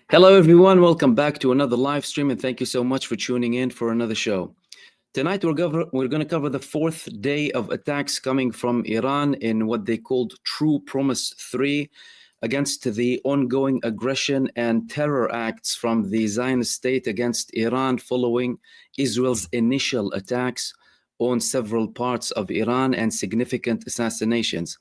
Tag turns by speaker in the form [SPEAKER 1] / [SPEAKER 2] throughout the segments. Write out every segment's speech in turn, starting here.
[SPEAKER 1] Hello, everyone. Welcome back to another live stream, and thank you so much for tuning in for another show. Tonight, we're going to cover the fourth day of attacks coming from Iran in what they called True Promise 3 against the ongoing aggression and terror acts from the Zionist state against Iran following Israel's initial attacks on several parts of Iran and significant assassinations.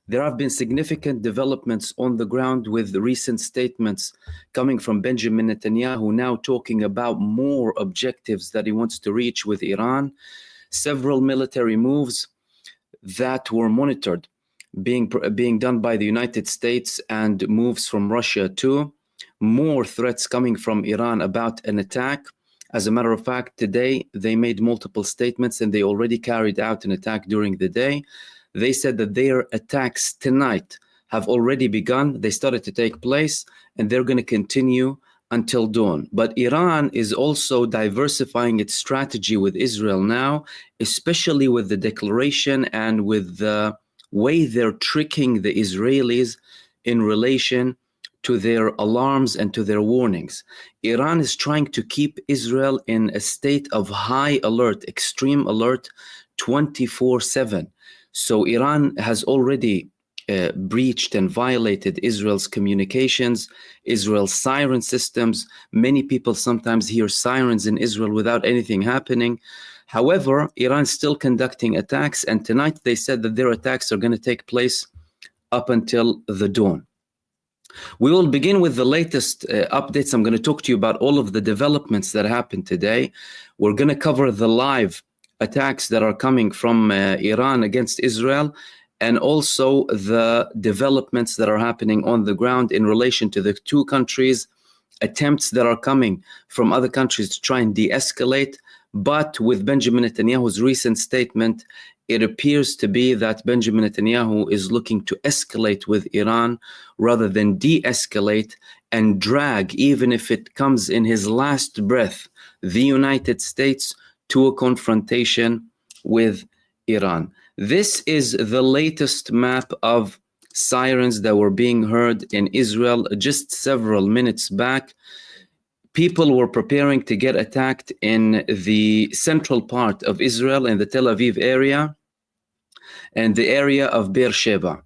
[SPEAKER 1] There have been significant developments on the ground with recent statements coming from Benjamin Netanyahu now talking about more objectives that he wants to reach with Iran, several military moves that were monitored being done by the United States and moves from Russia too, more threats coming from Iran about an attack. As a matter of fact, today they made multiple statements and they already carried out an attack during the day. They said that their attacks tonight have already begun. They started to take place and they're going to continue until dawn. But Iran is also diversifying its strategy with Israel now, especially with the declaration and with the way they're tricking the Israelis in relation to their alarms and to their warnings. Iran is trying to keep Israel in a state of high alert, extreme alert, 24/7. So Iran has already breached and violated Israel's communications, Israel's siren systems. Many people sometimes hear sirens in Israel without anything happening. However, Iran is still conducting attacks, and tonight they said that their attacks are going to take place up until the dawn. We will begin with the latest updates. I'm going to talk to you about all of the developments that happened today. We're going to cover the live attacks that are coming from Iran against Israel, and also the developments that are happening on the ground in relation to the two countries, attempts that are coming from other countries to try and de-escalate. But with Benjamin Netanyahu's recent statement, it appears to be that Benjamin Netanyahu is looking to escalate with Iran rather than de-escalate and drag, even if it comes in his last breath, the United States to a confrontation with Iran. This is the latest map of sirens that were being heard in Israel just several minutes back. People were preparing to get attacked in the central part of Israel, in the Tel Aviv area and the area of Beersheba.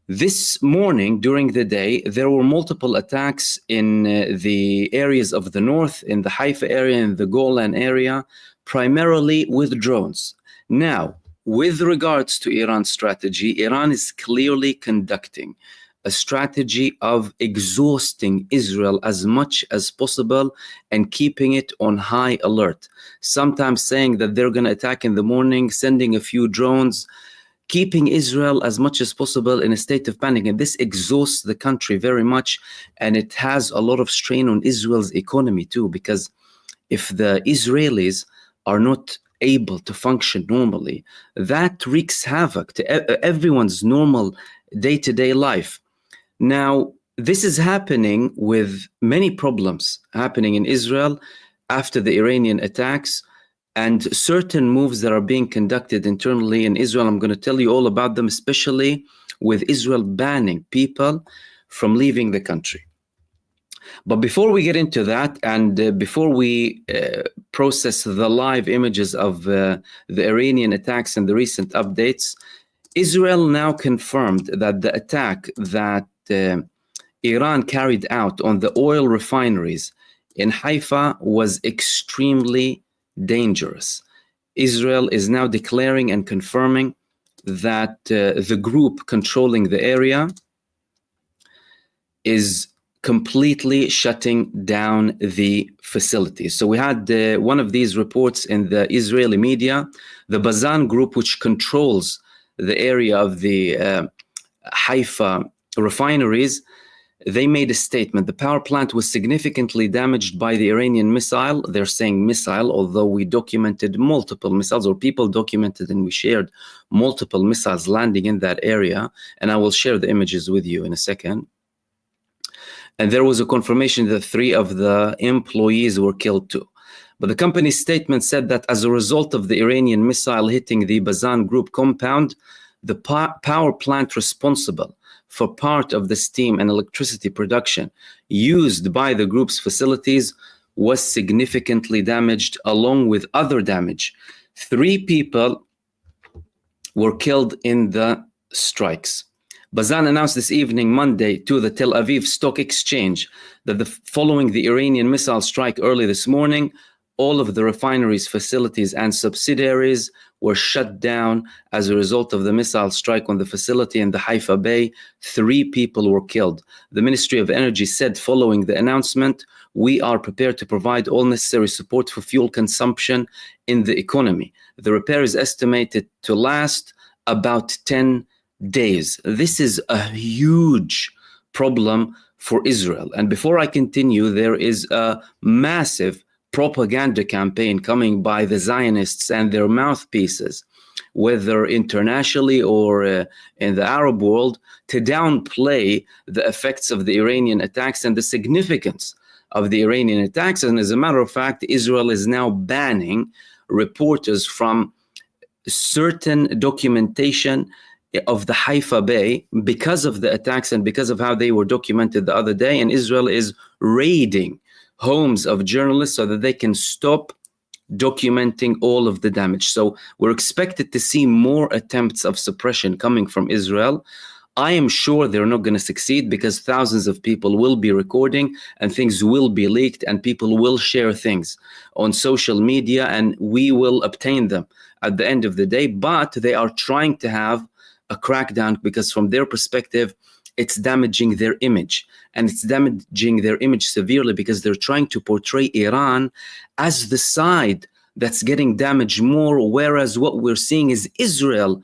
[SPEAKER 1] This morning, during the day, there were multiple attacks in the areas of the north, in the Haifa area, in the Golan area, primarily with drones. Now, with regards to Iran's strategy, Iran is clearly conducting a strategy of exhausting Israel as much as possible and keeping it on high alert. Sometimes saying that they're going to attack in the morning, sending a few drones, keeping Israel as much as possible in a state of panic. And this exhausts the country very much. And it has a lot of strain on Israel's economy too, because if the Israelis are not able to function normally, that wreaks havoc to everyone's normal day-to-day life. Now, this is happening with many problems happening in Israel after the Iranian attacks and certain moves that are being conducted internally in Israel. I'm going to tell you all about them, especially with Israel banning people from leaving the country. But before we get into that, and before we process the live images of the Iranian attacks and the recent updates, Israel now confirmed that the attack that Iran carried out on the oil refineries in Haifa was extremely dangerous. Israel is now declaring and confirming that the group controlling the area is completely shutting down the facilities. So we had one of these reports in the Israeli media, the Bazan group, which controls the area of the Haifa refineries. They made a statement. The power plant was significantly damaged by the Iranian missile. They're saying missile, although we documented multiple missiles, or people documented and we shared multiple missiles landing in that area. And I will share the images with you in a second. And there was a confirmation that 3 of the employees were killed too. But the company's statement said that as a result of the Iranian missile hitting the Bazan Group compound, the power plant responsible for part of the steam and electricity production used by the group's facilities was significantly damaged, along with other damage. 3 people were killed in the strikes. Bazan announced this evening, Monday, to the Tel Aviv Stock Exchange that following the Iranian missile strike early this morning, all of the refineries, facilities, and subsidiaries were shut down as a result of the missile strike on the facility in the Haifa Bay. 3 people were killed. The Ministry of Energy said following the announcement, "We are prepared to provide all necessary support for fuel consumption in the economy." The repair is estimated to last about 10 days. This is a huge problem for Israel. And before I continue, there is a massive propaganda campaign coming by the Zionists and their mouthpieces, whether internationally or in the Arab world, to downplay the effects of the Iranian attacks and the significance of the Iranian attacks. And as a matter of fact, Israel is now banning reporters from certain documentation of the Haifa Bay because of the attacks and because of how they were documented the other day. And Israel is raiding homes of journalists so that they can stop documenting all of the damage. So we're expected to see more attempts of suppression coming from Israel. I am sure they're not going to succeed because thousands of people will be recording and things will be leaked and people will share things on social media and we will obtain them at the end of the day. But they are trying to have a crackdown because from their perspective, it's damaging their image. And it's damaging their image severely because they're trying to portray Iran as the side that's getting damaged more, whereas what we're seeing is Israel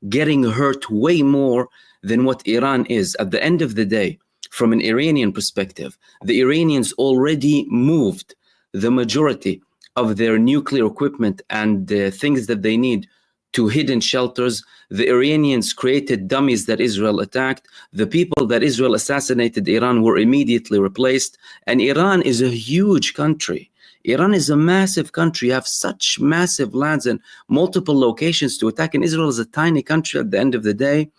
[SPEAKER 1] getting hurt way more than what Iran is. At the end of the day, from an Iranian perspective, the Iranians already moved the majority of their nuclear equipment and things that they need to hidden shelters. The Iranians created dummies that Israel attacked. The people that Israel assassinated Iran were immediately replaced. And Iran is a huge country. Iran is a massive country. You have such massive lands and multiple locations to attack. And Israel is a tiny country at the end of the day,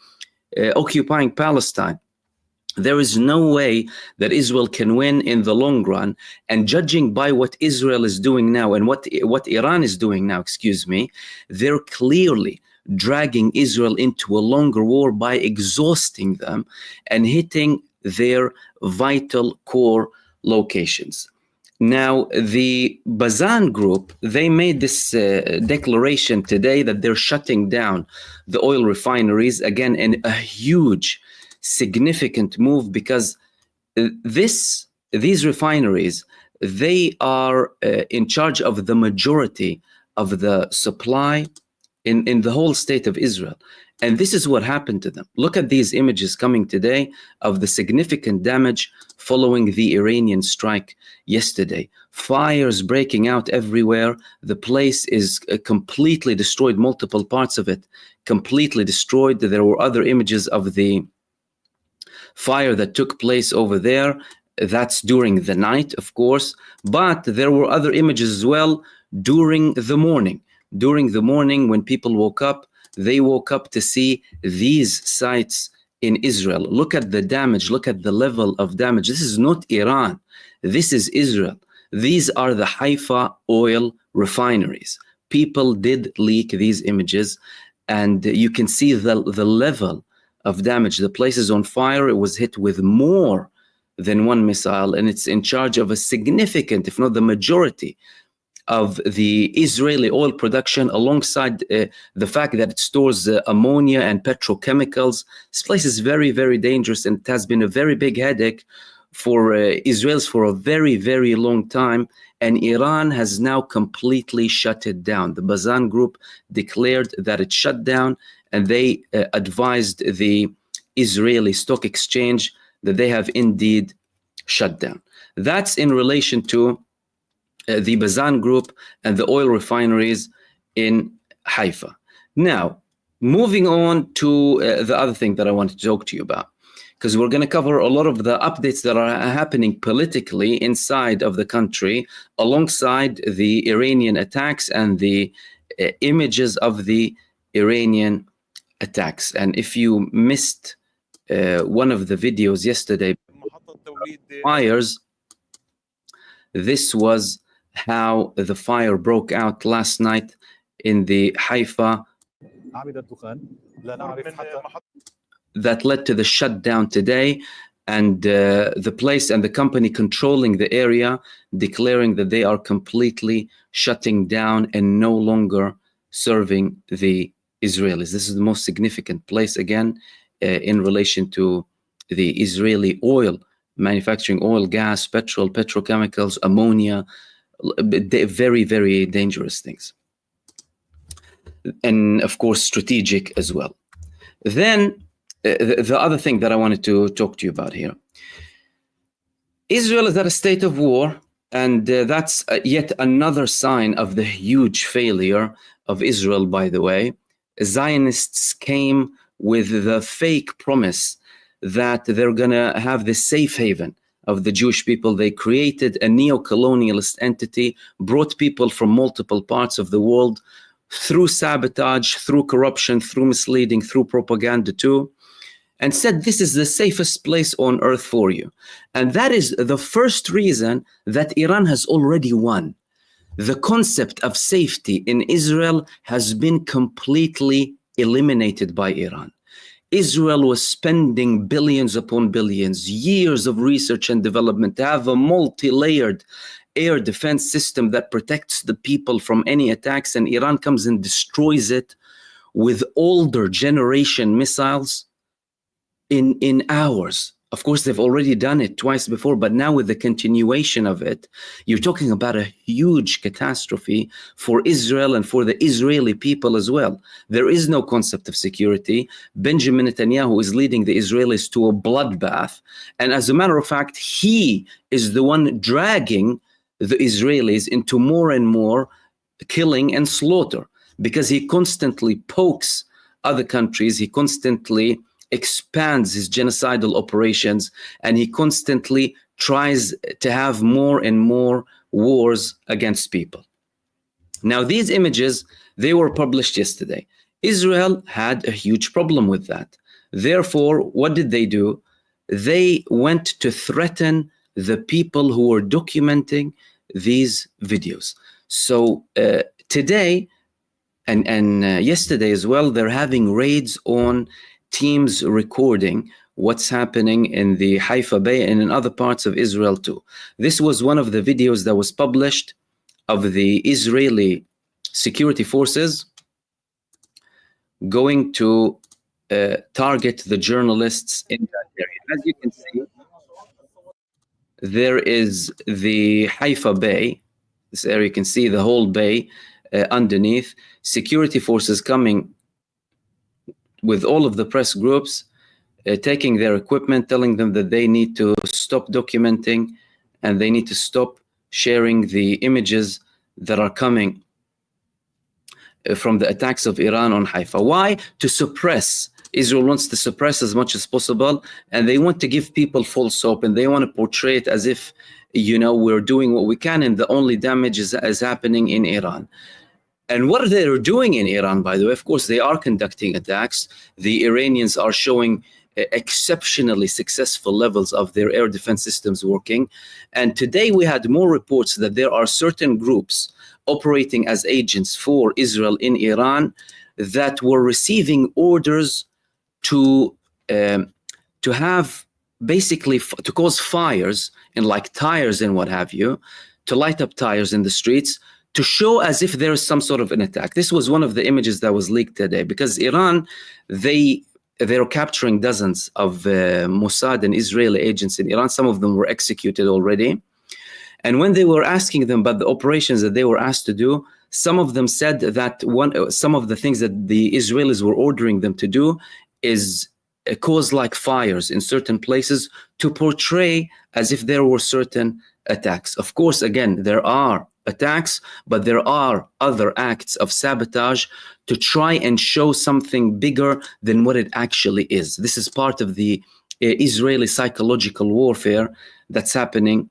[SPEAKER 1] occupying Palestine. There is no way that Israel can win in the long run. And judging by what Israel is doing now and what Iran is doing now, they're clearly dragging Israel into a longer war by exhausting them and hitting their vital core locations. Now, the Bazan group, they made this declaration today that they're shutting down the oil refineries, again, in a huge significant move because these refineries, they are in charge of the majority of the supply in the whole state of Israel. And this is what happened to them. Look at these images coming today of the significant damage following the Iranian strike yesterday. Fires breaking out everywhere. The place is completely destroyed, multiple parts of it completely destroyed. There were other images of the fire that took place over there. That's during the night, of course, but there were other images as well during the morning. During the morning, when people woke up, they woke up to see these sites in Israel. Look at the damage. Look at the level of damage. This is not Iran. This is Israel. These are the Haifa oil refineries. People did leak these images, and you can see the level of damage. The place is on fire. It was hit with more than one missile, and it's in charge of a significant, if not the majority, of the Israeli oil production, alongside the fact that it stores ammonia and petrochemicals. This place is very, very dangerous, and it has been a very big headache for Israelis for a very, very long time. And Iran has now completely shut it down. The Bazan group declared that it shut down, and they advised the Israeli stock exchange that they have indeed shut down. That's in relation to the Bazan group and the oil refineries in Haifa. Now, moving on to the other thing that I wanted to talk to you about, because we're going to cover a lot of the updates that are happening politically inside of the country, alongside the Iranian attacks and the images of the Iranian attacks. And if you missed one of the videos yesterday, fires. This was how the fire broke out last night in the Haifa that led to the shutdown today, and the place and the company controlling the area declaring that they are completely shutting down and no longer serving the Israelis. This is the most significant place, again, in relation to the Israeli oil manufacturing, oil, gas, petrol, petrochemicals, ammonia, very, very dangerous things. And of course, strategic as well. Then the other thing that I wanted to talk to you about here. Israel is at a state of war, and that's yet another sign of the huge failure of Israel, by the way. Zionists came with the fake promise that they're going to have the safe haven of the Jewish people. They created a neo-colonialist entity, brought people from multiple parts of the world through sabotage, through corruption, through misleading, through propaganda too, and said this is the safest place on earth for you. And that is the first reason that Iran has already won. The concept of safety in Israel has been completely eliminated by Iran. Israel was spending billions upon billions, years of research and development to have a multi-layered air defense system that protects the people from any attacks, and Iran comes and destroys it with older generation missiles in hours. Of course, they've already done it twice before, but now with the continuation of it, you're talking about a huge catastrophe for Israel and for the Israeli people as well. There is no concept of security. Benjamin Netanyahu is leading the Israelis to a bloodbath. And as a matter of fact, he is the one dragging the Israelis into more and more killing and slaughter, because he constantly pokes other countries, he constantly expands his genocidal operations, and he constantly tries to have more and more wars against people. Now, these images, they were published yesterday. Israel had a huge problem with that. Therefore, what did they do? They went to threaten the people who were documenting these videos. So today and yesterday as well, they're having raids on teams recording what's happening in the Haifa Bay and in other parts of Israel too. This was one of the videos that was published of the Israeli security forces going to target the journalists in that area. As you can see, there is the Haifa Bay. This area, you can see the whole bay underneath. Security forces coming with all of the press groups, taking their equipment, telling them that they need to stop documenting and they need to stop sharing the images that are coming from the attacks of Iran on Haifa. Why? To suppress. Israel wants to suppress as much as possible, and they want to give people false hope, and they want to portray it as if, you know, we're doing what we can and the only damage is happening in Iran. And what they're doing in Iran, by the way, of course, they are conducting attacks. The Iranians are showing exceptionally successful levels of their air defense systems working. And today we had more reports that there are certain groups operating as agents for Israel in Iran that were receiving orders to have basically to cause fires in like tires and what have you, to light up tires in the streets, to show as if there is some sort of an attack. This was one of the images that was leaked today, because Iran, they're capturing dozens of Mossad and Israeli agents in Iran. Some of them were executed already. And when they were asking them about the operations that they were asked to do, some of them said that some of the things that the Israelis were ordering them to do is cause like fires in certain places to portray as if there were certain attacks. Of course, again, there are attacks, but there are other acts of sabotage to try and show something bigger than what it actually is. This is part of the Israeli psychological warfare that's happening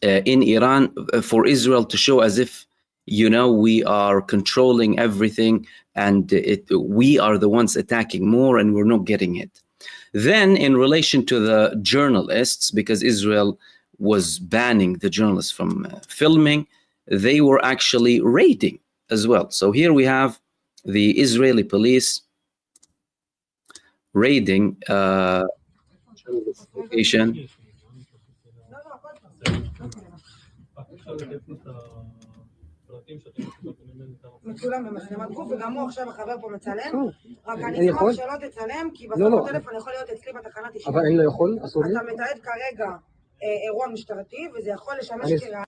[SPEAKER 1] in Iran for Israel to show as if, you know, we are controlling everything and we are the ones attacking more and we're not getting it. Then, in relation to the journalists, because Israel was banning the journalists from filming, they were actually raiding as well. So here we have the Israeli police raiding location.
[SPEAKER 2] מצולם במצלמת גוף, וגם הוא עכשיו החבר פה מצלם. רק אני אשמח שלא תצלם, כי בסוף הטלפון יכול להיות אצלי בתחנת אישית. אבל אני לא יכול, אסור לי. אתה מתעד כרגע אירוע משטרתי, וזה יכול לשמש כראיה.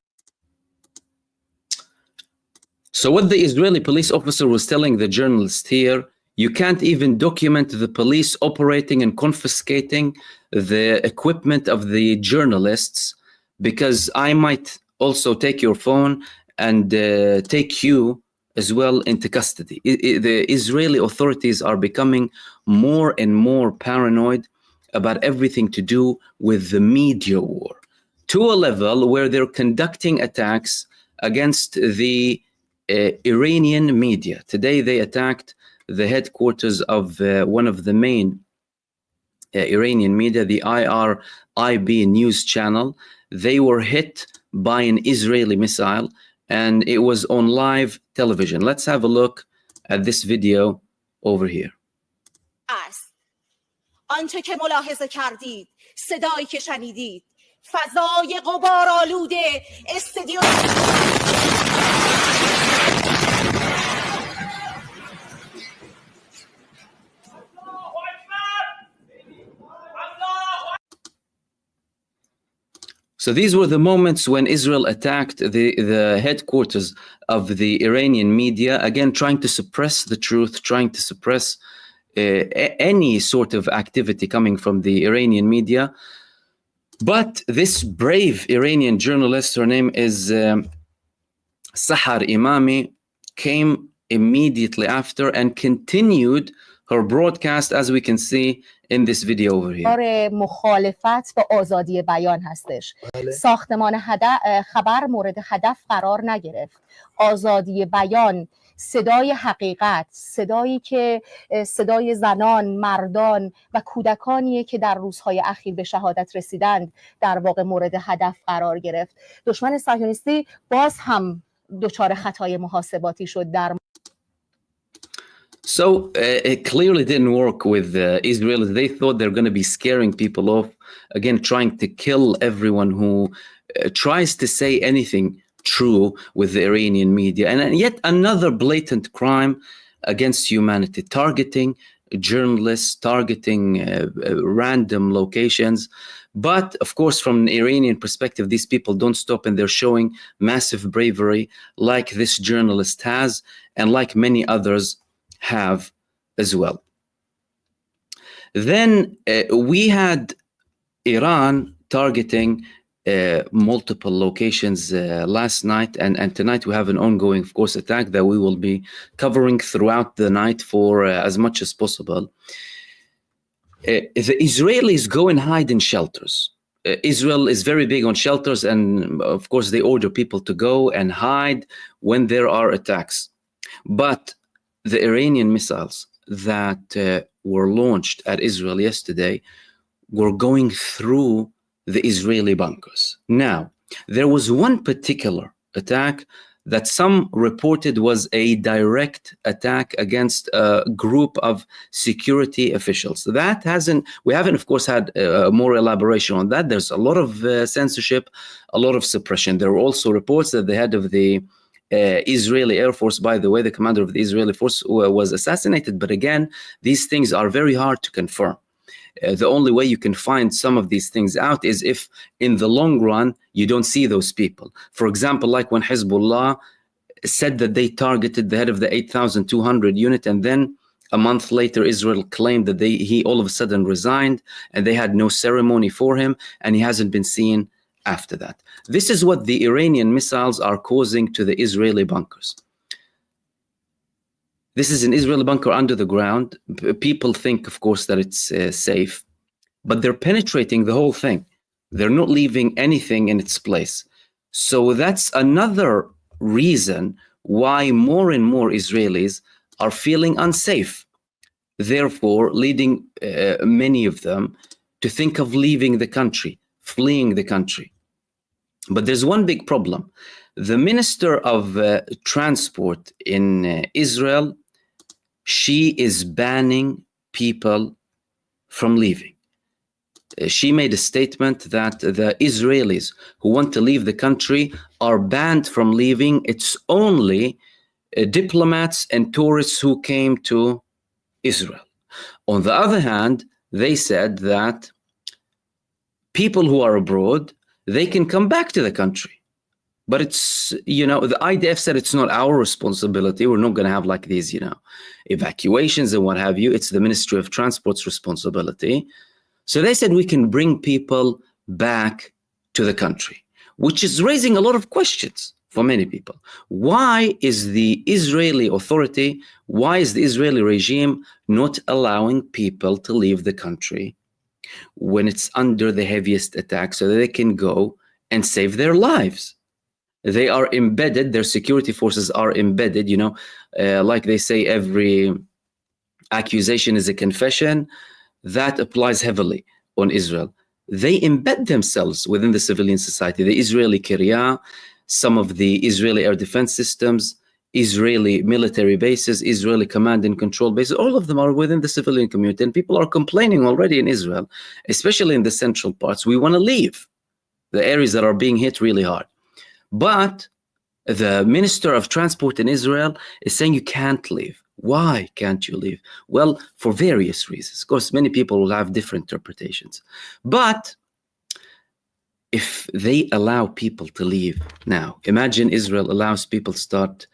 [SPEAKER 1] So what the Israeli police officer was telling the journalist here, you can't even document the police operating and confiscating the equipment of the journalists, because I might also take your phone and take you as well into custody. The Israeli authorities are becoming more and more paranoid about everything to do with the media war, to a level where they're conducting attacks against the Iranian media. Today they attacked the headquarters of one of the main Iranian media, the IRIB news channel. They were hit by an Israeli missile, and it was on live television. Let's have a look at this video over here.
[SPEAKER 3] آنچه که ملاحظه کردید، صدایی که شنیدید، فضای غبارآلوده استادیوم.
[SPEAKER 1] So these were the moments when Israel attacked the headquarters of the Iranian media, again trying to suppress the truth, trying to suppress any sort of activity coming from the Iranian media. But this brave Iranian journalist, her name is Sahar Imami, came immediately after and continued her broadcast, as we can see in this video over here.
[SPEAKER 4] مخالفت با آزادی بیان هستش. ساختمان خبر مورد هدف قرار نگرفت. آزادی بیان، صدای حقیقت، صدایی که صدای زنان، مردان و کودکانیه که در روزهای اخیر به شهادت رسیدند در واقع مورد هدف قرار گرفت. دشمن صهیونیستی باز هم دچار خطای محاسباتی شد در
[SPEAKER 1] So it clearly didn't work with Israelis. They thought they're going to be scaring people off, again trying to kill everyone who tries to say anything true with the Iranian media. And yet another blatant crime against humanity, targeting journalists, targeting random locations. But of course, from an Iranian perspective, these people don't stop, and they're showing massive bravery like this journalist has, and like many others have as well. Then we had Iran targeting multiple locations last night, and tonight we have an ongoing, of course, attack that we will be covering throughout the night for as much as possible. The Israelis go and hide in shelters. Israel is very big on shelters, and of course they order people to go and hide when there are attacks. But the Iranian missiles that were launched at Israel yesterday were going through the Israeli bunkers. Now, there was one particular attack that some reported was a direct attack against a group of security officials. We haven't, of course, had more elaboration on that. There's a lot of censorship, a lot of suppression. There were also reports that the head of the Israeli Air Force, by the way, the commander of the Israeli force was assassinated. But again, these things are very hard to confirm. The only way you can find some of these things out is if in the long run, you don't see those people. For example, like when Hezbollah said that they targeted the head of the 8,200 unit, and then a month later, Israel claimed that he all of a sudden resigned, and they had no ceremony for him, and he hasn't been seen after that. This is what the Iranian missiles are causing to the Israeli bunkers. This is an Israeli bunker under the ground. People think, of course, that it's safe, but they're penetrating the whole thing. They're not leaving anything in its place. So that's another reason why more and more Israelis are feeling unsafe therefore leading many of them to think of leaving the country, fleeing the country. But there's one big problem. The Minister of Transport in Israel, she is banning people from leaving. She made a statement that the Israelis who want to leave the country are banned from leaving. It's only diplomats and tourists who came to Israel. On the other hand, they said that people who are abroad, they can come back to the country. But it's, the IDF said it's not our responsibility. We're not going to have like these, evacuations and what have you. It's the Ministry of Transport's responsibility. So they said we can bring people back to the country, which is raising a lot of questions for many people. Why is the Israeli authority, why is the Israeli regime not allowing people to leave the country when it's under the heaviest attack so that they can go and save their lives? They are embedded, their security forces are embedded, like they say, every accusation is a confession. That applies heavily on Israel. They embed themselves within the civilian society, the Israeli Kiryat, some of the Israeli air defense systems, Israeli military bases, Israeli command and control bases, all of them are within the civilian community. And people are complaining already in Israel, especially in the central parts. We want to leave the areas that are being hit really hard. But the Minister of Transport in Israel is saying you can't leave. Why can't you leave? Well, for various reasons. Of course, many people will have different interpretations. But if they allow people to leave now, imagine Israel allows people to start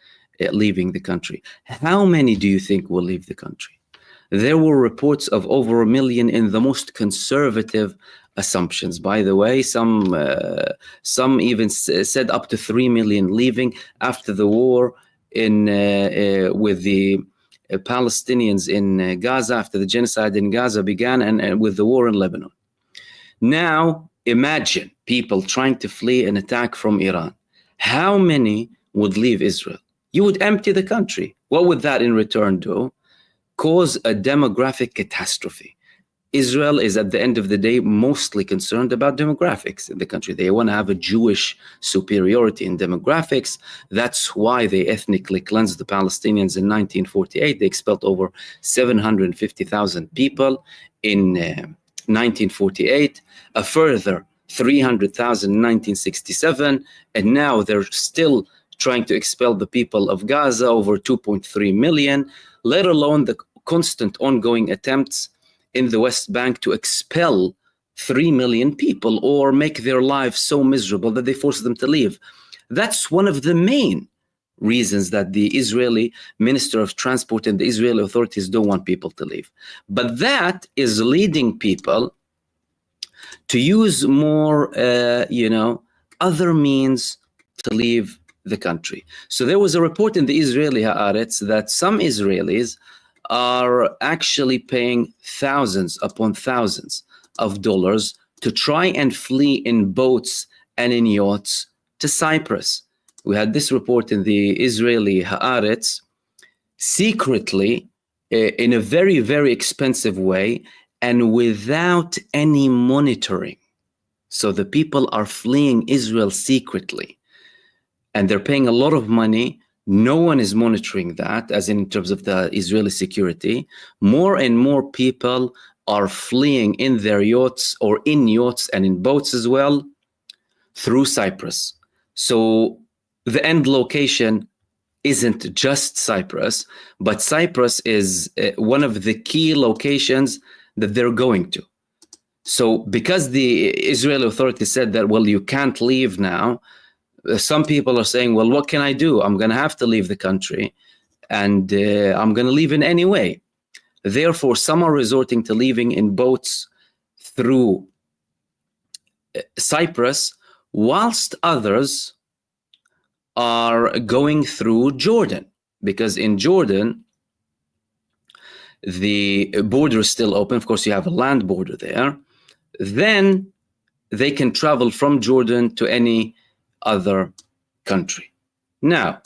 [SPEAKER 1] leaving the country. How many do you think will leave the country? There were reports of over 1 million in the most conservative assumptions. By the way, some even said up to 3 million leaving after the war with the Palestinians in Gaza, after the genocide in Gaza began, and with the war in Lebanon. Now, imagine people trying to flee an attack from Iran. How many would leave Israel? You would empty the country. What would that in return do? Cause a demographic catastrophe. Israel is, at the end of the day, mostly concerned about demographics in the country. They want to have a Jewish superiority in demographics. That's why they ethnically cleansed the Palestinians in 1948. They expelled over 750,000 people in 1948, a further 300,000 in 1967, and now they're still trying to expel the people of Gaza, over 2.3 million, let alone the constant ongoing attempts in the West Bank to expel 3 million people or make their lives so miserable that they force them to leave. That's one of the main reasons that the Israeli Minister of Transport and the Israeli authorities don't want people to leave. But that is leading people to use more, other means to leave the country. So there was a report in the Israeli Haaretz that some Israelis are actually paying thousands upon thousands of dollars to try and flee in boats and in yachts to Cyprus. We had this report in the Israeli Haaretz, secretly, in a very, very expensive way, and without any monitoring. So the people are fleeing Israel secretly, and they're paying a lot of money. No one is monitoring that, as in terms of the Israeli security. More and more people are fleeing in their yachts or in yachts and in boats as well through Cyprus. So the end location isn't just Cyprus, but Cyprus is one of the key locations that they're going to. So because the Israeli authorities said that, well, you can't leave now, some people are saying, well, what can I do? I'm going to have to leave the country, and I'm going to leave in any way. Therefore, some are resorting to leaving in boats through Cyprus, whilst others are going through Jordan, because in Jordan, the border is still open. Of course, you have a land border there. Then they can travel from Jordan to any other country. Now,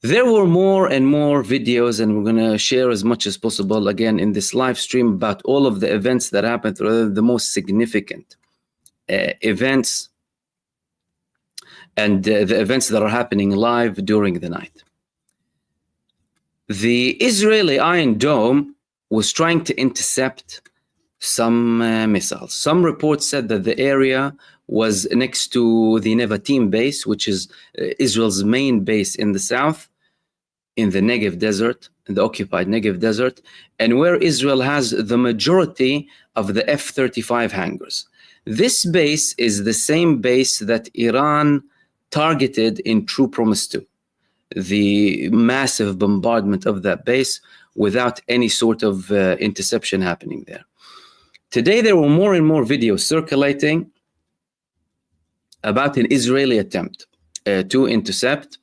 [SPEAKER 1] There were more and more videos, and we're going to share as much as possible again in this live stream about all of the events that happened, the most significant events and the events that are happening live during the night. The Israeli Iron Dome was trying to intercept some missiles. Some reports said that the area was next to the Nevatim base, which is Israel's main base in the south, in the Negev desert, in the occupied Negev desert, and where Israel has the majority of the F-35 hangars. This base is the same base that Iran targeted in True Promise 2. The massive bombardment of that base without any sort of interception happening there. Today, there were more and more videos circulating about an Israeli attempt to intercept.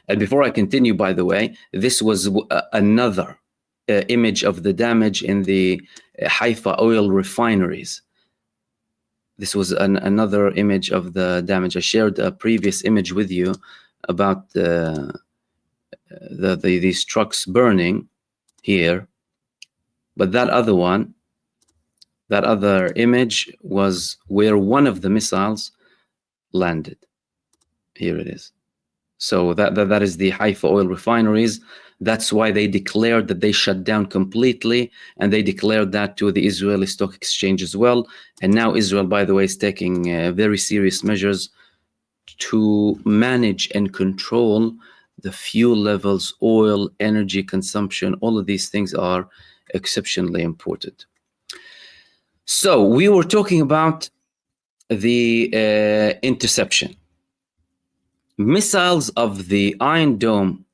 [SPEAKER 1] And before I continue, by the way, this was another image of the damage in the Haifa oil refineries. This was another image of the damage. I shared a previous image with you about these trucks burning here. But that other one, that other image was where one of the missiles landed. Here it is. So that is the Haifa oil refineries. That's why they declared that they shut down completely, and they declared that to the Israeli Stock Exchange as well. And now Israel, by the way, is taking very serious measures to manage and control the fuel levels, oil, energy consumption. All of these things are exceptionally important. So we were talking about the interception. Missiles of the Iron Dome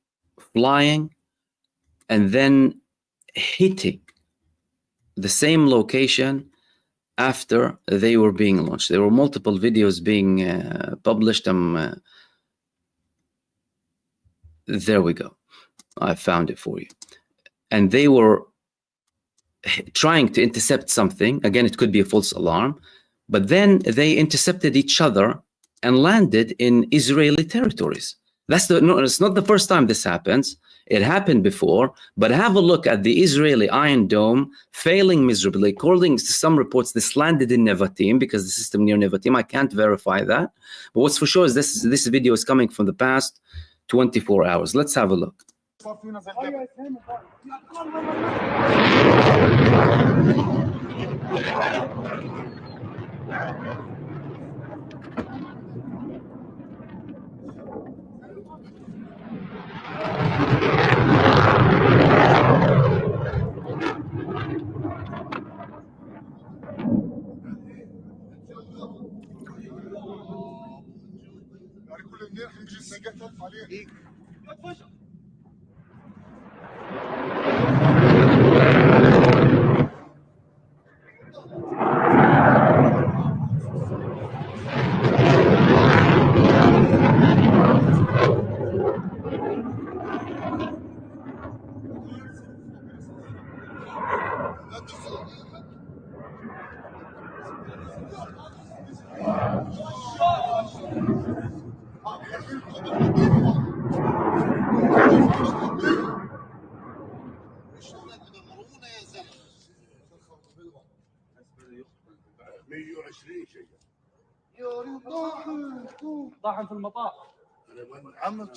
[SPEAKER 1] flying and then hitting the same location after they were being launched. There were multiple videos being published. There we go. I found it for you. And they were trying to intercept something. Again, it could be a false alarm. But then they intercepted each other and landed in Israeli territories. It's not the first time this happens. It happened before, but have a look at the Israeli Iron Dome failing miserably. According to some reports, this landed in Nevatim, because the system near Nevatim, I can't verify that. But what's for sure is this video is coming from the past 24 hours. Let's have a look.
[SPEAKER 5] طاحن في المطار. عم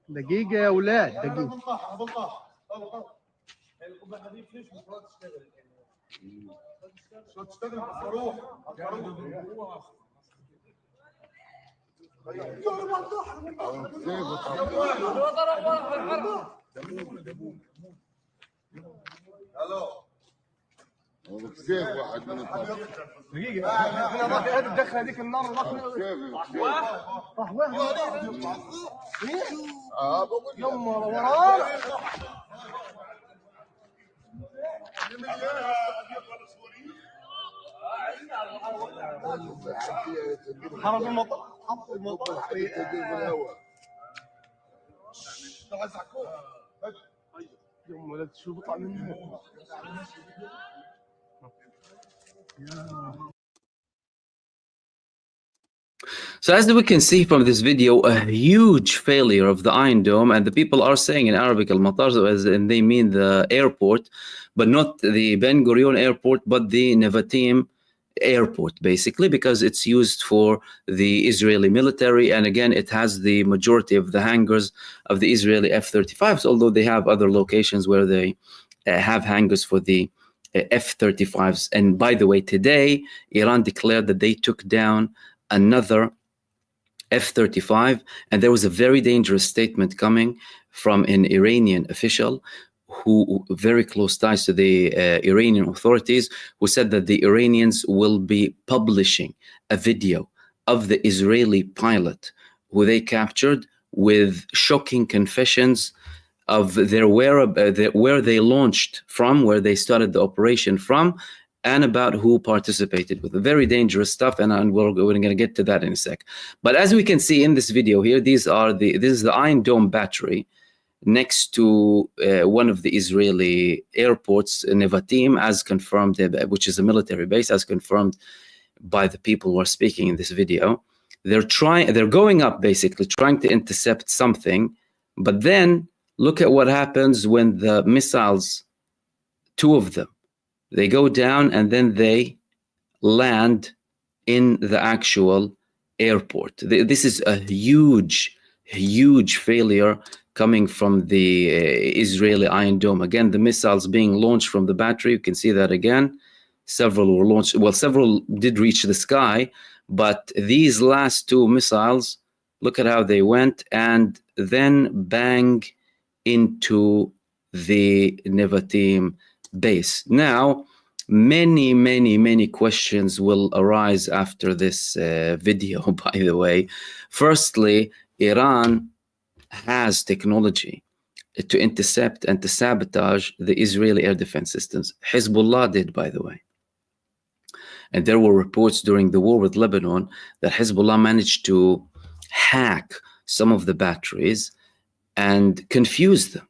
[SPEAKER 5] دقيقة يا أولاد دقيقة. شو تشتغل بالصاروخ؟
[SPEAKER 6] كيف واحد من
[SPEAKER 5] دقيقة احنا ما في احد تدخل هذيك النار راح وين؟ بقول يما ورانا حرب المطر حط الموضوع عليه طلع زعكوه يوم ولد شو بطلع منه
[SPEAKER 1] So as we can see from this video, a huge failure of the Iron Dome, and the people are saying in Arabic al-Matar, and they mean the airport, but not the Ben Gurion airport, but the Nevatim airport, basically, because it's used for the Israeli military, and again, it has the majority of the hangars of the Israeli F-35s, although they have other locations where they have hangars for the F-35s. And by the way, today, Iran declared that they took down another F-35, and there was a very dangerous statement coming from an Iranian official who very close ties to the Iranian authorities, who said that the Iranians will be publishing a video of the Israeli pilot who they captured with shocking confessions of their where they launched from, where they started the operation from, and about who participated with it. Very dangerous stuff, and we're going to get to that in a sec. But as we can see in this video here, this is the Iron Dome battery next to one of the Israeli airports, Nevatim, as confirmed, which is a military base, as confirmed by the people who are speaking in this video. They're going up, basically trying to intercept something, but then look at what happens when the missiles, two of them, they go down and then they land in the actual airport. This is a huge failure coming from the Israeli Iron Dome. Again, the missiles being launched from the battery. You can see that again. Several were launched. Well, several did reach the sky, but these last two missiles, look at how they went and then bang into the Nevatim base. Now, many questions will arise after this video, by the way. Firstly, Iran has technology to intercept and to sabotage the Israeli air defense systems. Hezbollah did, by the way. And there were reports during the war with Lebanon that Hezbollah managed to hack some of the batteries and confuse them.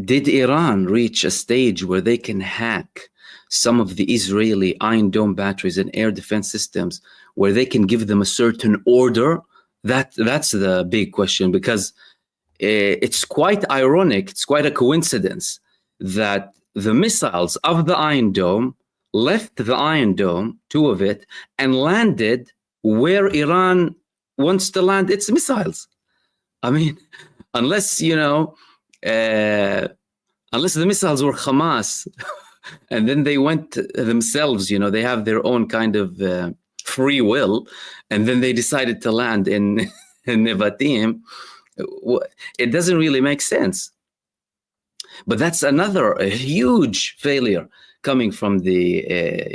[SPEAKER 1] Did Iran reach a stage where they can hack some of the Israeli Iron Dome batteries and air defense systems, where they can give them a certain order? That's the big question, because it's quite ironic, it's quite a coincidence that the missiles of the Iron Dome left the Iron Dome, two of it, and landed where Iran wants to land its missiles. I mean, unless, unless the missiles were Hamas, and then they went themselves, they have their own kind of free will, and then they decided to land in Nevatim. It doesn't really make sense. But that's a huge failure coming from the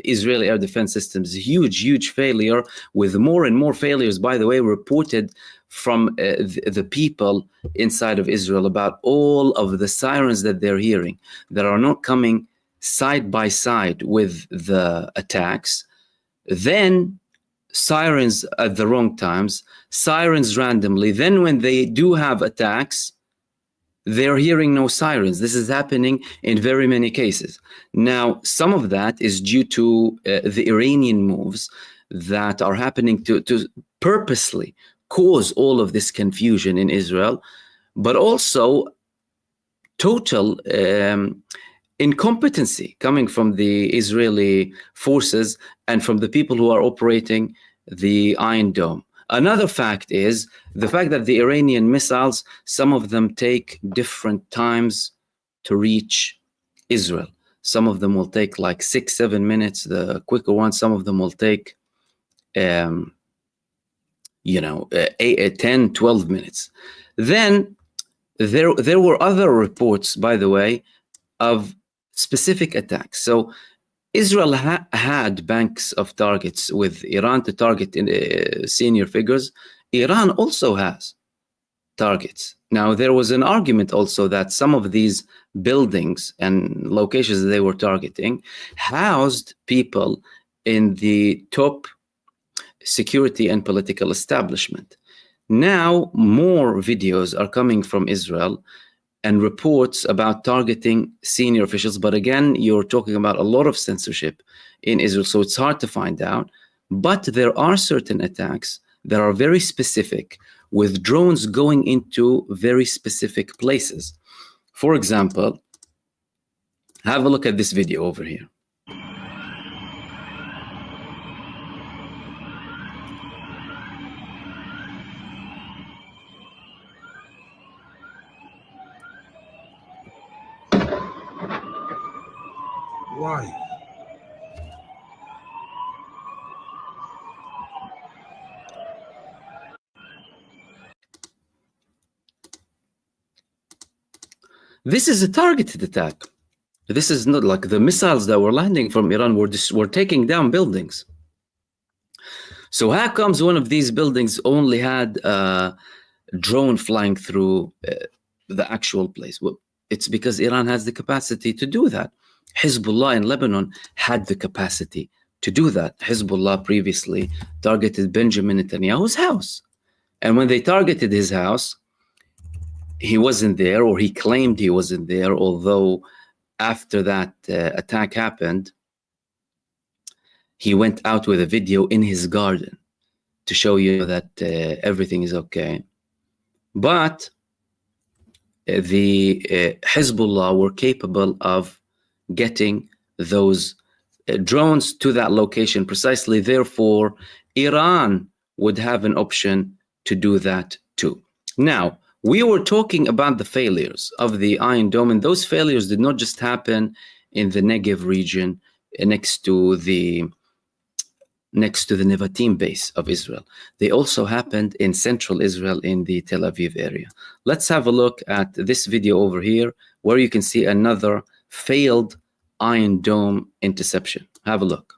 [SPEAKER 1] Israeli air defense systems. Huge failure, with more and more failures, by the way, reported from the people inside of Israel about all of the sirens that they're hearing that are not coming side by side with the attacks. Then sirens at the wrong times, sirens randomly. Then when they do have attacks, they're hearing no sirens. This is happening in very many cases. Now, some of that is due to the Iranian moves that are happening to purposely cause all of this confusion in Israel, but also total incompetency coming from the Israeli forces and from the people who are operating the Iron Dome. Another fact is the fact that the Iranian missiles, some of them take different times to reach Israel. Some of them will take like 6-7 minutes, the quicker ones. Some of them will take 10-12 minutes. Then there were other reports, by the way, of specific attacks. So Israel had banks of targets with Iran to target in senior figures. Iran also has targets. Now, there was an argument also that some of these buildings and locations that they were targeting housed people in the top security and political establishment. Now, more videos are coming from Israel and reports about targeting senior officials. But again, you're talking about a lot of censorship in Israel, so it's hard to find out. But there are certain attacks that are very specific, with drones going into very specific places. For example, have a look at this video over here.
[SPEAKER 5] Why?
[SPEAKER 1] This is a targeted attack. This is not like the missiles that were landing from Iran were taking down buildings. So how comes one of these buildings only had a drone flying through the actual place? Well, it's because Iran has the capacity to do that. Hezbollah in Lebanon had the capacity to do that. Hezbollah previously targeted Benjamin Netanyahu's house. And when they targeted his house, he wasn't there, or he claimed he wasn't there, although after that attack happened, he went out with a video in his garden to show you that everything is okay. But the Hezbollah were capable of getting those drones to that location precisely. Therefore, Iran would have an option to do that too. Now, we were talking about the failures of the Iron Dome, and those failures did not just happen in the Negev region next to the Nevatim base of Israel. They also happened in central Israel in the Tel Aviv area. Let's have a look at this video over here, where you can see another failed Iron Dome interception. Have a look.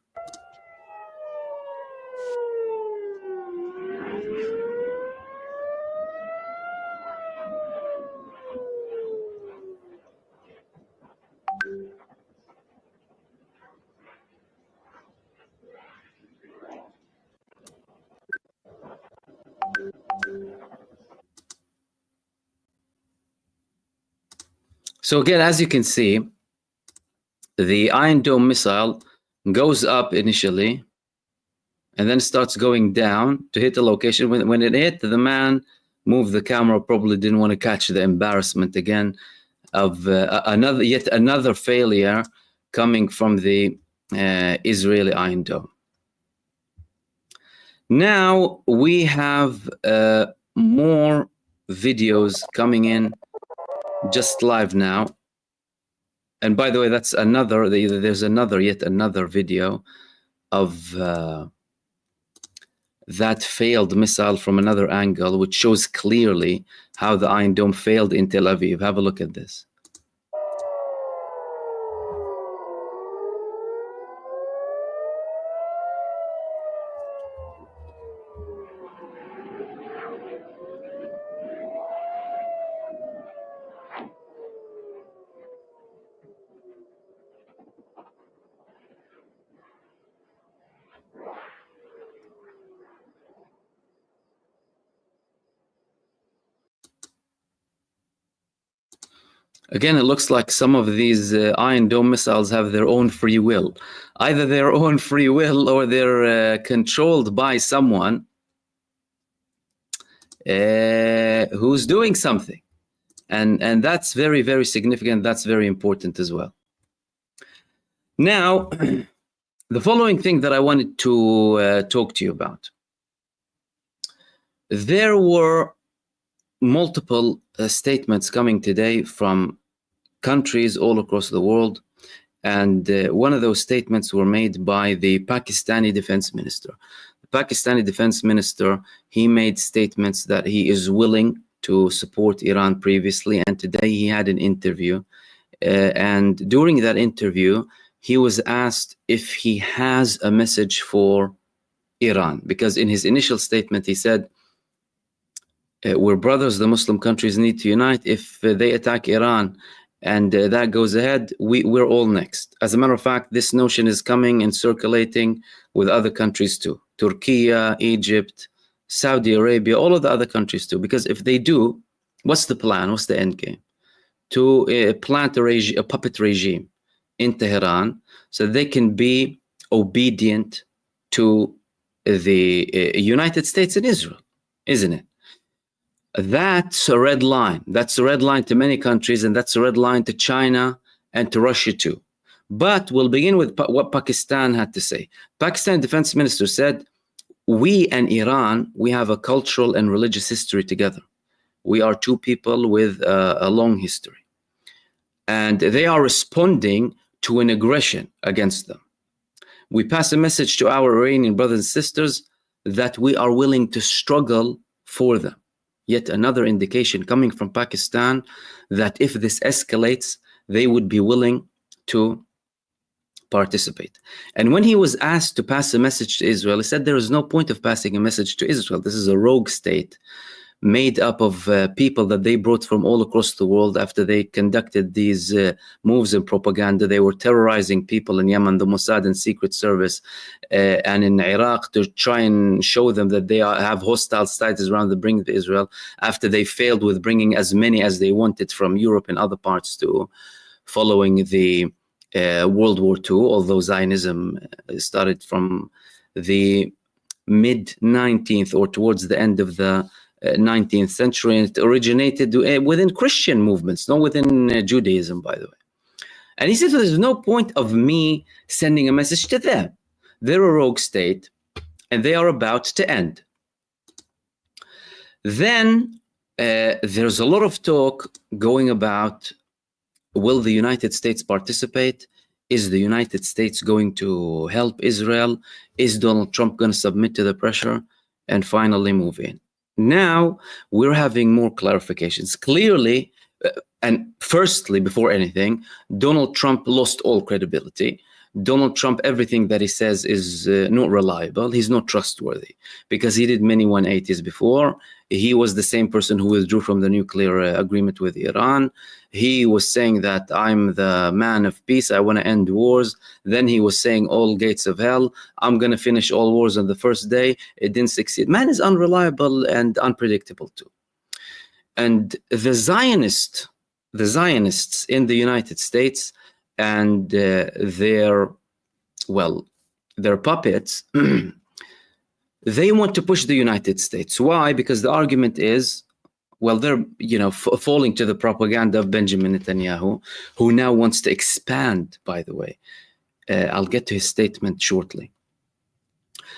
[SPEAKER 1] So again, as you can see, the Iron Dome missile goes up initially and then starts going down to hit the location. When it hit, the man moved the camera, probably didn't want to catch the embarrassment again of yet another failure coming from the Israeli Iron Dome. Now we have more videos coming in just live now. And by the way, that's another, there's yet another video of that failed missile from another angle, which shows clearly how the Iron Dome failed in Tel Aviv. Have a look at this. Again, it looks like some of these Iron Dome missiles have their own free will. Either their own free will or they're controlled by someone who's doing something. And that's very, very significant. That's very important as well. Now, the following thing that I wanted to talk to you about. There were multiple statements coming today from countries all across the world, and one of those statements were made by the Pakistani defense minister. The Pakistani defense minister, he made statements that he is willing to support Iran previously, and today he had an interview, and during that interview he was asked if he has a message for Iran, because in his initial statement he said, we're brothers, the Muslim countries need to unite. If they attack Iran and that goes ahead, we're all next. As a matter of fact, this notion is coming and circulating with other countries too. Turkey, Egypt, Saudi Arabia, all of the other countries too. Because if they do, what's the plan? What's the end game? To plant a puppet regime in Tehran so they can be obedient to the United States and Israel, isn't it? That's a red line. That's a red line to many countries, and that's a red line to China and to Russia too. But we'll begin with what Pakistan had to say. Pakistan defense minister said, we and Iran, we have a cultural and religious history together. We are two people with a long history. And they are responding to an aggression against them. We pass a message to our Iranian brothers and sisters that we are willing to struggle for them. Yet another indication coming from Pakistan that if this escalates, they would be willing to participate. And when he was asked to pass a message to Israel, he said there is no point of passing a message to Israel. This is a rogue state made up of people that they brought from all across the world after they conducted these moves and propaganda. They were terrorizing people in Yemen, the Mossad and Secret Service, and in Iraq to try and show them that they have hostile status around the bring to Israel after they failed with bringing as many as they wanted from Europe and other parts too, following the World War II, although Zionism started from the mid-19th or towards the end of the 19th century, and it originated within Christian movements, not within Judaism, by the way. And he said, there's no point of me sending a message to them. They're a rogue state, and they are about to end. Then there's a lot of talk going about, will the United States participate? Is the United States going to help Israel? Is Donald Trump going to submit to the pressure and finally move in? Now we're having more clarifications. Clearly, and firstly, before anything, Donald Trump lost all credibility. Donald Trump, everything that he says is not reliable. He's not trustworthy because he did many 180s before. He was the same person who withdrew from the nuclear agreement with Iran. He was saying that I'm the man of peace. I want to end wars. Then he was saying all gates of hell. I'm going to finish all wars on the first day. It didn't succeed. Man is unreliable and unpredictable too. And the Zionists in the United States and their puppets, they want to push the United States. Why? Because the argument is, well, they're falling to the propaganda of Benjamin Netanyahu, who now wants to expand, by the way. I'll get to his statement shortly.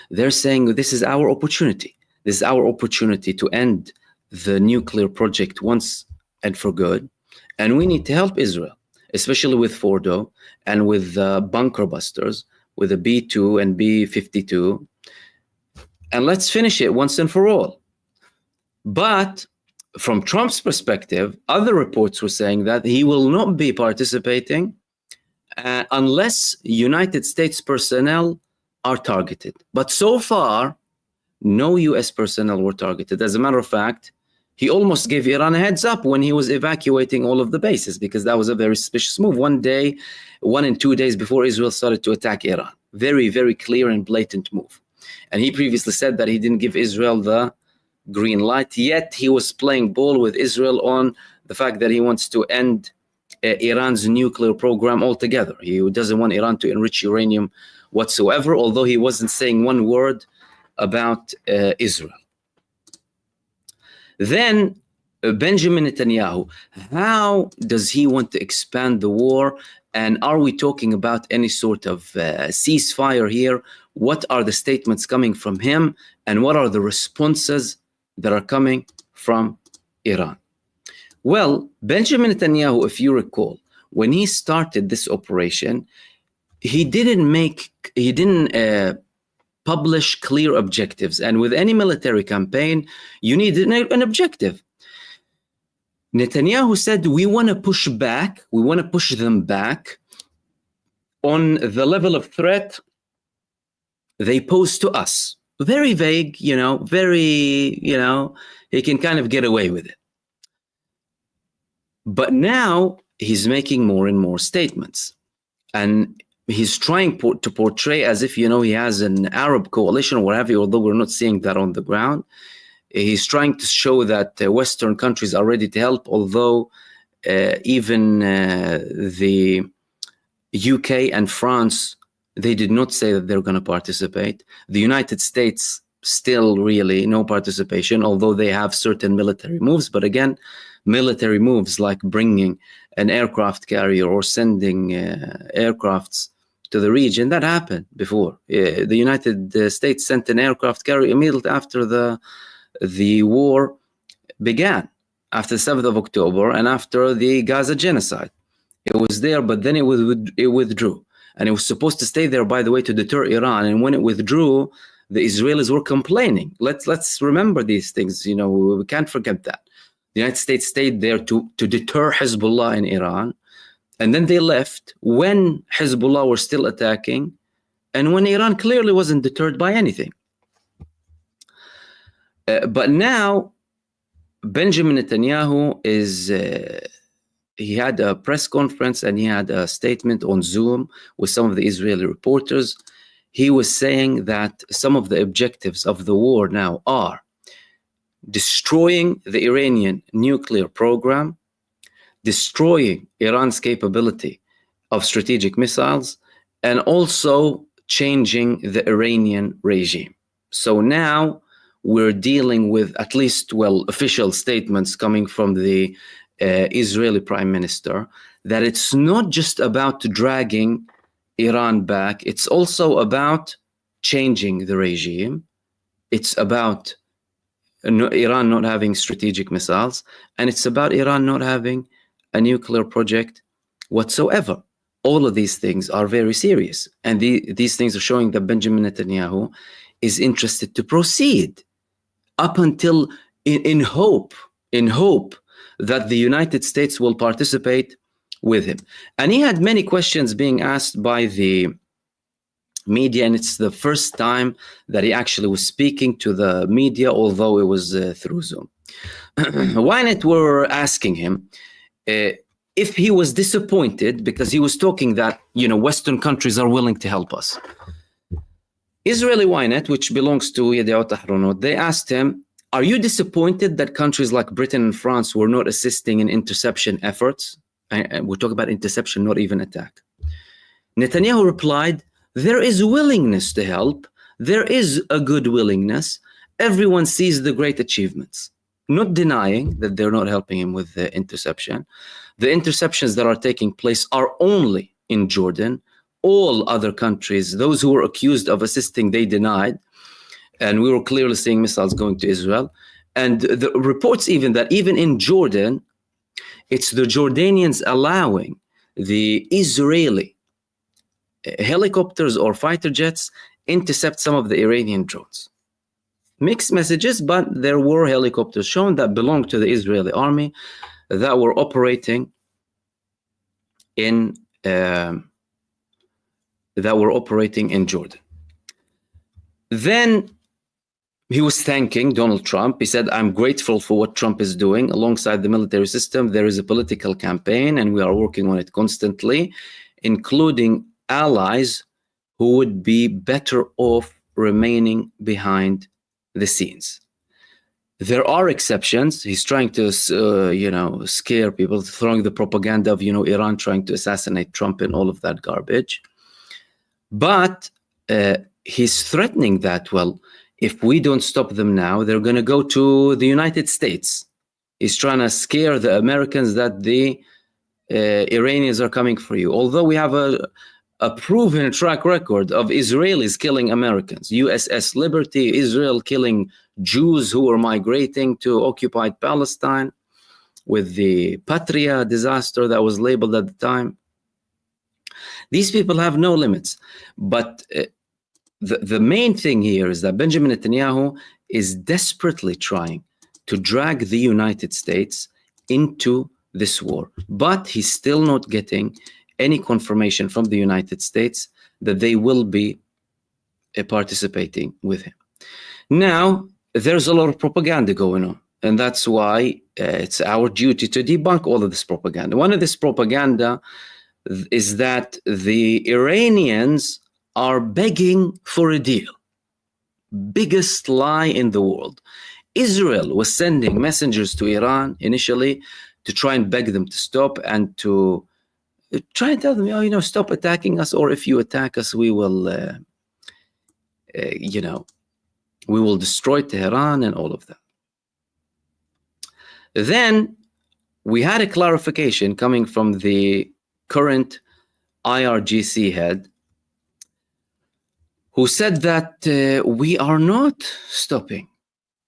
[SPEAKER 1] They're saying this is our opportunity. This is our opportunity to end the nuclear project once and for good. And we need to help Israel, especially with Fordo and with bunker busters, with the B-2 and B-52. And let's finish it once and for all. But from Trump's perspective, other reports were saying that he will not be participating unless United States personnel are targeted. But so far, no US personnel were targeted. As a matter of fact, he almost gave Iran a heads up when he was evacuating all of the bases, because that was a very suspicious move. 1 and 2 days before Israel started to attack Iran. Very, very clear and blatant move. And he previously said that he didn't give Israel the green light, yet he was playing ball with Israel on the fact that he wants to end Iran's nuclear program altogether. He doesn't want Iran to enrich uranium whatsoever, although he wasn't saying one word about Israel. Then Benjamin Netanyahu, how does he want to expand the war? And are we talking about any sort of ceasefire here? What are the statements coming from him? And what are the responses that are coming from Iran? Well, Benjamin Netanyahu, if you recall, when he started this operation, he didn't publish clear objectives. And with any military campaign, you need an objective. Netanyahu said, we want to push back, we want to push them back on the level of threat they pose to us. Very vague, he can kind of get away with it. But now he's making more and more statements. And he's trying to portray as if, you know, he has an Arab coalition or whatever, although we're not seeing that on the ground. He's trying to show that Western countries are ready to help, although even the UK and France, they did not say that they're going to participate. The United States, still really no participation, although they have certain military moves. But again, military moves like bringing an aircraft carrier or sending aircrafts to the region, that happened before. The United States sent an aircraft carrier immediately after the war began, after the 7th of October and after the Gaza genocide. It was there, but then it withdrew. And it was supposed to stay there, by the way, to deter Iran. And when it withdrew, the Israelis were complaining. Let's remember these things. You know, we can't forget that. The United States stayed there to deter Hezbollah in Iran. And then they left when Hezbollah were still attacking and when Iran clearly wasn't deterred by anything. But now, Benjamin Netanyahu he had a press conference and he had a statement on Zoom with some of the Israeli reporters. He was saying that some of the objectives of the war now are destroying the Iranian nuclear program, destroying Iran's capability of strategic missiles, and also changing the Iranian regime. So now we're dealing with at least, official statements coming from the Israeli Prime Minister that it's not just about dragging Iran back, it's also about changing the regime. It's about Iran not having strategic missiles, and it's about Iran not having a nuclear project whatsoever. All of these things are very serious, and these things are showing that Benjamin Netanyahu is interested to proceed up until in hope that the United States will participate with him. And he had many questions being asked by the media, and it's the first time that he actually was speaking to the media, although it was through Zoom. Ynet were asking him if he was disappointed because he was talking that, you know, Western countries are willing to help us. Israeli Ynet, which belongs to Yediot Ahronot, they asked him, are you disappointed that countries like Britain and France were not assisting in interception efforts? And we're talking about interception, not even attack. Netanyahu replied, there is willingness to help. There is a good willingness. Everyone sees the great achievements, not denying that they're not helping him with the interception. The interceptions that are taking place are only in Jordan. All other countries, those who were accused of assisting, they denied. And we were clearly seeing missiles going to Israel. And the reports even that even in Jordan, it's the Jordanians allowing the Israeli helicopters or fighter jets intercept some of the Iranian drones. Mixed messages, but there were helicopters shown that belonged to the Israeli army that were operating in Jordan. Then he was thanking Donald Trump. He said, I'm grateful for what Trump is doing. Alongside the military system, there is a political campaign, and we are working on it constantly, including allies who would be better off remaining behind the scenes. There are exceptions. He's trying to, scare people, throwing the propaganda of, Iran trying to assassinate Trump and all of that garbage. But he's threatening that, if we don't stop them now, they're going to go to the United States. He's trying to scare the Americans that the Iranians are coming for you. Although we have a proven track record of Israelis killing Americans. USS Liberty, Israel killing Jews who were migrating to occupied Palestine with the Patria disaster that was labeled at the time. These people have no limits. But the main thing here is that Benjamin Netanyahu is desperately trying to drag the United States into this war. But he's still not getting any confirmation from the United States that they will be participating with him. Now, there's a lot of propaganda going on. And that's why it's our duty to debunk all of this propaganda. One of this propaganda is that the Iranians are begging for a deal. Biggest lie in the world. Israel was sending messengers to Iran initially to try and beg them to stop and to try and tell them, oh, you know, stop attacking us, or if you attack us, we will, you know, we will destroy Tehran and all of that. Then we had a clarification coming from the current IRGC head, who said that we are not stopping.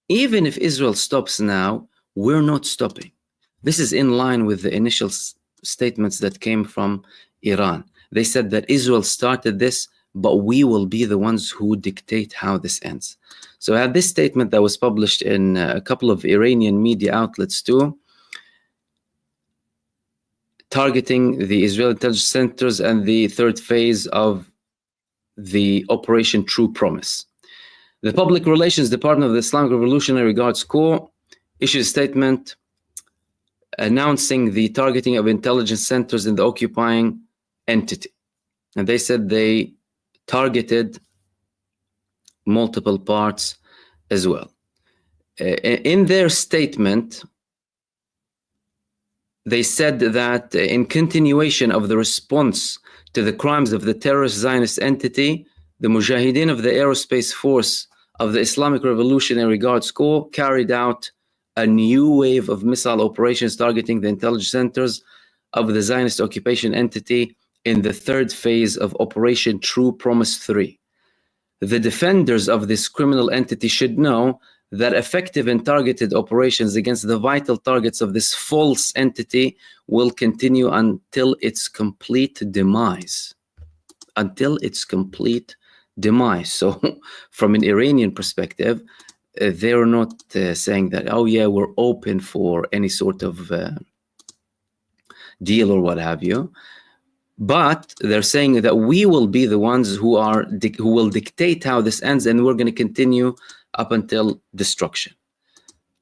[SPEAKER 1] Even if Israel stops now, we're not stopping. This is in line with the initial statements that came from Iran. They said that Israel started this, but we will be the ones who dictate how this ends. So I had this statement that was published in a couple of Iranian media outlets too, targeting the Israeli intelligence centers and the third phase of the Operation True Promise. The Public Relations Department of the Islamic Revolutionary Guards Corps issued a statement announcing the targeting of intelligence centers in the occupying entity. And they said they targeted multiple parts as well. In their statement, they said that in continuation of the response to the crimes of the terrorist Zionist entity, the Mujahideen of the Aerospace Force of the Islamic Revolutionary Guards Corps carried out a new wave of missile operations targeting the intelligence centers of the Zionist occupation entity in the third phase of Operation True Promise 3. The defenders of this criminal entity should know that effective and targeted operations against the vital targets of this false entity will continue until its complete demise. Until its complete demise. So from an Iranian perspective, they're not saying that, oh yeah, we're open for any sort of deal or what have you. But they're saying that we will be the ones who will dictate how this ends, and we're going to continue up until destruction.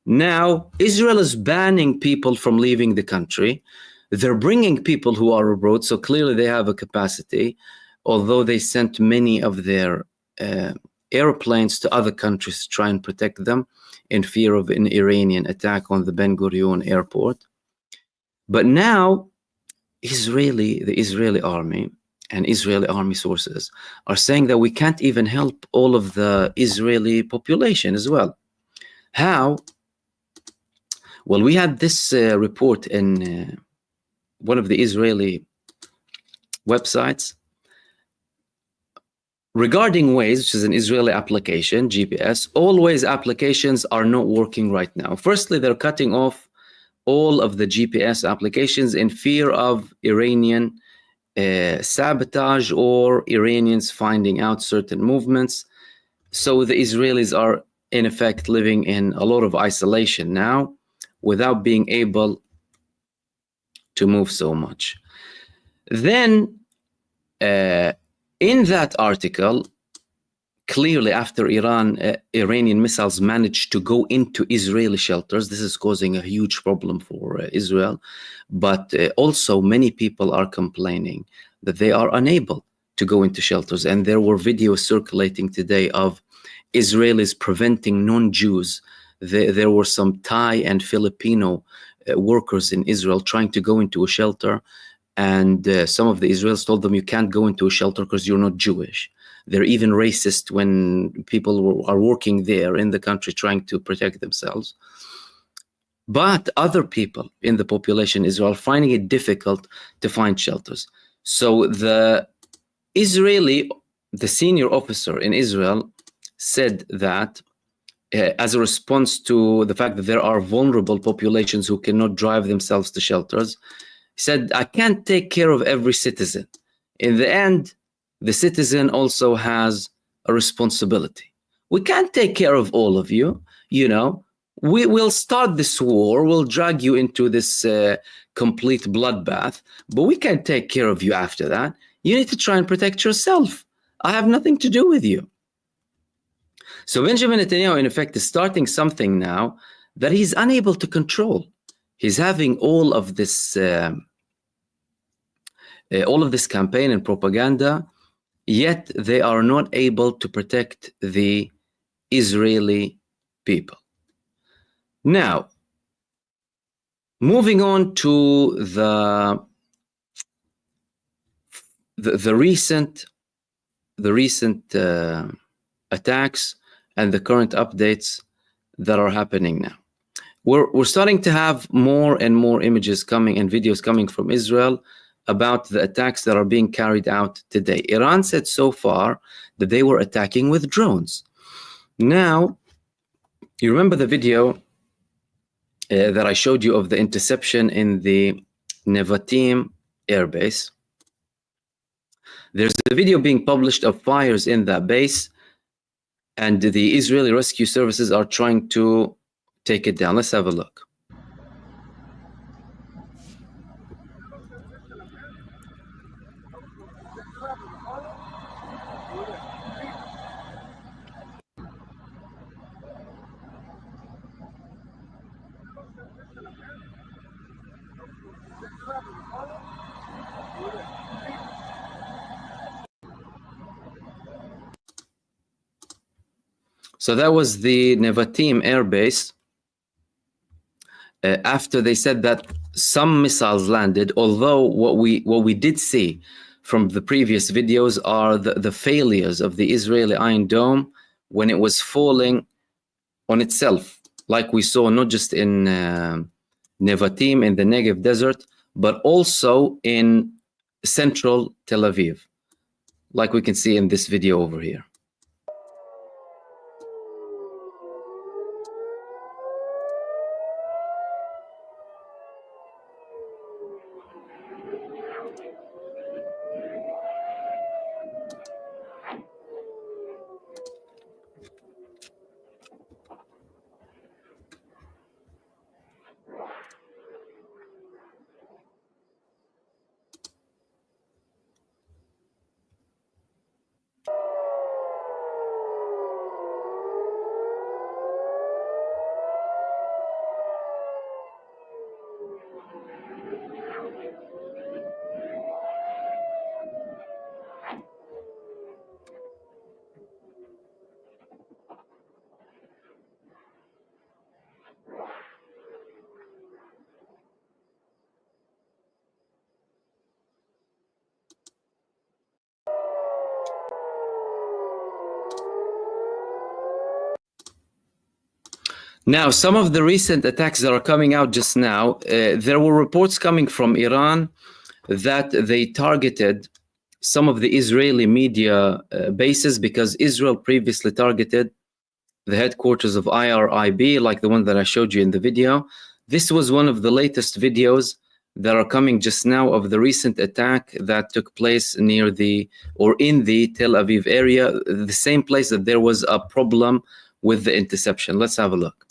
[SPEAKER 1] Now, Israel is banning people from leaving the country. They're bringing people who are abroad, so clearly they have a capacity, although they sent many of their airplanes to other countries to try and protect them in fear of an Iranian attack on the Ben Gurion airport. But now, the Israeli army and Israeli army sources are saying that we can't even help all of the Israeli population as well. How? Well, we had this report in one of the Israeli websites regarding Waze, which is an Israeli application, GPS. All Waze applications are not working right now. Firstly, they're cutting off all of the GPS applications in fear of Iranian sabotage or Iranians finding out certain movements. So the Israelis are in effect living in a lot of isolation now without being able to move so much. Then in that article, clearly after Iranian missiles managed to go into Israeli shelters, this is causing a huge problem for Israel. But also many people are complaining that they are unable to go into shelters. And there were videos circulating today of Israelis preventing non-Jews. There were some Thai and Filipino workers in Israel trying to go into a shelter. And some of the Israelis told them, you can't go into a shelter because you're not Jewish. They're even racist when people are working there in the country trying to protect themselves. But other people in the population in Israel are finding it difficult to find shelters. So the senior officer in Israel said that as a response to the fact that there are vulnerable populations who cannot drive themselves to shelters, he said, I can't take care of every citizen. In the end, the citizen also has a responsibility. We can't take care of all of you, you know. We will start this war, we'll drag you into this complete bloodbath, but we can't take care of you after that. You need to try and protect yourself. I have nothing to do with you. So Benjamin Netanyahu, in effect, is starting something now that he's unable to control. He's having all of this campaign and propaganda, yet they are not able to protect the Israeli people. Now, moving on to the recent attacks and the current updates that are happening now. We're starting to have more and more images coming and videos coming from Israel about the attacks that are being carried out today. Iran said so far that they were attacking with drones. Now, you remember the video that I showed you of the interception in the Nevatim airbase? There's a video being published of fires in that base, and the Israeli rescue services are trying to take it down. Let's have a look. So that was the Nevatim airbase. After they said that some missiles landed, although what we did see from the previous videos are the failures of the Israeli Iron Dome when it was falling on itself, like we saw not just in Nevatim in the Negev desert, but also in central Tel Aviv, like we can see in this video over here. Now, some of the recent attacks that are coming out just now, there were reports coming from Iran that they targeted some of the Israeli media bases because Israel previously targeted the headquarters of IRIB, like the one that I showed you in the video. This was one of the latest videos that are coming just now of the recent attack that took place near the, or in the Tel Aviv area, the same place that there was a problem with the interception. Let's have a look.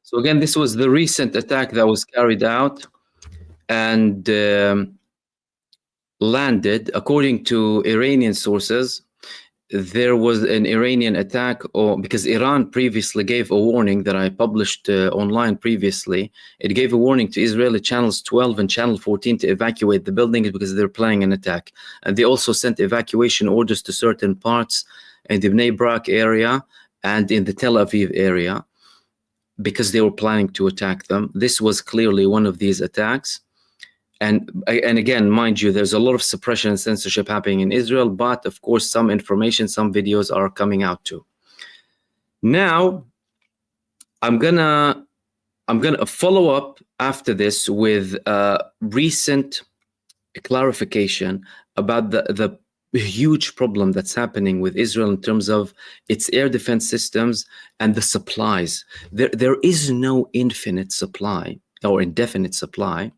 [SPEAKER 1] So again, this was the recent attack that was carried out and landed, according to Iranian sources. There was an Iranian attack, or because Iran previously gave a warning that I published online previously. It gave a warning to Israeli channels 12 and channel 14 to evacuate the building because they're planning an attack. And they also sent evacuation orders to certain parts in the Bnei Brak area and in the Tel Aviv area because they were planning to attack them. This was clearly one of these attacks. And again, mind you, there's a lot of suppression and censorship happening in Israel, but of course, some information, some videos are coming out too. Now, I'm gonna follow up after this with a recent clarification about the huge problem that's happening with Israel in terms of its air defense systems and the supplies. There is no infinite supply or indefinite supply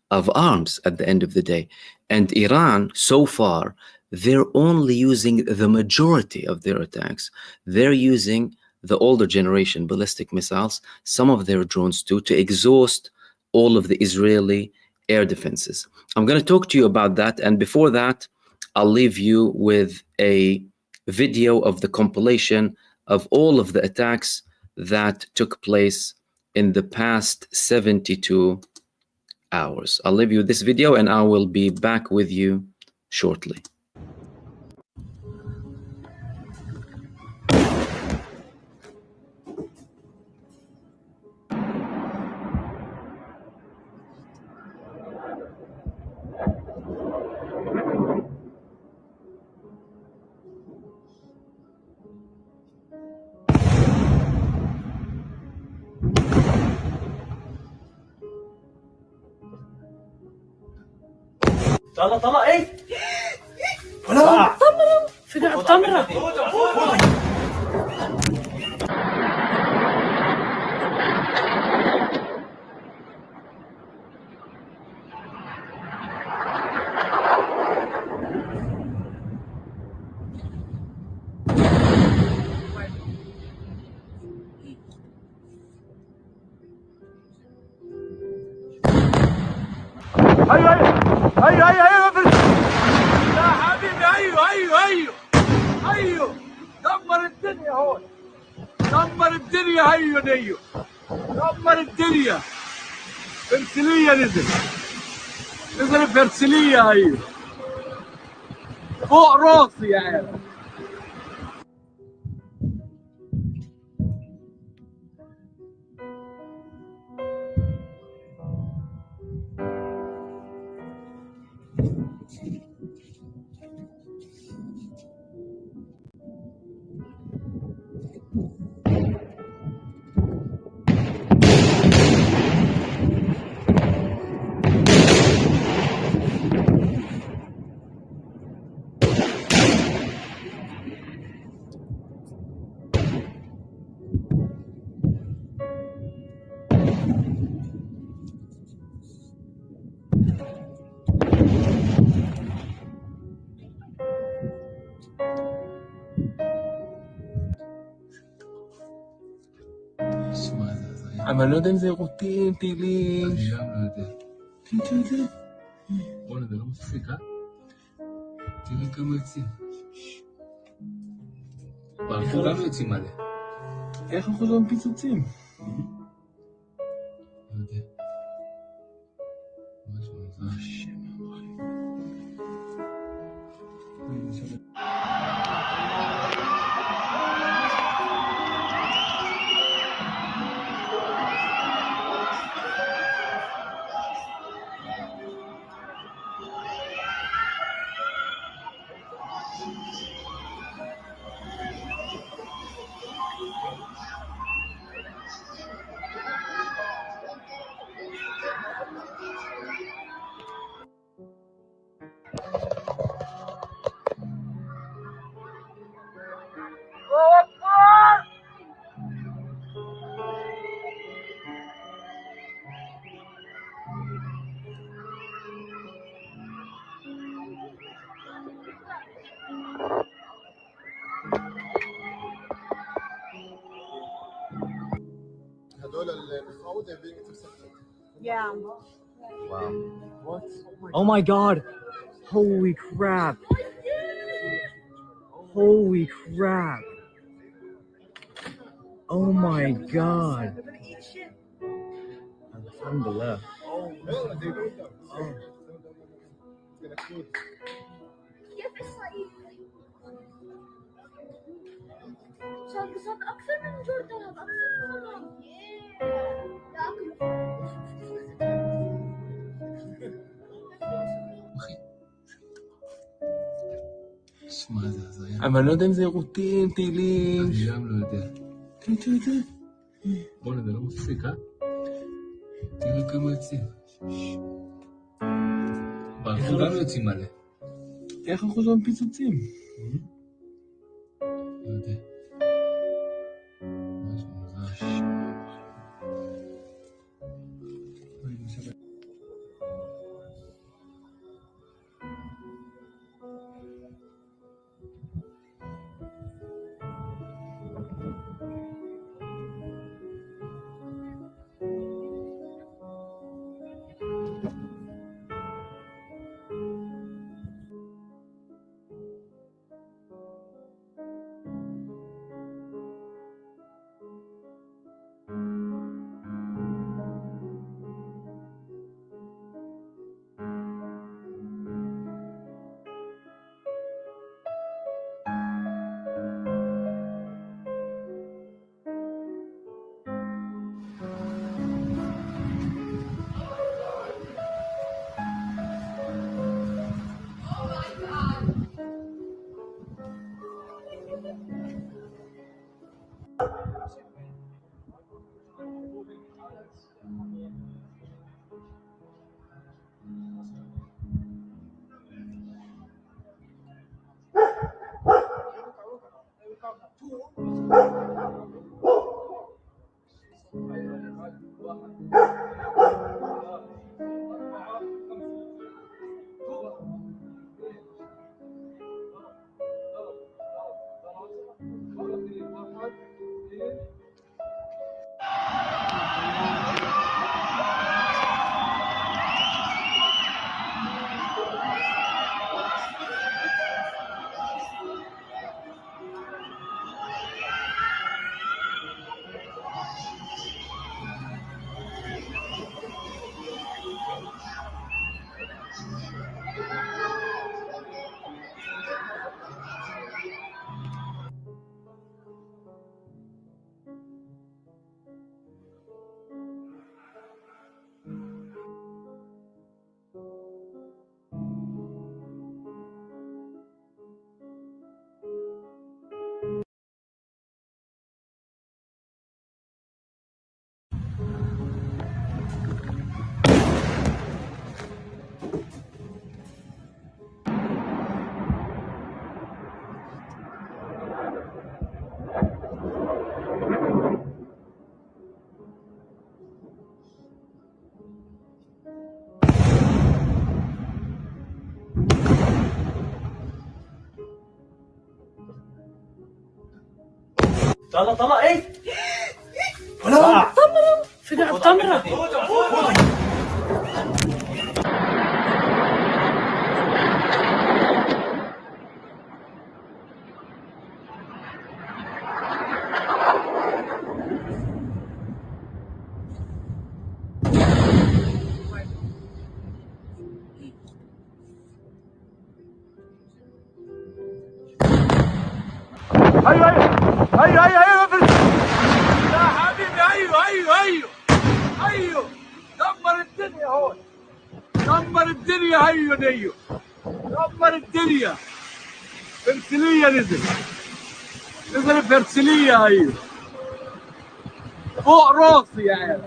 [SPEAKER 1] of arms at the end of the day. And Iran, so far, they're only using the majority of their attacks. They're using the older generation ballistic missiles, some of their drones too, to exhaust all of the Israeli air defenses. I'm going to talk to you about that. And before that, I'll leave you with a video of the compilation of all of the attacks that took place in the past 72 hours. I'll leave you this video and I will be back with you shortly.
[SPEAKER 7] طلع ايه؟ ولا التمرة فين التمرة؟
[SPEAKER 5] ايوه يا حبيبي، ايوه دمر الدنيا هون، دمر الدنيا. ايوه دمر الدنيا. فرسلية نزل فرسلية. ايوه فوق راسي يا عيال.
[SPEAKER 8] אבל אני לא יודע אם זה רוטים, טילים. אני גם לא יודע. תראה. בוא'נה, זה לא מפסיק, תראה כמה יוצאים. כולם יוצאים מלא. איך אנחנו לא פיצוצים? לא יודע. ממש מוזר. השם המחי.
[SPEAKER 2] Yeah.
[SPEAKER 9] Wow. What? Oh my god. Holy crap. Holy crap. Oh my god. Alhamdulillah. Oh.
[SPEAKER 10] صوت أكثر من جوردن أكثر
[SPEAKER 8] שמע, זה הזיה. אבל לא יודע אם זה רוטין, טילים. אני גם לא יודע. תראה. בוא'נה, זה לא מפסיק, אה? תראה כמה יוצאים. אנחנו גם יוצאים מלא. איך אנחנו שם פיצוצים? לא יודע. ממש מוזר.
[SPEAKER 7] طلع ايه؟ ولا فين التمرة؟
[SPEAKER 5] ايوه ايوه ايوه ايوه ايوه يا حبيبي ايوه ايوه ايوه ايوه دمر الدنيا هون دمر الدنيا ايوه دمر الدنيا فرسلية نزل فرسلية ايوه فوق راسي يعني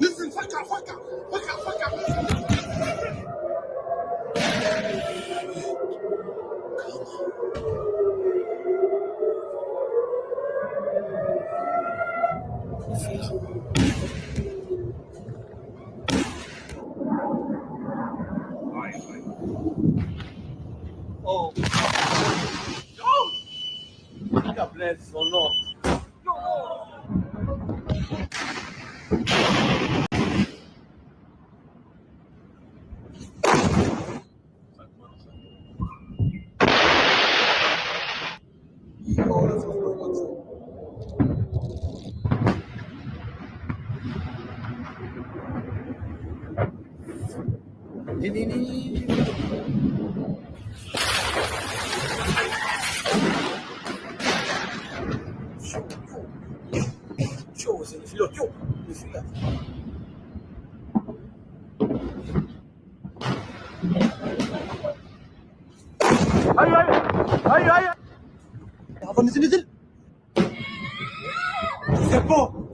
[SPEAKER 6] نزل فكر فكر فكر فكر
[SPEAKER 7] Oh. God bless or not. شو زين فلوت شو فلوت هيا هذا نزل زبو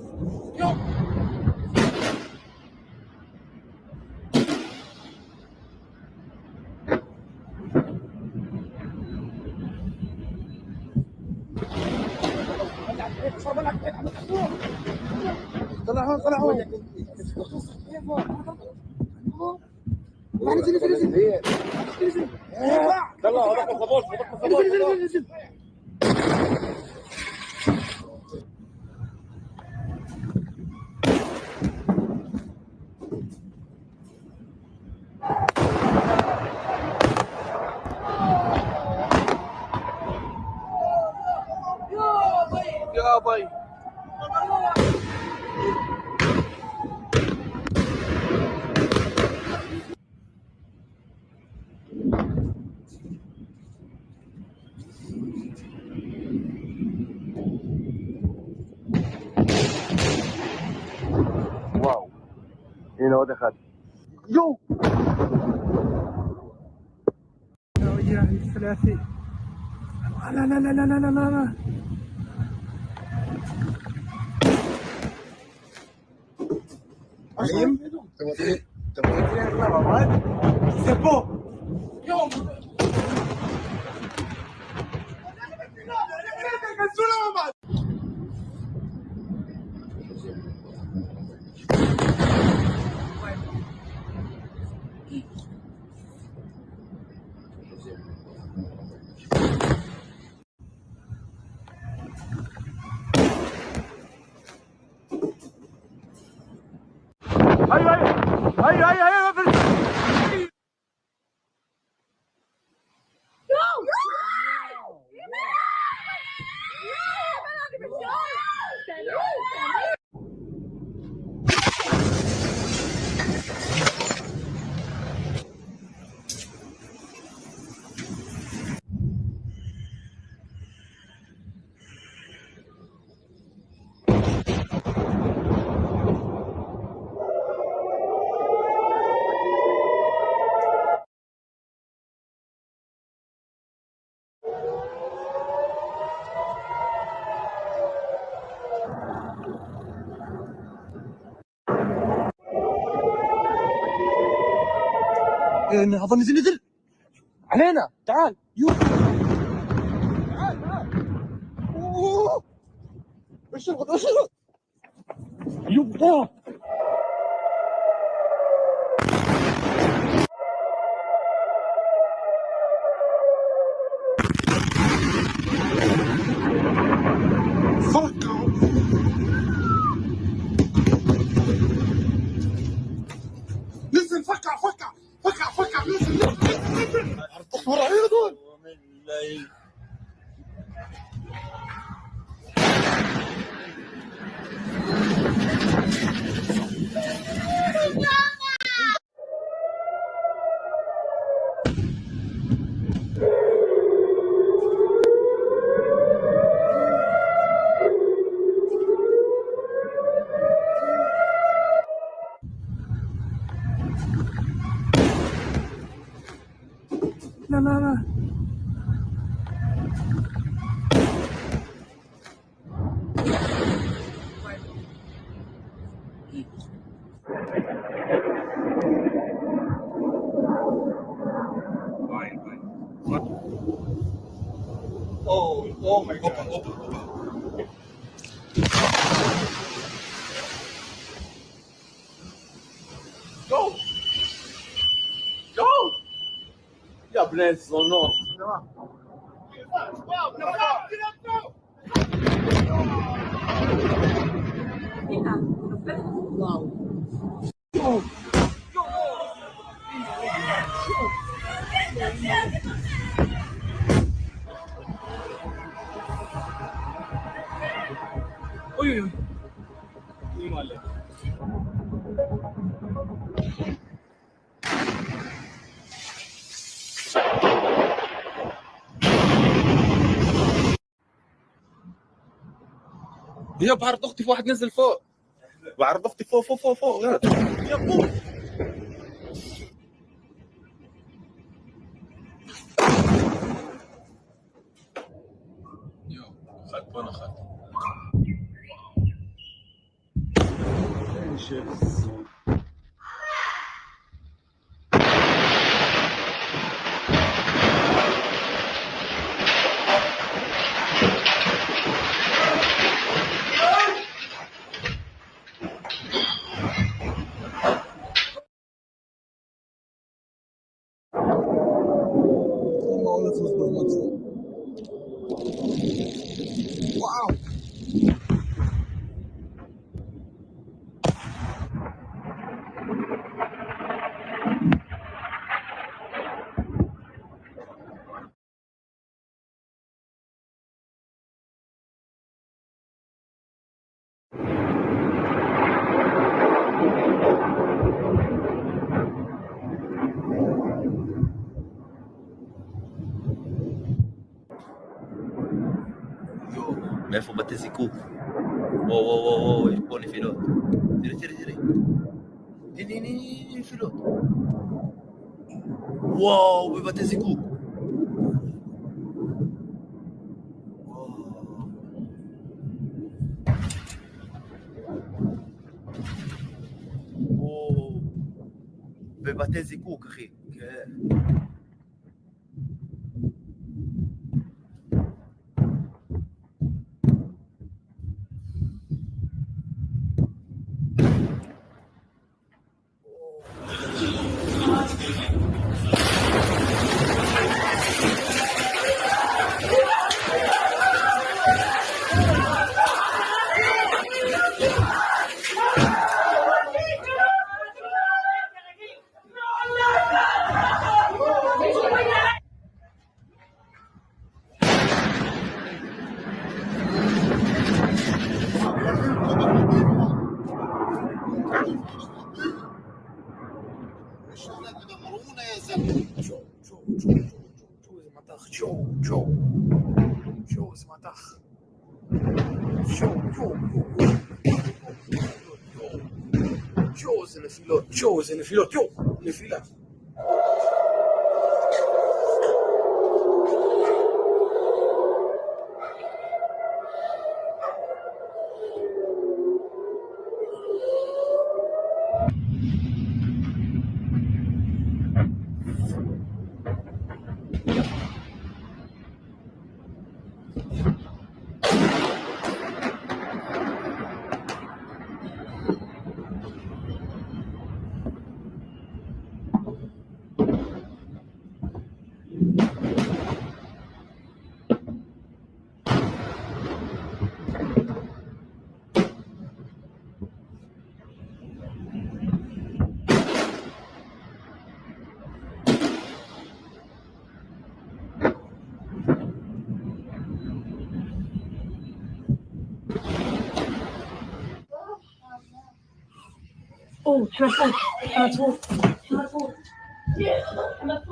[SPEAKER 7] طلع هون نزل يلا هذاك الخبوش نزل يا باي واو هنا هو دخل يو يا وجهه الثلاثي لا لا لا لا لا لا لا
[SPEAKER 6] Ayim,
[SPEAKER 7] تبغى زبو يوم هيا هذا نزل علينا تعال يو تعال اشرب يبا
[SPEAKER 6] نزل فكر نزل ورا دول
[SPEAKER 5] Oh my God. Go! Go! Ya bless son nom. هي بعرض اختي في واحد نزل فوق. بعرض اختي فوق فوق فوق فوق غاد. يا فوق. يو خدت وانا خدت. Wow.
[SPEAKER 11] מאיפה בתי זיקוק? וואו וואו וואו וואו, יש פה נפילות. תראי תראי תראי. הנה נפילות. וואו, בבתי זיקוק. וואו. בבתי זיקוק, אחי. כן. איזה נפילות, יו, נפילה.
[SPEAKER 10] Oh, Hamad. Yeah, Hamad.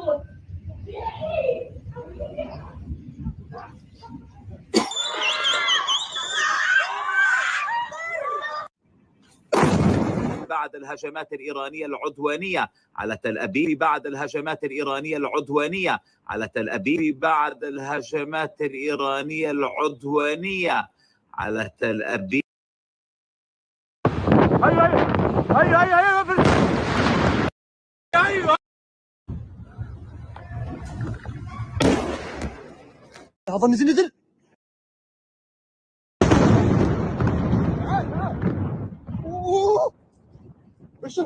[SPEAKER 12] بعد الهجمات الإيرانية العدوانية على تل أبيب بعد الهجمات الإيرانية العدوانية على تل أبيب بعد الهجمات الإيرانية العدوانية على تل أبيب.
[SPEAKER 5] ايوه هذا نزل
[SPEAKER 6] C'est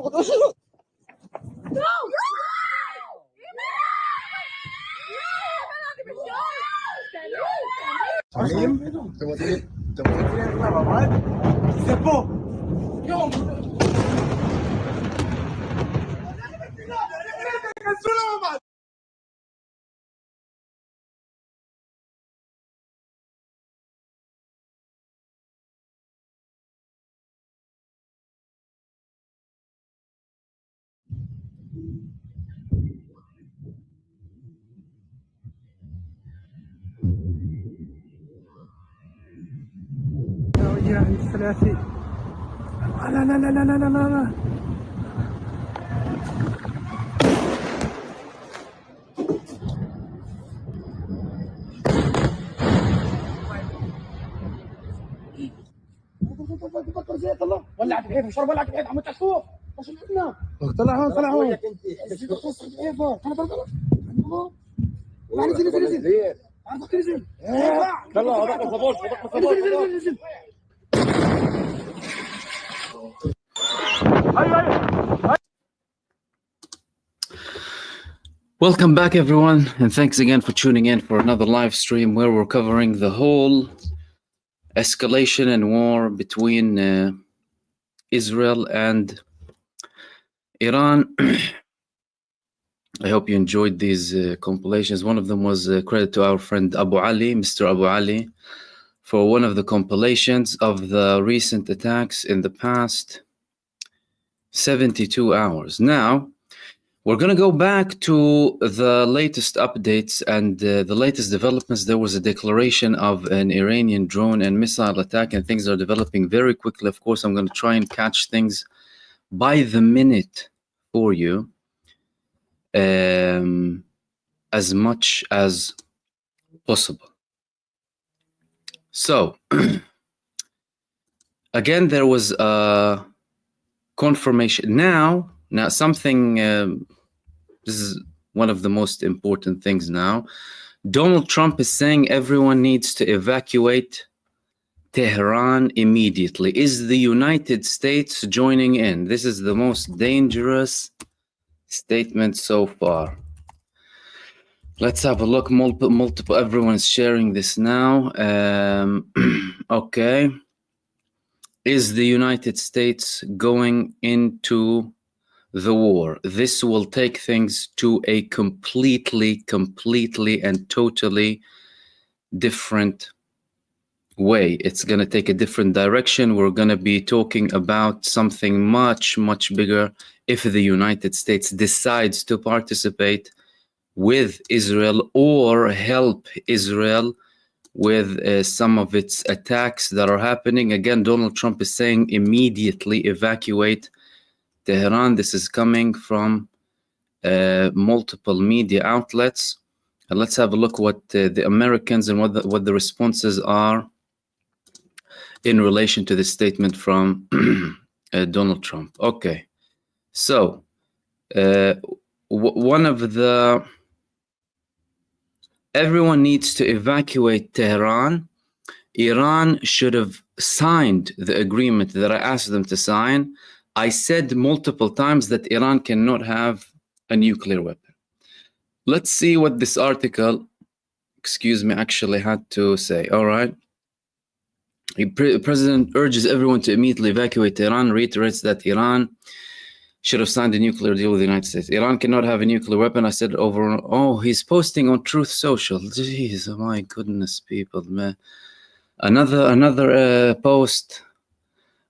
[SPEAKER 6] bon.
[SPEAKER 7] وجاه الثلاثي. لا لا لا لا لا لا لا.
[SPEAKER 6] ولعت الحيفا شرب ولعت الحيفا عم تشوف طلع هون طلع هون طلع نزل نزل نزل نزل طلع هذاك الصبور نزل نزل
[SPEAKER 1] Welcome back, everyone, and thanks again for tuning in for another live stream where we're covering the whole escalation and war between Israel and Iran. I hope you enjoyed these compilations. One of them was credit to our friend Abu Ali, Mr. Abu Ali, for one of the compilations of the recent attacks in the past 72 hours. Now, we're going to go back to the latest updates and the latest developments. There was a declaration of an Iranian drone and missile attack, and things are developing very quickly. Of course, I'm going to try and catch things by the minute for you as much as possible. So, again, there was a confirmation. Now something... this is one of the most important things now. Donald Trump is saying everyone needs to evacuate Tehran immediately. Is the United States joining in? This is the most dangerous statement so far. Let's have a look. Multiple. Everyone's sharing this now. Okay. Is the United States going into the war? This will take things to a completely and totally different way. It's going to take a different direction. We're going to be talking about something much bigger if the United States decides to participate with Israel or help Israel with some of its attacks that are happening. Again, Donald Trump is saying immediately evacuate Tehran. This is coming from multiple media outlets. And let's have a look what the Americans and what the responses are in relation to this statement from Donald Trump. Okay, so one of the... Everyone needs to evacuate Tehran. Iran should have signed the agreement that I asked them to sign. I said multiple times that Iran cannot have a nuclear weapon. Let's see what this article, actually had to say. All right. The president urges everyone to immediately evacuate Tehran, reiterates that Iran should have signed a nuclear deal with the United States. Iran cannot have a nuclear weapon. I said over and oh, he's posting on Truth Social. Jeez, oh my goodness, people, man. Another post.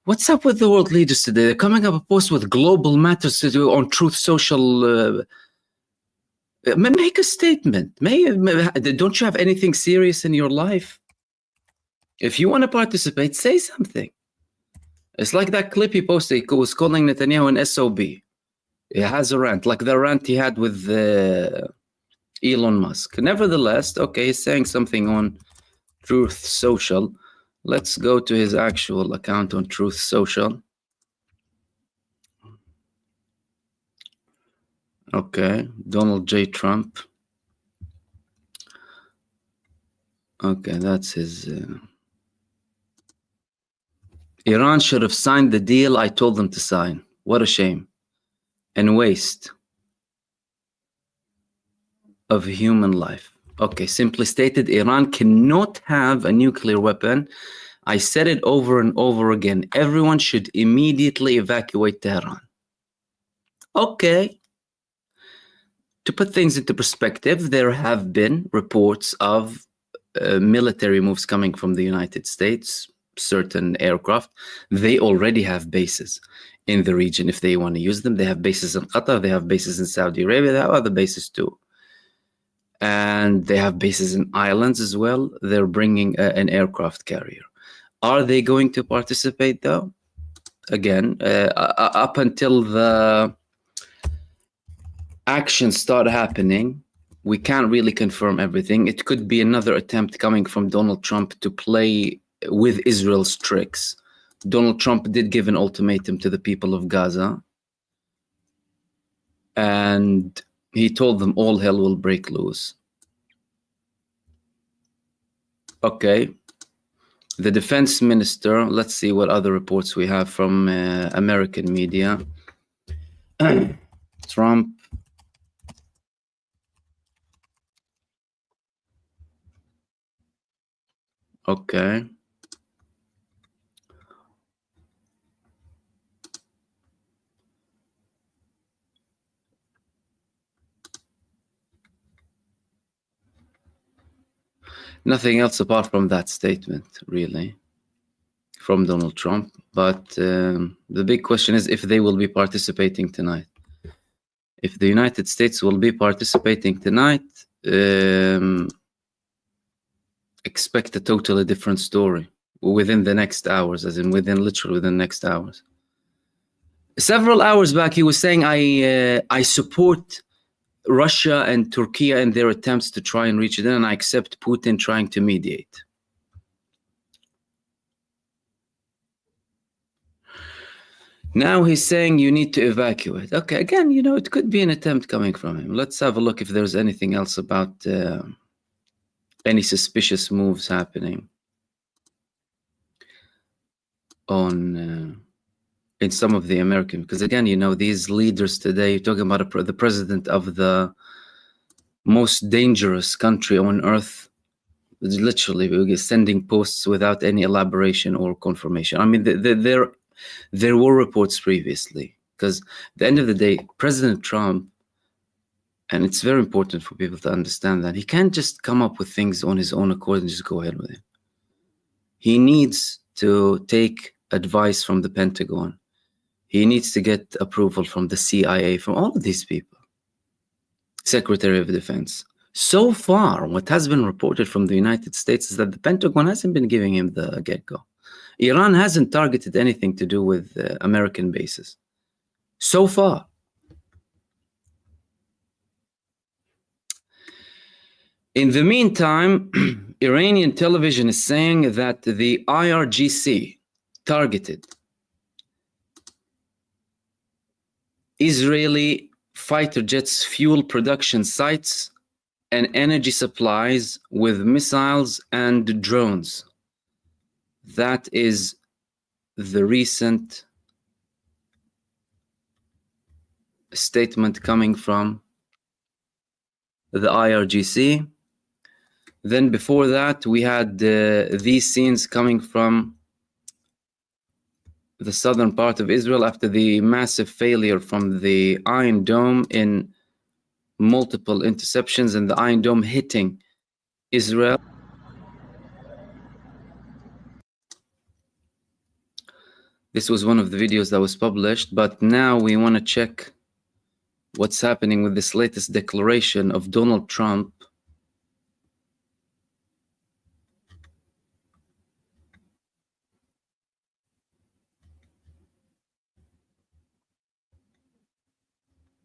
[SPEAKER 1] What's up with the world leaders today? They're coming up a post with global matters to do on Truth Social. Make a statement. Don't you have anything serious in your life? If you want to participate, say something. It's like that clip he posted. He was calling Netanyahu an SOB. He has a rant, like the rant he had with Elon Musk. Nevertheless, okay, he's saying something on Truth Social. Let's go to his actual account on Truth Social. Okay, Donald J. Trump. Okay, that's his... Iran should have signed the deal I told them to sign. What a shame and waste of human life. Okay, simply stated, Iran cannot have a nuclear weapon. I said it over and over again. Everyone should immediately evacuate Tehran. Okay. To put things into perspective, there have been reports of military moves coming from the United States, certain aircraft. They already have bases in the region if they want to use them. They have bases in Qatar, they have bases in Saudi Arabia, they have other bases too. And they have bases in islands as well. They're bringing an aircraft carrier. Are they going to participate though? Again, up until the actions start happening, we can't really confirm everything. It could be another attempt coming from Donald Trump to play with Israel's tricks. Donald Trump did give an ultimatum to the people of Gaza, and he told them all hell will break loose. Okay. The defense minister, let's see what other reports we have from American media. Trump. Okay. Nothing else apart from that statement, really, from Donald Trump. But the big question is if they will be participating tonight. If the United States will be participating tonight, expect a totally different story within the next hours, as in literally within the next hours. Several hours back, he was saying, I support Russia and Turkey in their attempts to try and reach it in, and I accept Putin trying to mediate. Now he's saying you need to evacuate. Okay, again, you know, it could be an attempt coming from him. Let's have a look if there's anything else about any suspicious moves happening on in some of the American, because again, you know, these leaders today, you're talking about the president of the most dangerous country on earth, literally sending posts without any elaboration or confirmation. I mean, there were reports previously, because at the end of the day, President Trump, and it's very important for people to understand that he can't just come up with things on his own accord and just go ahead with it. He needs to take advice from the Pentagon. He needs to get approval from the CIA, from all of these people. Secretary of Defense. So far, what has been reported from the United States is that the Pentagon hasn't been giving him the get-go. Iran hasn't targeted anything to do with American bases. So far. In the meantime, Iranian television is saying that the IRGC targeted Israeli fighter jets' fuel production sites and energy supplies with missiles and drones. That is the recent statement coming from the IRGC. Then before that, we had these scenes coming from the southern part of Israel after the massive failure from the Iron Dome in multiple interceptions and the Iron Dome hitting Israel. This was one of the videos that was published, but now we want to check what's happening with this latest declaration of Donald Trump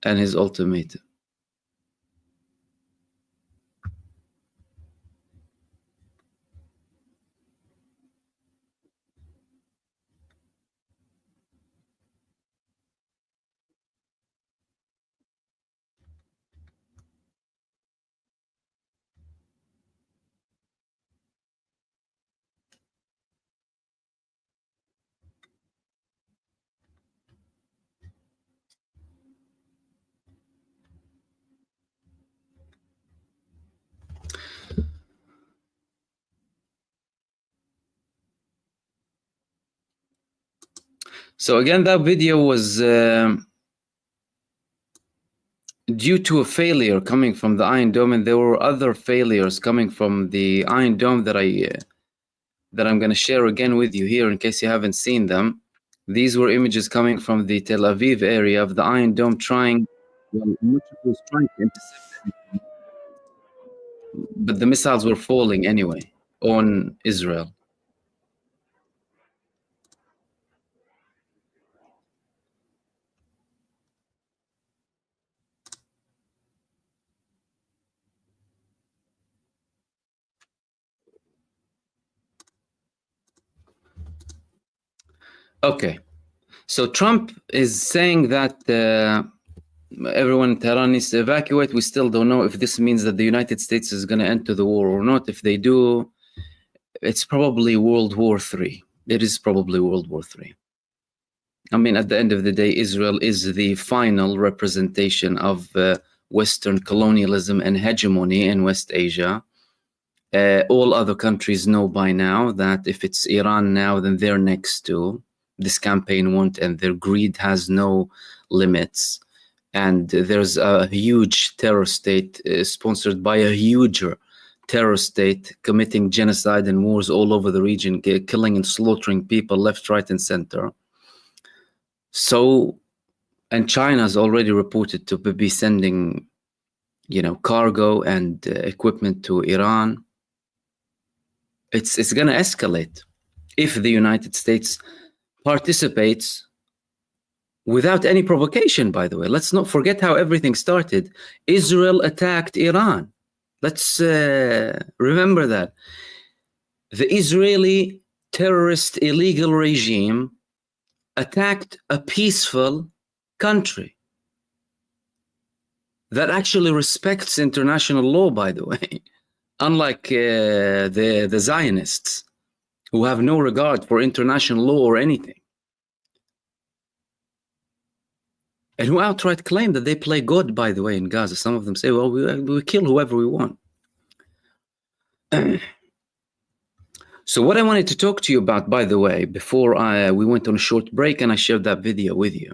[SPEAKER 1] and his ultimatum. So again, that video was due to a failure coming from the Iron Dome, and there were other failures coming from the Iron Dome that I'm going to share again with you here in case you haven't seen them. These were images coming from the Tel Aviv area of the Iron Dome trying to intercept it, but the missiles were falling anyway on Israel. Okay, so Trump is saying that everyone in Tehran needs to evacuate. We still don't know if this means that the United States is going to enter the war or not. If they do, it's probably World War III. It is probably World War III. I mean, at the end of the day, Israel is the final representation of Western colonialism and hegemony in West Asia. All other countries know by now that if it's Iran now, then they're next to. This campaign won't end. Their greed has no limits. And there's a huge terror state sponsored by a huger terror state committing genocide and wars all over the region, killing and slaughtering people left, right, and center. So, and China's already reported to be sending, cargo and equipment to Iran. It's going to escalate if the United States participates without any provocation, by the way. Let's not forget how everything started. Israel attacked Iran. Let's remember that. The Israeli terrorist illegal regime attacked a peaceful country that actually respects international law, by the way, unlike the Zionists, who have no regard for international law or anything, and who outright claim that they play God, by the way, in Gaza. Some of them say, well, we kill whoever we want. So what I wanted to talk to you about, by the way, before we went on a short break and I shared that video with you,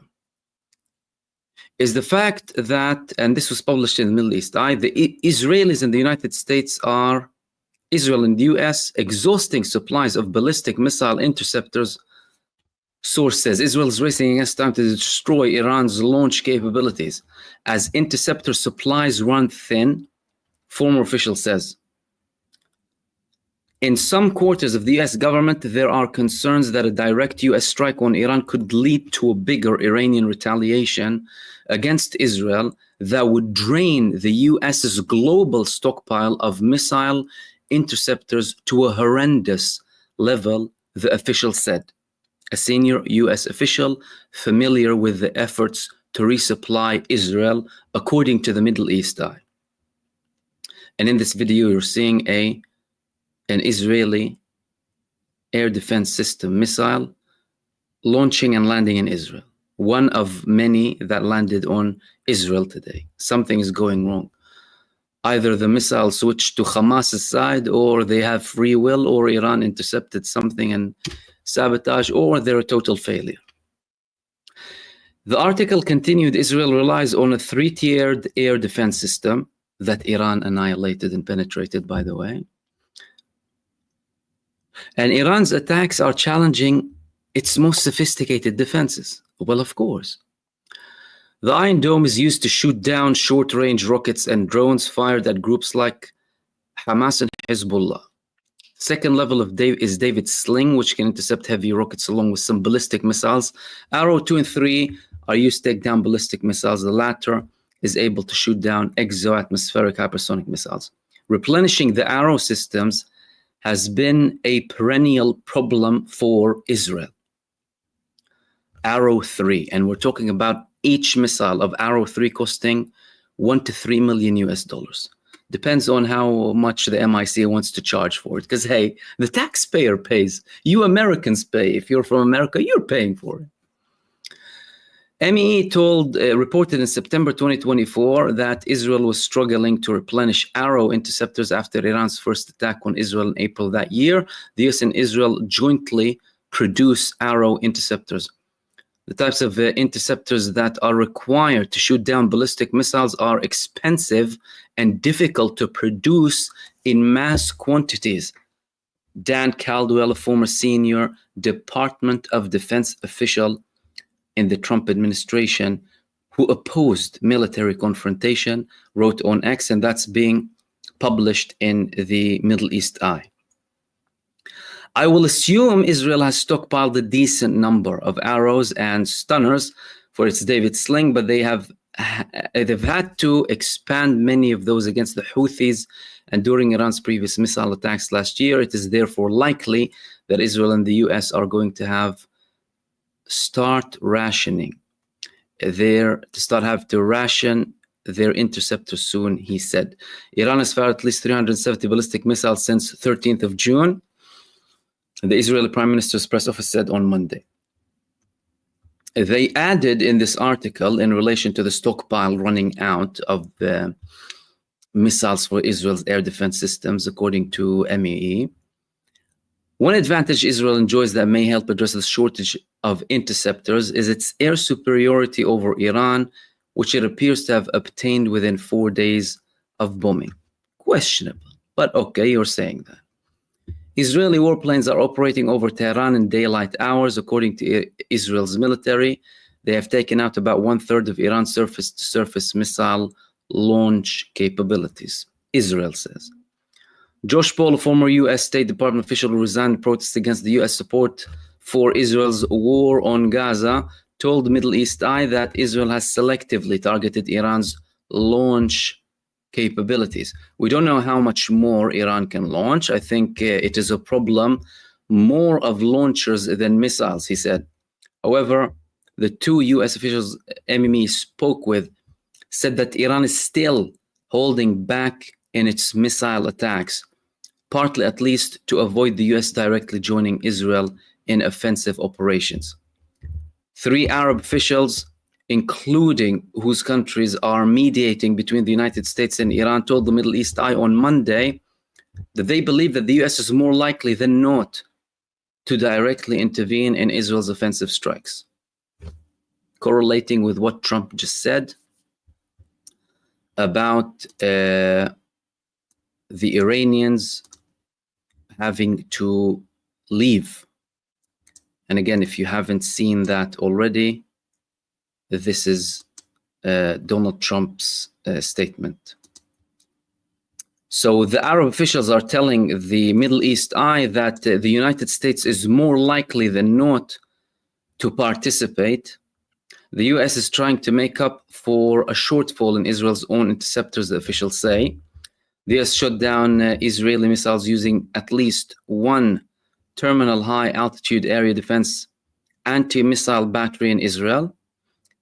[SPEAKER 1] is the fact that, and this was published in the Middle East Eye, the Israelis and the United States are, Israel and the US, exhausting supplies of ballistic missile interceptors. Source says Israel is racing against time to destroy Iran's launch capabilities as interceptor supplies run thin, former official says. In some quarters of the US government, there are concerns that a direct US strike on Iran could lead to a bigger Iranian retaliation against Israel that would drain the US's global stockpile of missile interceptors to a horrendous level, the official said. A senior US official familiar with the efforts to resupply Israel, according to the Middle East Eye. And in this video, you're seeing an Israeli air defense system missile launching and landing in Israel. One of many that landed on Israel today. Something is going wrong. Either the missile switched to Hamas's side, or they have free will, or Iran intercepted something and sabotage, or they're a total failure. The article continued, Israel relies on a 3-tiered air defense system that Iran annihilated and penetrated, by the way. And Iran's attacks are challenging its most sophisticated defenses. Well, of course. The Iron Dome is used to shoot down short-range rockets and drones fired at groups like Hamas and Hezbollah. Second level is David's Sling, which can intercept heavy rockets along with some ballistic missiles. Arrow 2 and 3 are used to take down ballistic missiles. The latter is able to shoot down exo-atmospheric hypersonic missiles. Replenishing the Arrow systems has been a perennial problem for Israel. Arrow 3, and we're talking about each missile of Arrow 3 costing $1 to $3 million US. Depends on how much the MIC wants to charge for it. Because, hey, the taxpayer pays. You Americans pay. If you're from America, you're paying for it. MEE reported in September 2024 that Israel was struggling to replenish Arrow interceptors after Iran's first attack on Israel in April that year. The US and Israel jointly produce Arrow interceptors. The types of interceptors that are required to shoot down ballistic missiles are expensive and difficult to produce in mass quantities. Dan Caldwell, a former senior Department of Defense official in the Trump administration who opposed military confrontation, wrote on X, and that's being published in the Middle East Eye. I will assume Israel has stockpiled a decent number of arrows and stunners for its David sling, but they've had to expand many of those against the Houthis and during Iran's previous missile attacks last year. It is therefore likely that Israel and the US are going to start rationing their interceptors soon, he said. Iran has fired at least 370 ballistic missiles since 13th of June, the Israeli Prime Minister's press office said on Monday. They added in this article, in relation to the stockpile running out of the missiles for Israel's air defense systems, according to MEE, one advantage Israel enjoys that may help address the shortage of interceptors is its air superiority over Iran, which it appears to have obtained within 4 days of bombing. Questionable, but okay, you're saying that. Israeli warplanes are operating over Tehran in daylight hours, according to Israel's military. They have taken out about 1/3 of Iran's surface-to-surface missile launch capabilities, Israel says. Josh Paul, a former U.S. State Department official who resigned in protest against the U.S. support for Israel's war on Gaza, told the Middle East Eye that Israel has selectively targeted Iran's launch capabilities. We don't know how much more Iran can launch. I think it is a problem more of launchers than missiles, he said. However, the two U.S. officials MEE spoke with said that Iran is still holding back in its missile attacks, partly at least to avoid the U.S. directly joining Israel in offensive operations. 3 Arab officials, including whose countries are mediating between the United States and Iran, told the Middle East Eye on Monday that they believe that the U.S. is more likely than not to directly intervene in Israel's offensive strikes. Correlating with what Trump just said about the Iranians having to leave. And again, if you haven't seen that already, this is Donald Trump's statement. So the Arab officials are telling the Middle East Eye that the United States is more likely than not to participate. The US is trying to make up for a shortfall in Israel's own interceptors, the officials say. The US shot down Israeli missiles using at least one terminal high altitude area defense anti-missile battery in Israel.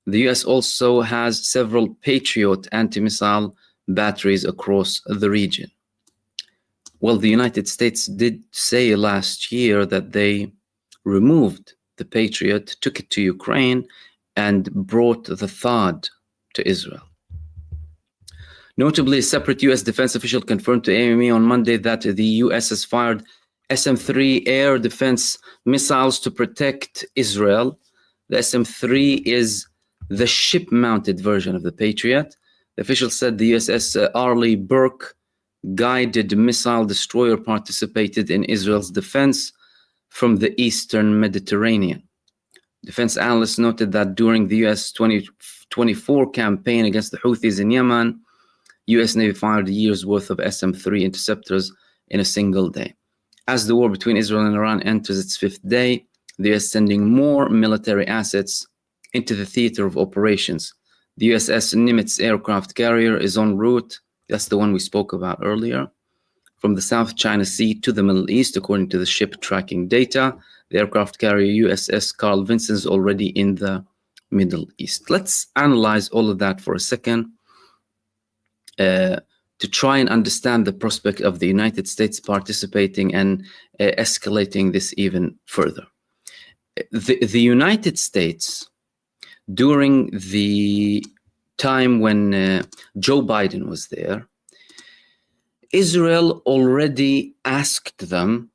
[SPEAKER 1] The US also has several Patriot anti-missile batteries across the region. Well, the United States did say last year that they removed the Patriot, took it to Ukraine, and brought the THAAD to Israel. Notably, a separate US defense official confirmed to AME on Monday that the US has fired SM-3 air defense missiles to protect Israel. The SM-3 is the ship-mounted version of the Patriot. The official said the USS Arleigh Burke guided missile destroyer participated in Israel's defense from the eastern Mediterranean. Defense analysts noted that during the US 2024 campaign against the Houthis in Yemen, US Navy fired a year's worth of SM-3 interceptors in a single day. As the war between Israel and Iran enters its 5th day, the US sending more military assets into the theater of operations. The USS Nimitz aircraft carrier is en route, that's the one we spoke about earlier, from the South China Sea to the Middle East, according to the ship tracking data. The aircraft carrier USS Carl Vinson is already in the Middle East. Let's analyze all of that for a second to try and understand the prospect of the United States participating and escalating this even further. The United States, during the time when Joe Biden was there, Israel already asked them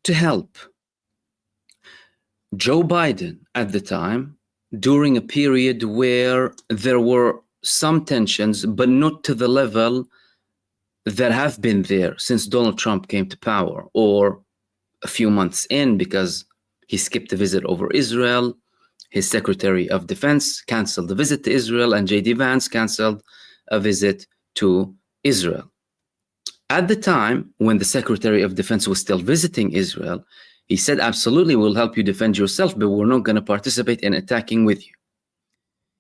[SPEAKER 1] to help. Joe Biden at the time during a period where there were some tensions, but not to the level that have been there since Donald Trump came to power, or a few months in, because he skipped a visit over Israel. His Secretary of Defense canceled a visit to Israel, and J.D. Vance canceled a visit to Israel. At the time, when the Secretary of Defense was still visiting Israel, he said, absolutely, we'll help you defend yourself, but we're not going to participate in attacking with you.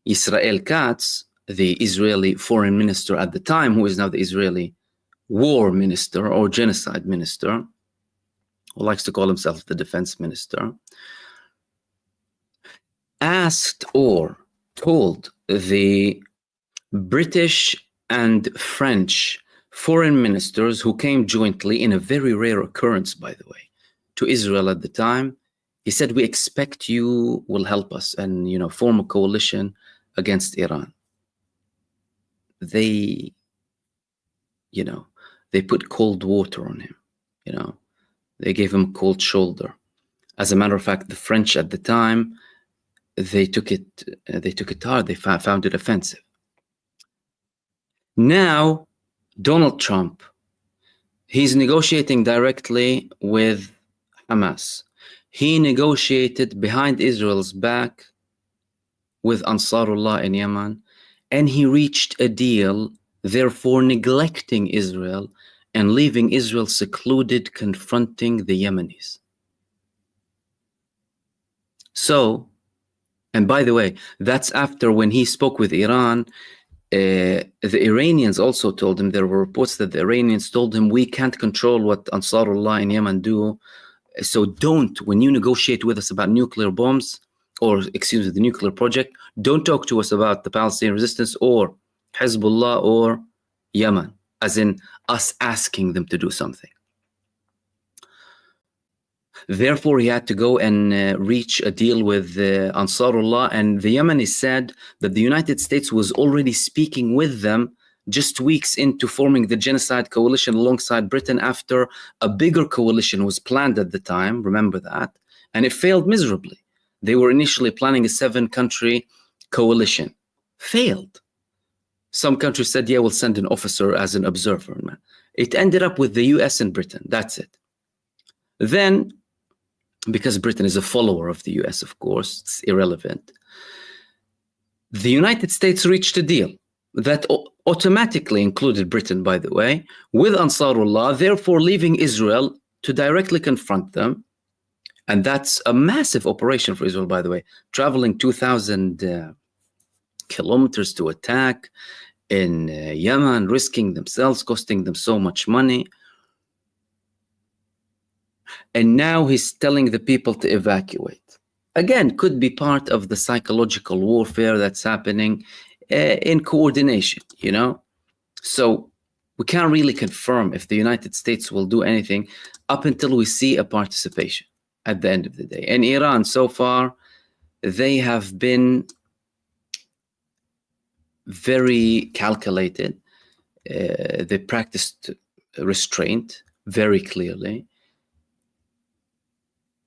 [SPEAKER 1] Israel Katz, the Israeli foreign minister at the time, who is now the Israeli war minister or genocide minister, who likes to call himself the defense minister, asked or told the British and French foreign ministers, who came jointly in a very rare occurrence, by the way, to Israel at the time. He said, we expect you will help us and, you know, form a coalition against Iran. They, you know, they put cold water on him, you know, they gave him a cold shoulder. As a matter of fact, the French at the time, they took it hard. They found it offensive. Now, Donald Trump, he's negotiating directly with Hamas. He negotiated behind Israel's back with Ansarullah in Yemen, and he reached a deal, therefore neglecting Israel and leaving Israel secluded, confronting the Yemenis. So, and by the way, that's after when he spoke with Iran, the Iranians also told him, there were reports that the Iranians told him, we can't control what Ansarullah in Yemen do, so don't, when you negotiate with us about nuclear bombs, or excuse me, the nuclear project, don't talk to us about the Palestinian resistance or Hezbollah or Yemen, as in us asking them to do something. Therefore, he had to go and reach a deal with Ansarullah, and the Yemenis said that the United States was already speaking with them just weeks into forming the genocide coalition alongside Britain, after a bigger coalition was planned at the time, remember that, and it failed miserably. They were initially planning a 7-country coalition. Failed. Some countries said, yeah, we'll send an officer as an observer. It ended up with the US and Britain, that's it. Then, because Britain is a follower of the US, of course, it's irrelevant, the United States reached a deal that automatically included Britain, by the way, with Ansarullah, therefore leaving Israel to directly confront them. And that's a massive operation for Israel, by the way, traveling 2,000 kilometers to attack in Yemen, risking themselves, costing them so much money. And now he's telling the people to evacuate. Again, could be part of the psychological warfare that's happening in coordination, you know? So we can't really confirm if the United States will do anything up until we see a participation at the end of the day. And Iran, so far, they have been very calculated. They practiced restraint very clearly.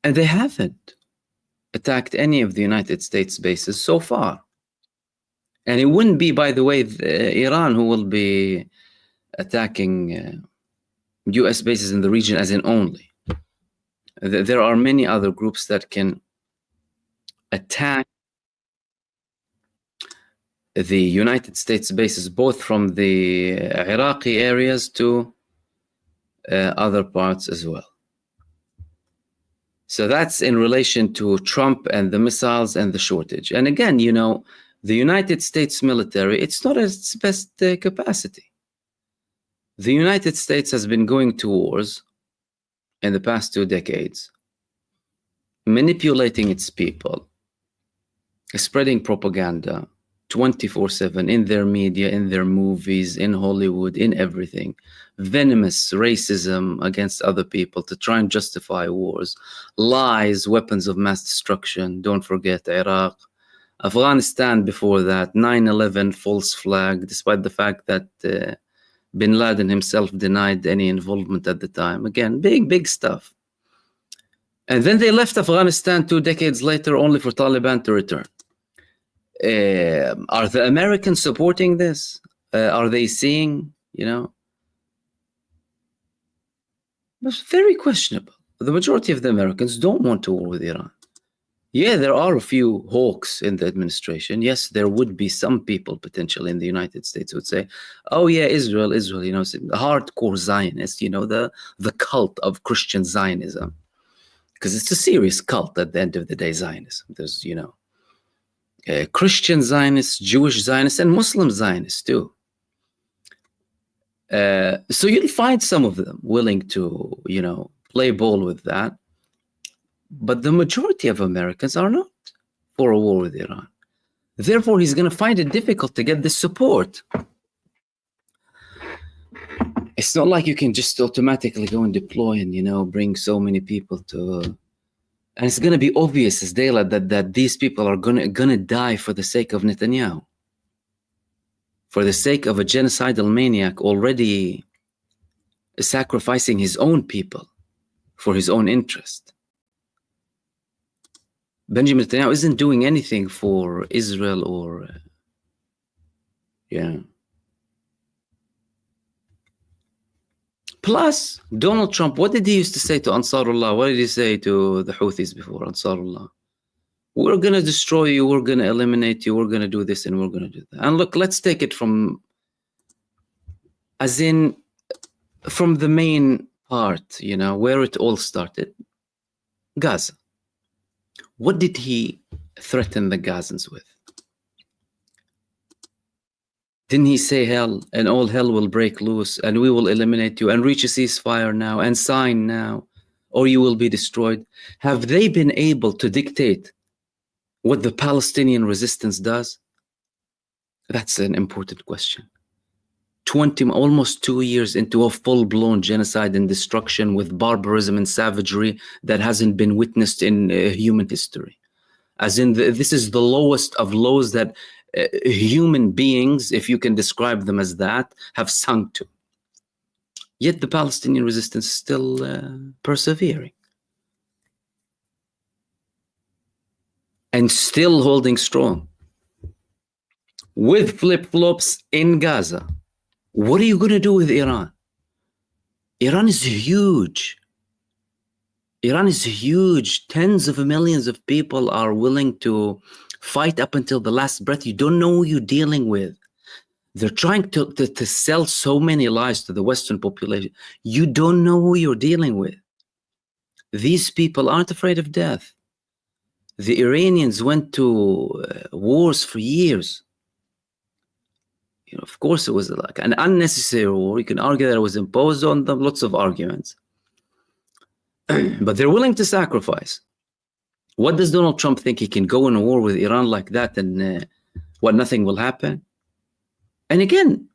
[SPEAKER 1] And they haven't attacked any of the United States bases so far. And it wouldn't be, by the way, Iran who will be attacking US bases in the region as in only. There are many other groups that can attack the United States bases, both from the Iraqi areas to other parts as well. So that's in relation to Trump and the missiles and the shortage. And again, you know, the United States military, it's not at its best capacity. The United States has been going to wars in the past 2 decades, manipulating its people, spreading propaganda 24/7 in their media, in their movies, in Hollywood, in everything. Venomous racism against other people to try and justify wars. Lies, weapons of mass destruction. Don't forget Iraq. Afghanistan before that, 9/11 false flag, despite the fact that Bin Laden himself denied any involvement at the time. Again, big stuff. And then they left Afghanistan 2 decades later only for Taliban to return. Are the Americans supporting this? Are they seeing, you know? It's very questionable. The majority of the Americans don't want to war with Iran. Yeah, there are a few hawks in the administration. Yes, there would be some people potentially in the United States who would say, oh yeah, Israel, you know, hardcore Zionist, you know, the cult of Christian Zionism. Because it's a serious cult at the end of the day, Zionism. There's, you know, Christian Zionists, Jewish Zionists, and Muslim Zionists too. So you'll find some of them willing to, you know, play ball with that. But the majority of Americans are not for a war with Iran. Therefore, he's going to find it difficult to get the support. It's not like you can just automatically go and deploy and, you know, bring so many people to... And it's going to be obvious as daylight that these people are going to die for the sake of Netanyahu. For the sake of a genocidal maniac already sacrificing his own people for his own interest. Benjamin Netanyahu isn't doing anything for Israel or, yeah. Plus, Donald Trump, what did he used to say to Ansarullah? What did he say to the Houthis before Ansarullah? We're going to destroy you, we're going to eliminate you, we're going to do this and we're going to do that. And look, let's take it from, as in, from the main part, you know, where it all started. Gaza. What did he threaten the Gazans with? Didn't he say hell and all hell will break loose and we will eliminate you and reach a ceasefire now and sign now or you will be destroyed? Have they been able to dictate what the Palestinian resistance does? That's an important question. Almost 2 years into a full-blown genocide and destruction with barbarism and savagery that hasn't been witnessed in human history. As in, this is the lowest of lows that human beings, if you can describe them as that, have sunk to. Yet the Palestinian resistance is still persevering. And still holding strong. With flip-flops in Gaza. What are you going to do with Iran? Iran is huge. Iran is huge. Tens of millions of people are willing to fight up until the last breath. You don't know who you're dealing with. They're trying to sell so many lies to the Western population. You don't know who you're dealing with. These people aren't afraid of death. The Iranians went to wars for years. You know, of course, it was like an unnecessary war. You can argue that it was imposed on them, lots of arguments. But they're willing to sacrifice. What does Donald Trump think? He can go in a war with Iran like that and nothing will happen? And again,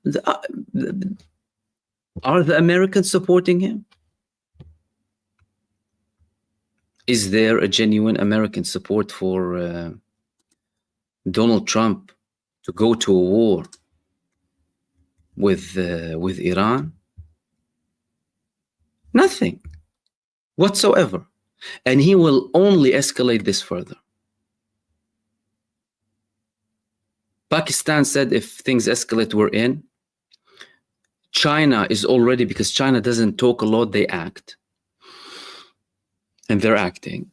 [SPEAKER 1] are the Americans supporting him? Is there a genuine American support for Donald Trump to go to a war with Iran? Nothing whatsoever. And he will only escalate this further. Pakistan said if things escalate, we're in. China is already, because China doesn't talk a lot, they act. And they're acting.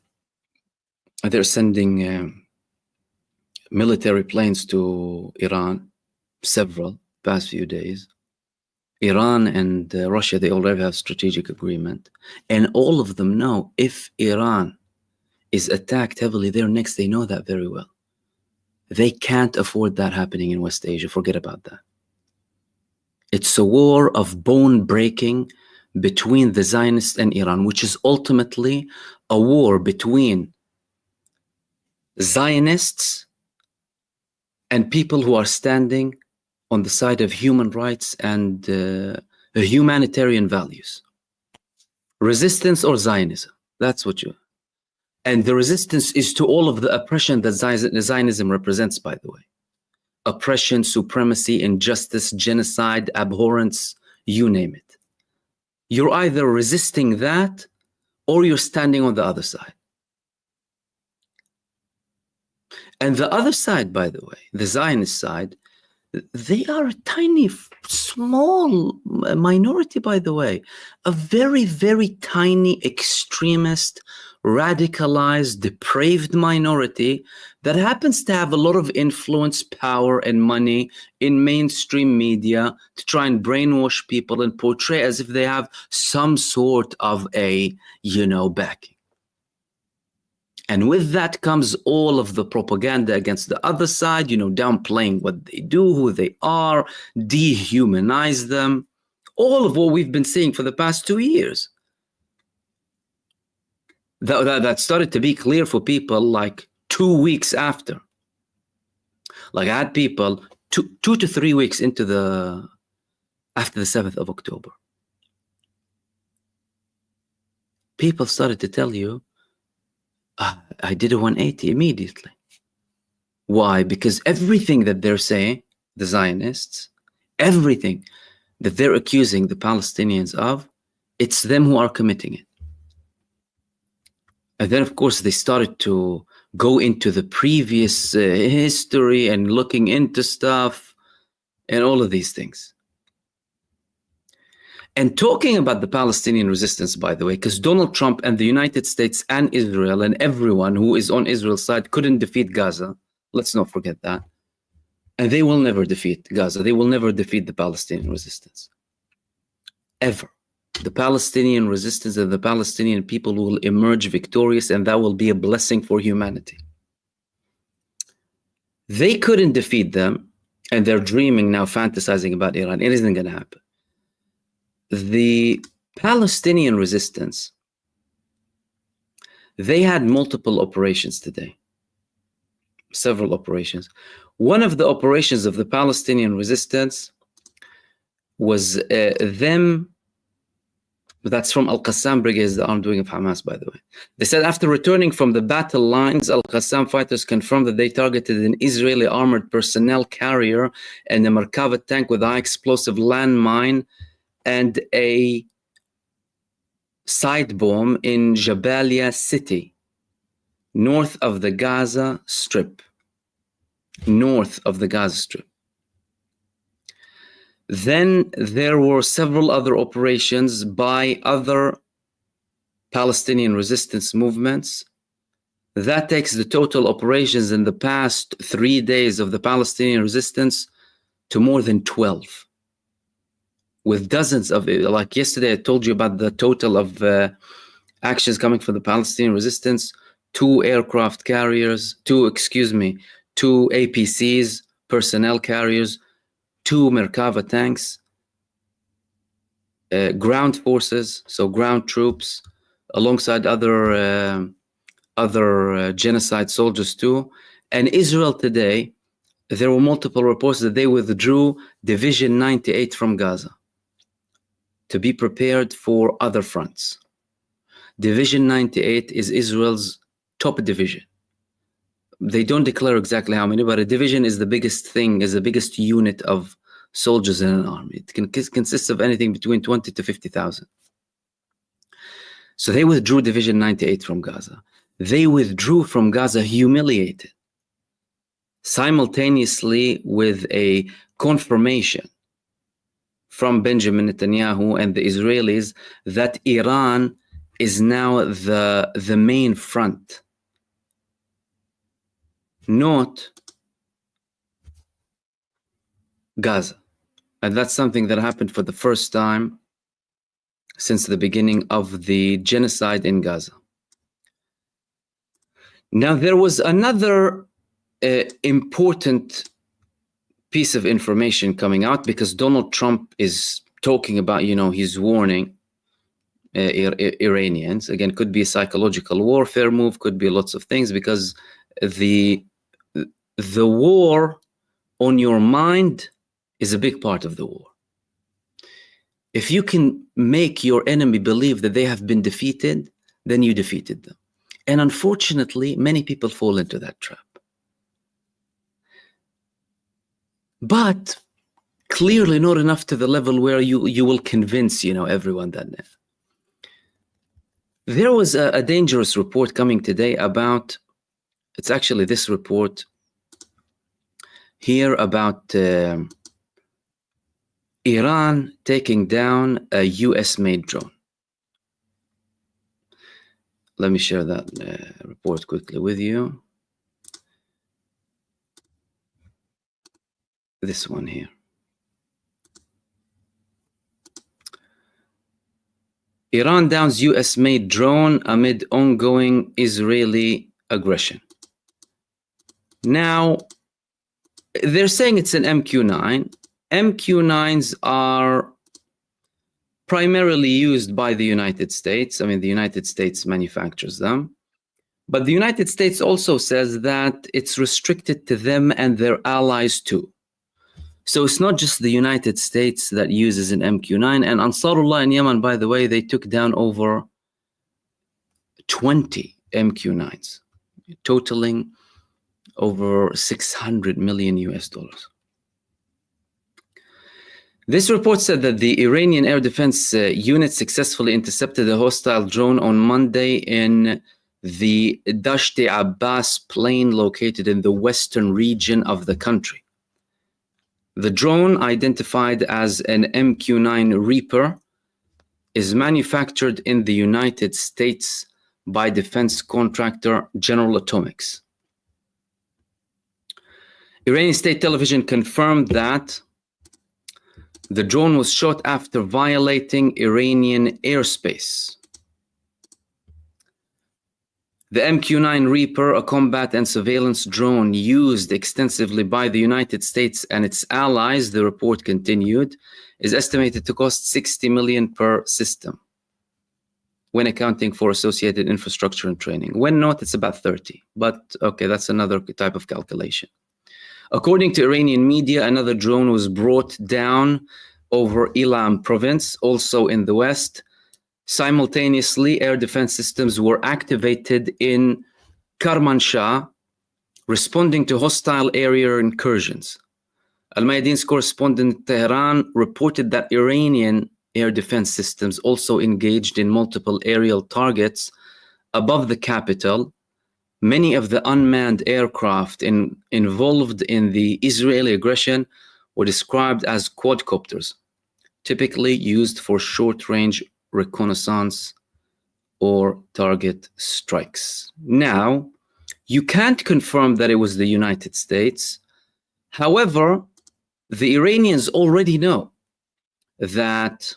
[SPEAKER 1] And they're sending military planes to Iran, several, past few days. Iran and Russia, they already have strategic agreement. And all of them know if Iran is attacked heavily there next, they know that very well. They can't afford that happening in West Asia. Forget about that. It's a war of bone breaking between the Zionists and Iran, which is ultimately a war between Zionists and people who are standing on the side of human rights and humanitarian values. Resistance or Zionism. That's what you... And the resistance is to all of the oppression that Zionism represents, by the way. Oppression, supremacy, injustice, genocide, abhorrence, you name it. You're either resisting that or you're standing on the other side. And the other side, by the way, the Zionist side, they are a tiny, small minority, by the way, a very, very tiny, extremist, radicalized, depraved minority that happens to have a lot of influence, power, and money in mainstream media to try and brainwash people and portray as if they have some sort of a, backing. And with that comes all of the propaganda against the other side, downplaying what they do, who they are, dehumanize them. All of what we've been seeing for the past 2 years. That started to be clear for people like 2 weeks after. Like I had people 2 to 3 weeks after the 7th of October. People started to tell you, I did a 180 immediately. Why? Because everything that they're saying, the Zionists, everything that they're accusing the Palestinians of, it's them who are committing it. And then, of course, they started to go into the previous history and looking into stuff and all of these things. And talking about the Palestinian resistance, by the way, because Donald Trump and the United States and Israel and everyone who is on Israel's side couldn't defeat Gaza. Let's not forget that. And they will never defeat Gaza. They will never defeat the Palestinian resistance. Ever. The Palestinian resistance and the Palestinian people will emerge victorious, and that will be a blessing for humanity. They couldn't defeat them, and they're dreaming now, fantasizing about Iran. It isn't going to happen. The Palestinian resistance, they had multiple operations today, several operations. One of the operations of the Palestinian resistance was them, that's from Al-Qassam Brigade, the armed wing of Hamas, by the way. They said after returning from the battle lines, Al-Qassam fighters confirmed that they targeted an Israeli armored personnel carrier and a Merkava tank with a high explosive landmine and a side bomb in Jabalia city, north of the Gaza Strip. North of the Gaza Strip. Then there were several other operations by other Palestinian resistance movements. That takes the total operations in the past 3 days of the Palestinian resistance to more than 12. With dozens of, like yesterday, I told you about the total of actions coming from the Palestinian resistance: 2 aircraft carriers, 2 APCs, personnel carriers, 2 Merkava tanks, ground forces, so ground troops, alongside other genocide soldiers too. And Israel today, there were multiple reports that they withdrew Division 98 from Gaza to be prepared for other fronts. Division 98 is Israel's top division. They don't declare exactly how many, but a division is the biggest thing, is the biggest unit of soldiers in an army. It consists of anything between 20 to 50,000. So they withdrew Division 98 from Gaza. They withdrew from Gaza humiliated, simultaneously with a confirmation from Benjamin Netanyahu and the Israelis that Iran is now the main front, not Gaza. And that's something that happened for the first time since the beginning of the genocide in Gaza. Now, there was another important piece of information coming out, because Donald Trump is talking about, he's warning Iranians. Again, could be a psychological warfare move, could be lots of things, because the war on your mind is a big part of the war. If you can make your enemy believe that they have been defeated, then you defeated them. And unfortunately, many people fall into that trap. But clearly not enough to the level where you will convince, everyone that. There was a dangerous report coming today about It's actually this report here about Iran taking down a US-made drone. Let me share that report quickly with you. This one here. Iran downs US-made drone amid ongoing Israeli aggression. Now, they're saying it's an MQ-9. MQ-9s are primarily used by the United States. I mean, the United States manufactures them. But the United States also says that it's restricted to them and their allies too. So it's not just the United States that uses an MQ-9. And Ansarullah in Yemen, by the way, they took down over 20 MQ-9s, totaling over $600 million US. This report said that the Iranian air defense unit successfully intercepted a hostile drone on Monday in the Dasht-e Abbas plain located in the western region of the country. The drone, identified as an MQ-9 Reaper, is manufactured in the United States by defense contractor General Atomics. Iranian state television confirmed that the drone was shot after violating Iranian airspace. The MQ-9 Reaper, a combat and surveillance drone used extensively by the United States and its allies, the report continued, is estimated to cost $60 million per system, when accounting for associated infrastructure and training. When not, it's about 30. But okay, that's another type of calculation. According to Iranian media, another drone was brought down over Ilam province, also in the west. Simultaneously, air defense systems were activated in Kermanshah, responding to hostile area incursions. Al-Mayadin's correspondent in Tehran reported that Iranian air defense systems also engaged in multiple aerial targets above the capital. Many of the unmanned aircraft involved in the Israeli aggression were described as quadcopters, typically used for short-range reconnaissance or target strikes. Now, you can't confirm that it was the United States. However, the Iranians already know that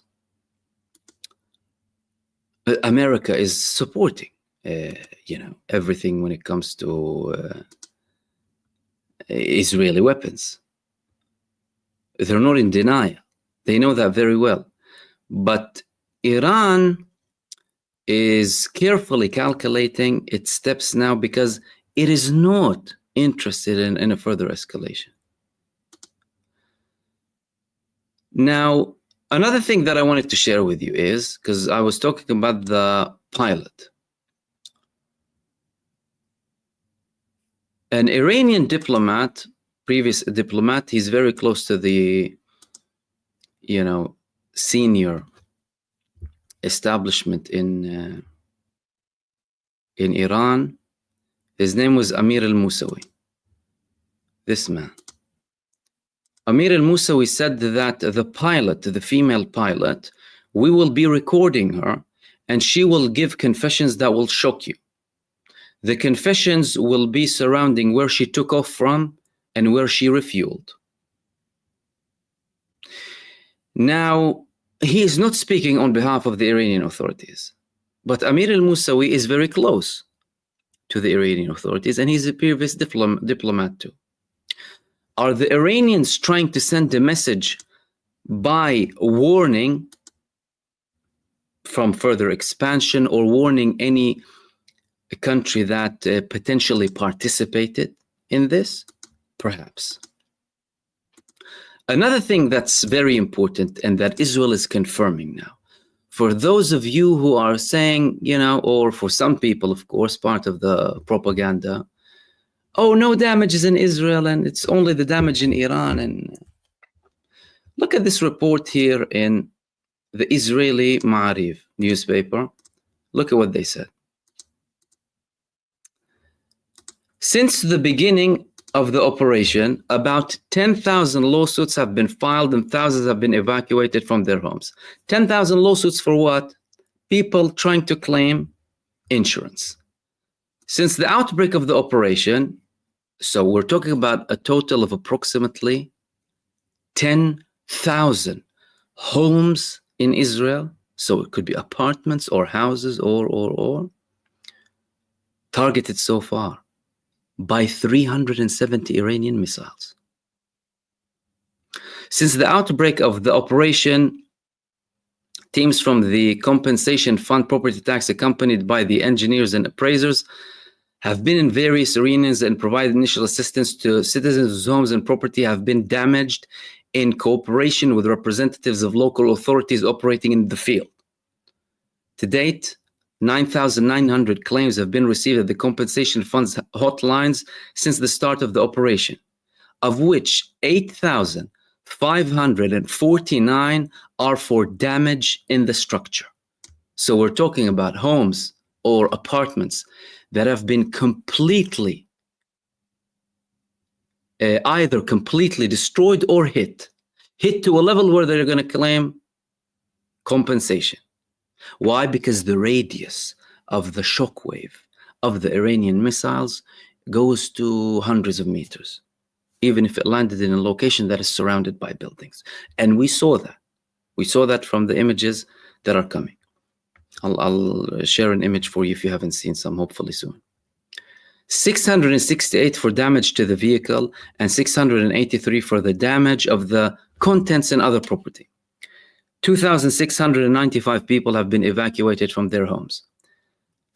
[SPEAKER 1] America is supporting everything when it comes to Israeli weapons. They're not in denial. They know that very well. But Iran is carefully calculating its steps now because it is not interested in a further escalation. Now, another thing that I wanted to share with you is, because I was talking about the pilot. An Iranian diplomat, previous diplomat, he's very close to the, senior establishment in Iran. His name was Amir al-Musawi. This man. Amir al-Musawi said that the pilot, the female pilot, we will be recording her and she will give confessions that will shock you. The confessions will be surrounding where she took off from and where she refueled. Now, he is not speaking on behalf of the Iranian authorities, but Amir al-Musawi is very close to the Iranian authorities and he's a previous diplomat too. Are the Iranians trying to send a message by warning from further expansion or warning any country that potentially participated in this? Perhaps. Another thing that's very important and that Israel is confirming now, for those of you who are saying, or for some people, of course, part of the propaganda, oh, no damages in Israel and it's only the damage in Iran. And look at this report here in the Israeli Ma'ariv newspaper. Look at what they said. Since the beginning of the operation, about 10,000 lawsuits have been filed and thousands have been evacuated from their homes. 10,000 lawsuits for what? People trying to claim insurance. Since the outbreak of the operation, so we're talking about a total of approximately 10,000 homes in Israel. So it could be apartments or houses or targeted so far by 370 Iranian missiles. Since the outbreak of the operation, teams from the Compensation Fund Property Tax, accompanied by the engineers and appraisers, have been in various arenas and provided initial assistance to citizens whose homes and property have been damaged in cooperation with representatives of local authorities operating in the field. To date, 9,900 claims have been received at the Compensation Fund's hotlines since the start of the operation, of which 8,549 are for damage in the structure. So we're talking about homes or apartments that have been completely, either completely destroyed or hit to a level where they're going to claim compensation. Why? Because the radius of the shockwave of the Iranian missiles goes to hundreds of meters, even if it landed in a location that is surrounded by buildings. And we saw that. We saw that from the images that are coming. I'll share an image for you if you haven't seen some, hopefully soon. 668 for damage to the vehicle and 683 for the damage of the contents and other property. 2,695 people have been evacuated from their homes.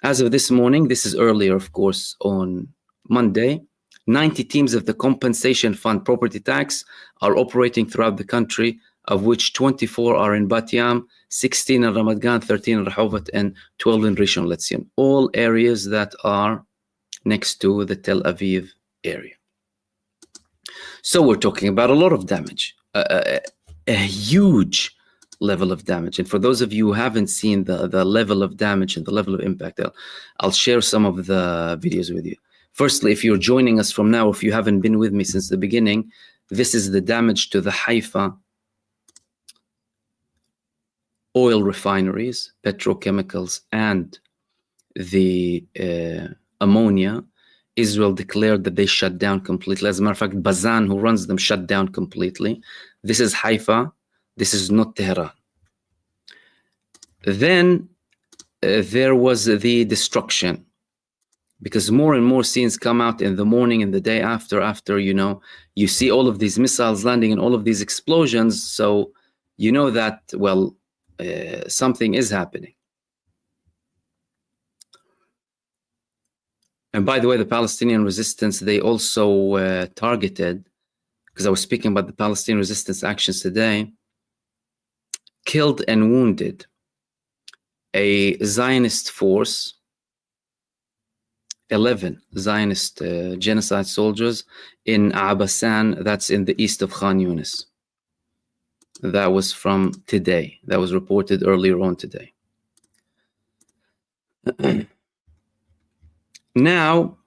[SPEAKER 1] As of this morning, this is earlier, of course, on Monday, 90 teams of the Compensation Fund Property Tax are operating throughout the country, of which 24 are in Bat Yam, 16 in Ramat Gan, 13 in Rehovot, and 12 in Rishon LeZion, all areas that are next to the Tel Aviv area. So we're talking about a lot of damage, a huge level of damage. And for those of you who haven't seen the level of damage and the level of impact, I'll share some of the videos with you. Firstly, if you're joining us from now, if you haven't been with me since the beginning, this is the damage to the Haifa oil refineries, petrochemicals, and the ammonia. Israel declared that they shut down completely. As a matter of fact, Bazan, who runs them, shut down completely. This is Haifa. This is not Tehran. Then there was the destruction, because more and more scenes come out in the morning and the day after, you know, you see all of these missiles landing and all of these explosions. So you know that, well, something is happening. And by the way, the Palestinian resistance, they also targeted, because I was speaking about the Palestinian resistance actions today, killed and wounded a Zionist force, 11 Zionist genocide soldiers in Abasan, that's in the east of Khan Yunis. That was from today. That was reported earlier on today. Now,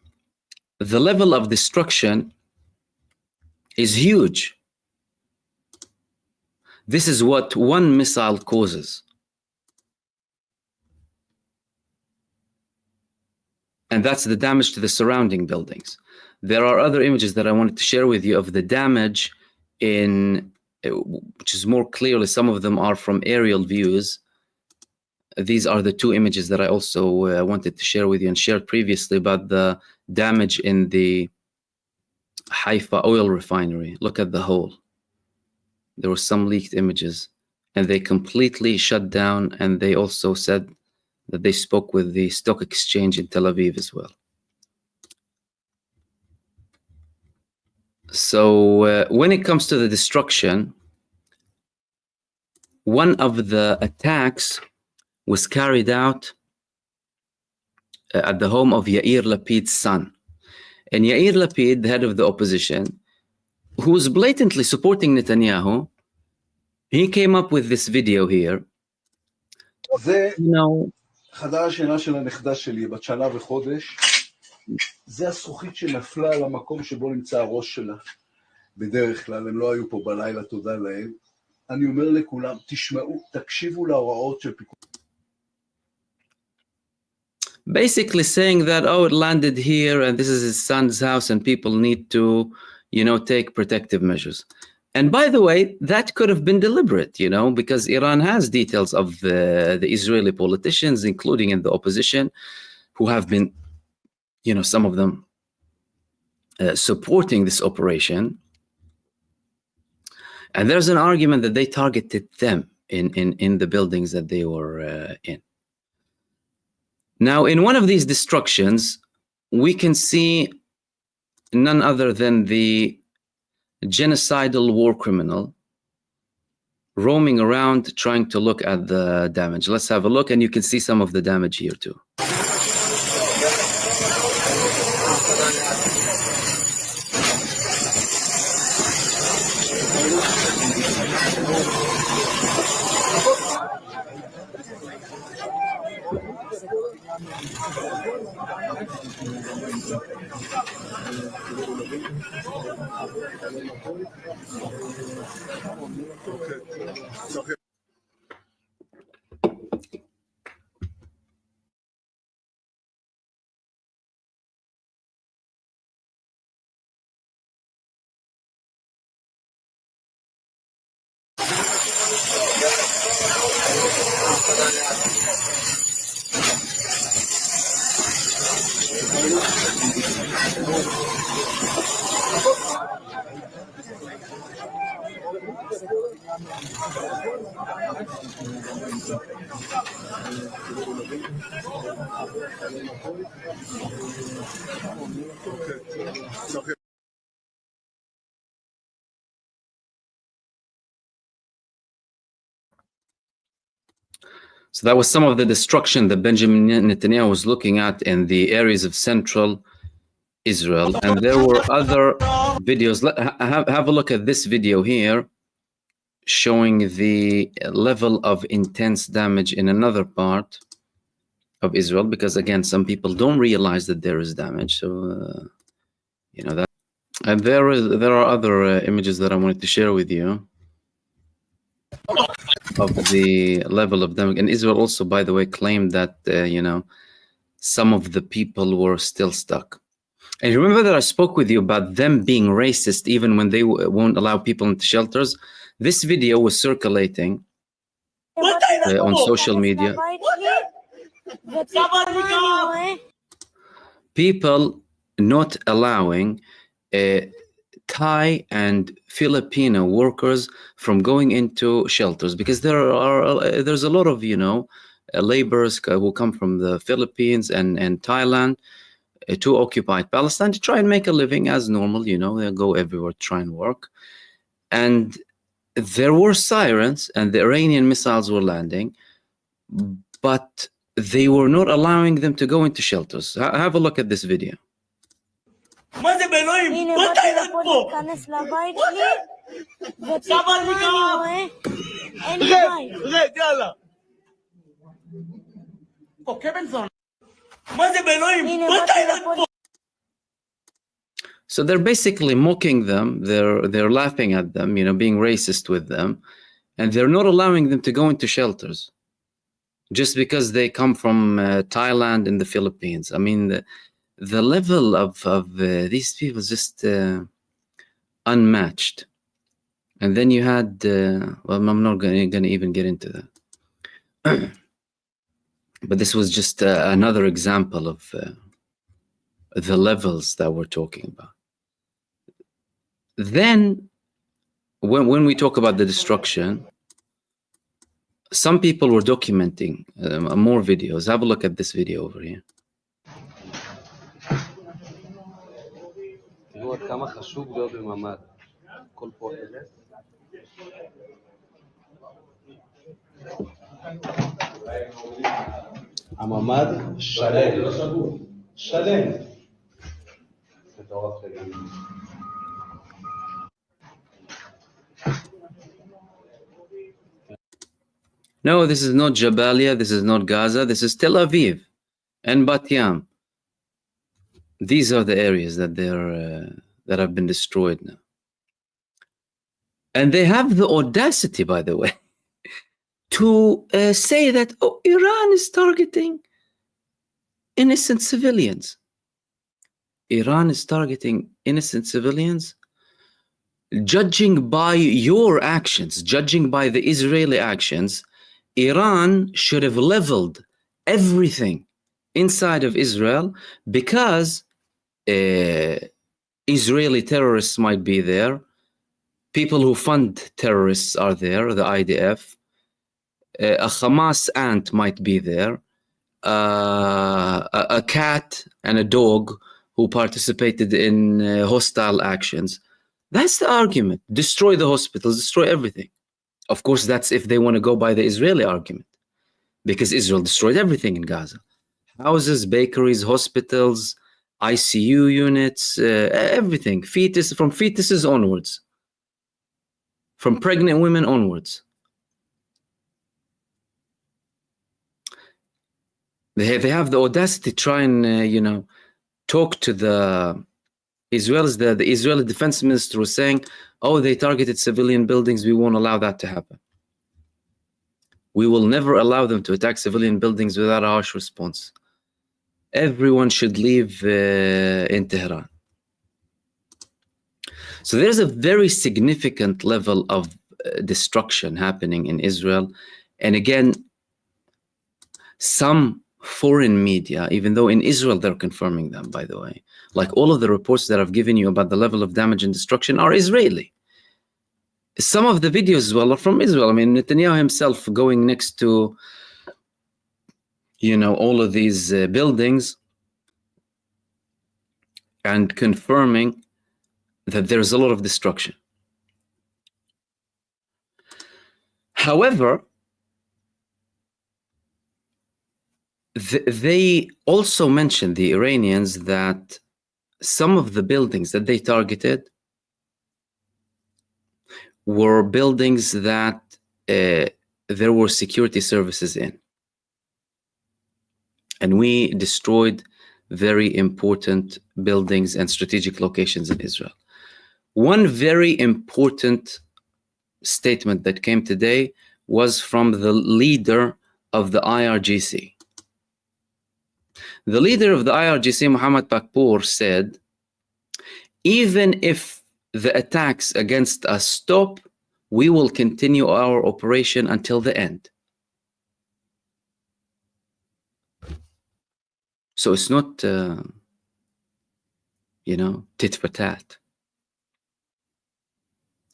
[SPEAKER 1] the level of destruction is huge. This is what one missile causes. And that's the damage to the surrounding buildings. There are other images that I wanted to share with you of the damage in, which is more clearly, some of them are from aerial views. These are the two images that I also wanted to share with you and shared previously about the damage in the Haifa oil refinery. Look at the hole. There were some leaked images, and they completely shut down, and they also said that they spoke with the stock exchange in Tel Aviv as well. So when it comes to the destruction, one of the attacks was carried out at the home of Yair Lapid's son. And Yair Lapid, the head of the opposition, who was blatantly supporting Netanyahu, he came up with this video here. You know,
[SPEAKER 6] חדר השינה של הנכדה שלי, בת שנה וחודש, זה הזכוכית שנפלה על המקום שבו נמצא הראש שלה. בדרך כלל, הם לא היו פה בלילה, תודה להם. אני אומר לכולם, תשמעו, תקשיבו להוראות של פיקוד.
[SPEAKER 1] Basically saying that, oh, it landed here and this is his son's house and people need to, take protective measures. And by the way, that could have been deliberate, because Iran has details of the Israeli politicians, including in the opposition, who have been, some of them supporting this operation. And there's an argument that they targeted them in the buildings that they were in. Now, in one of these destructions, we can see none other than the genocidal war criminal roaming around trying to look at the damage. Let's have a look, and you can see some of the damage here too. So that was some of the destruction that Benjamin Netanyahu was looking at in the areas of central Israel. And there were other videos. Have a look at this video here, showing the level of intense damage in another part of Israel, because again, some people don't realize that there is damage. So, that. And there are other images that I wanted to share with you of the level of damage. And Israel also, by the way, claimed that, some of the people were still stuck. And remember that I spoke with you about them being racist even when they won't allow people into shelters? This video was circulating on social media. People not allowing Thai and Filipino workers from going into shelters, because there's a lot of laborers who come from the Philippines and Thailand to occupied Palestine to try and make a living as normal. They go everywhere to try and work, and there were sirens and the Iranian missiles were landing, but they were not allowing them to go into shelters. Have a look at this video.
[SPEAKER 13] מה זה באלוהים? בוא תאילת פה! להיכנס לבית שלי ופתאום אני רואה אין לי בית. רד, יאללה. אוקיי בן זון. מה זה באלוהים? בוא תאילת פה!
[SPEAKER 1] So they're basically mocking them, they're laughing at them, being racist with them, and they're not allowing them to go into shelters just because they come from Thailand and the Philippines. I mean, the level of these people is just unmatched. And then you had, well, I'm not going to even get into that. But this was just another example of the levels that we're talking about. Then, when we talk about the destruction, some people were documenting more videos. Have a look at this video over here.
[SPEAKER 14] תראו עד כמה חשוב להיות בממ"ד. כל פה אלף. הממ"ד שלם. שלם. מטורף לגמרי.
[SPEAKER 1] No, this is not Jabalia, this is not Gaza, this is Tel Aviv and Bat Yam. These are the areas that that have been destroyed now. And they have the audacity, by the way, to say that, oh, Iran is targeting innocent civilians. Iran is targeting innocent civilians. Judging by your actions, judging by the Israeli actions, Iran should have leveled everything inside of Israel, because Israeli terrorists might be there, people who fund terrorists are there, the IDF, a Hamas ant might be there, a cat and a dog who participated in hostile actions. That's the argument. Destroy the hospitals, destroy everything. Of course, that's if they want to go by the Israeli argument, because Israel destroyed everything in Gaza. Houses, bakeries, hospitals, ICU units, everything. From fetuses onwards. From pregnant women onwards. They have the audacity to try and, talk to the Israelis. The Israeli defense minister was saying, oh, they targeted civilian buildings. We won't allow that to happen. We will never allow them to attack civilian buildings without a harsh response. Everyone should leave in Tehran. So there's a very significant level of destruction happening in Israel. And again, some foreign media, even though in Israel they're confirming them, by the way, like all of the reports that I've given you about the level of damage and destruction are Israeli. Some of the videos as well are from Israel. I mean, Netanyahu himself going next to, all of these buildings and confirming that there's a lot of destruction. However, they also mentioned, the Iranians, that some of the buildings that they targeted were buildings that there were security services in. And we destroyed very important buildings and strategic locations in Israel. One very important statement that came today was from the leader of the IRGC. The leader of the IRGC, Mohammed Pakpour, said, even if the attacks against us stop, we will continue our operation until the end. So it's not, tit for tat.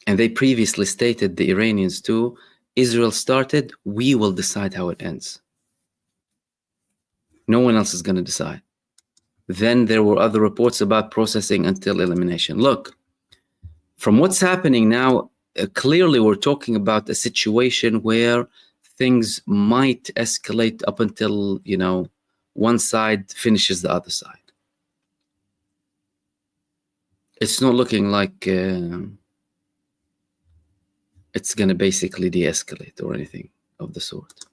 [SPEAKER 1] And they previously stated, the Iranians too, Israel started, we will decide how it ends. No one else is going to decide. Then there were other reports about processing until elimination. Look, from what's happening now, clearly we're talking about a situation where things might escalate up until, one side finishes the other side. It's not looking like it's going to basically de-escalate or anything of the sort.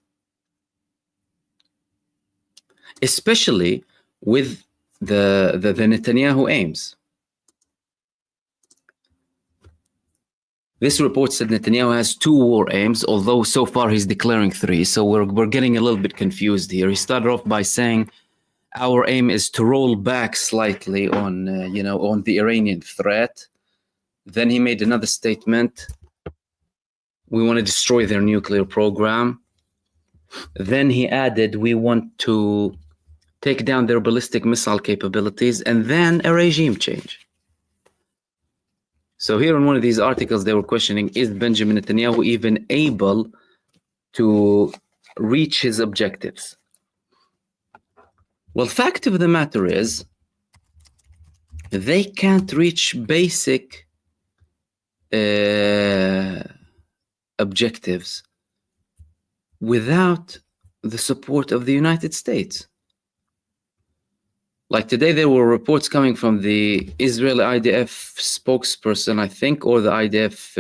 [SPEAKER 1] Especially with the Netanyahu aims. This report said Netanyahu has 2 war aims, although so far he's declaring 3. So we're getting a little bit confused here. He started off by saying our aim is to roll back slightly on, on the Iranian threat. Then he made another statement. We want to destroy their nuclear program. Then he added, we want to take down their ballistic missile capabilities, and then a regime change. So here in one of these articles, they were questioning, is Benjamin Netanyahu even able to reach his objectives? Well, fact of the matter is, they can't reach basic objectives without the support of the United States. Like today, there were reports coming from the Israeli IDF spokesperson, I think, or the IDF,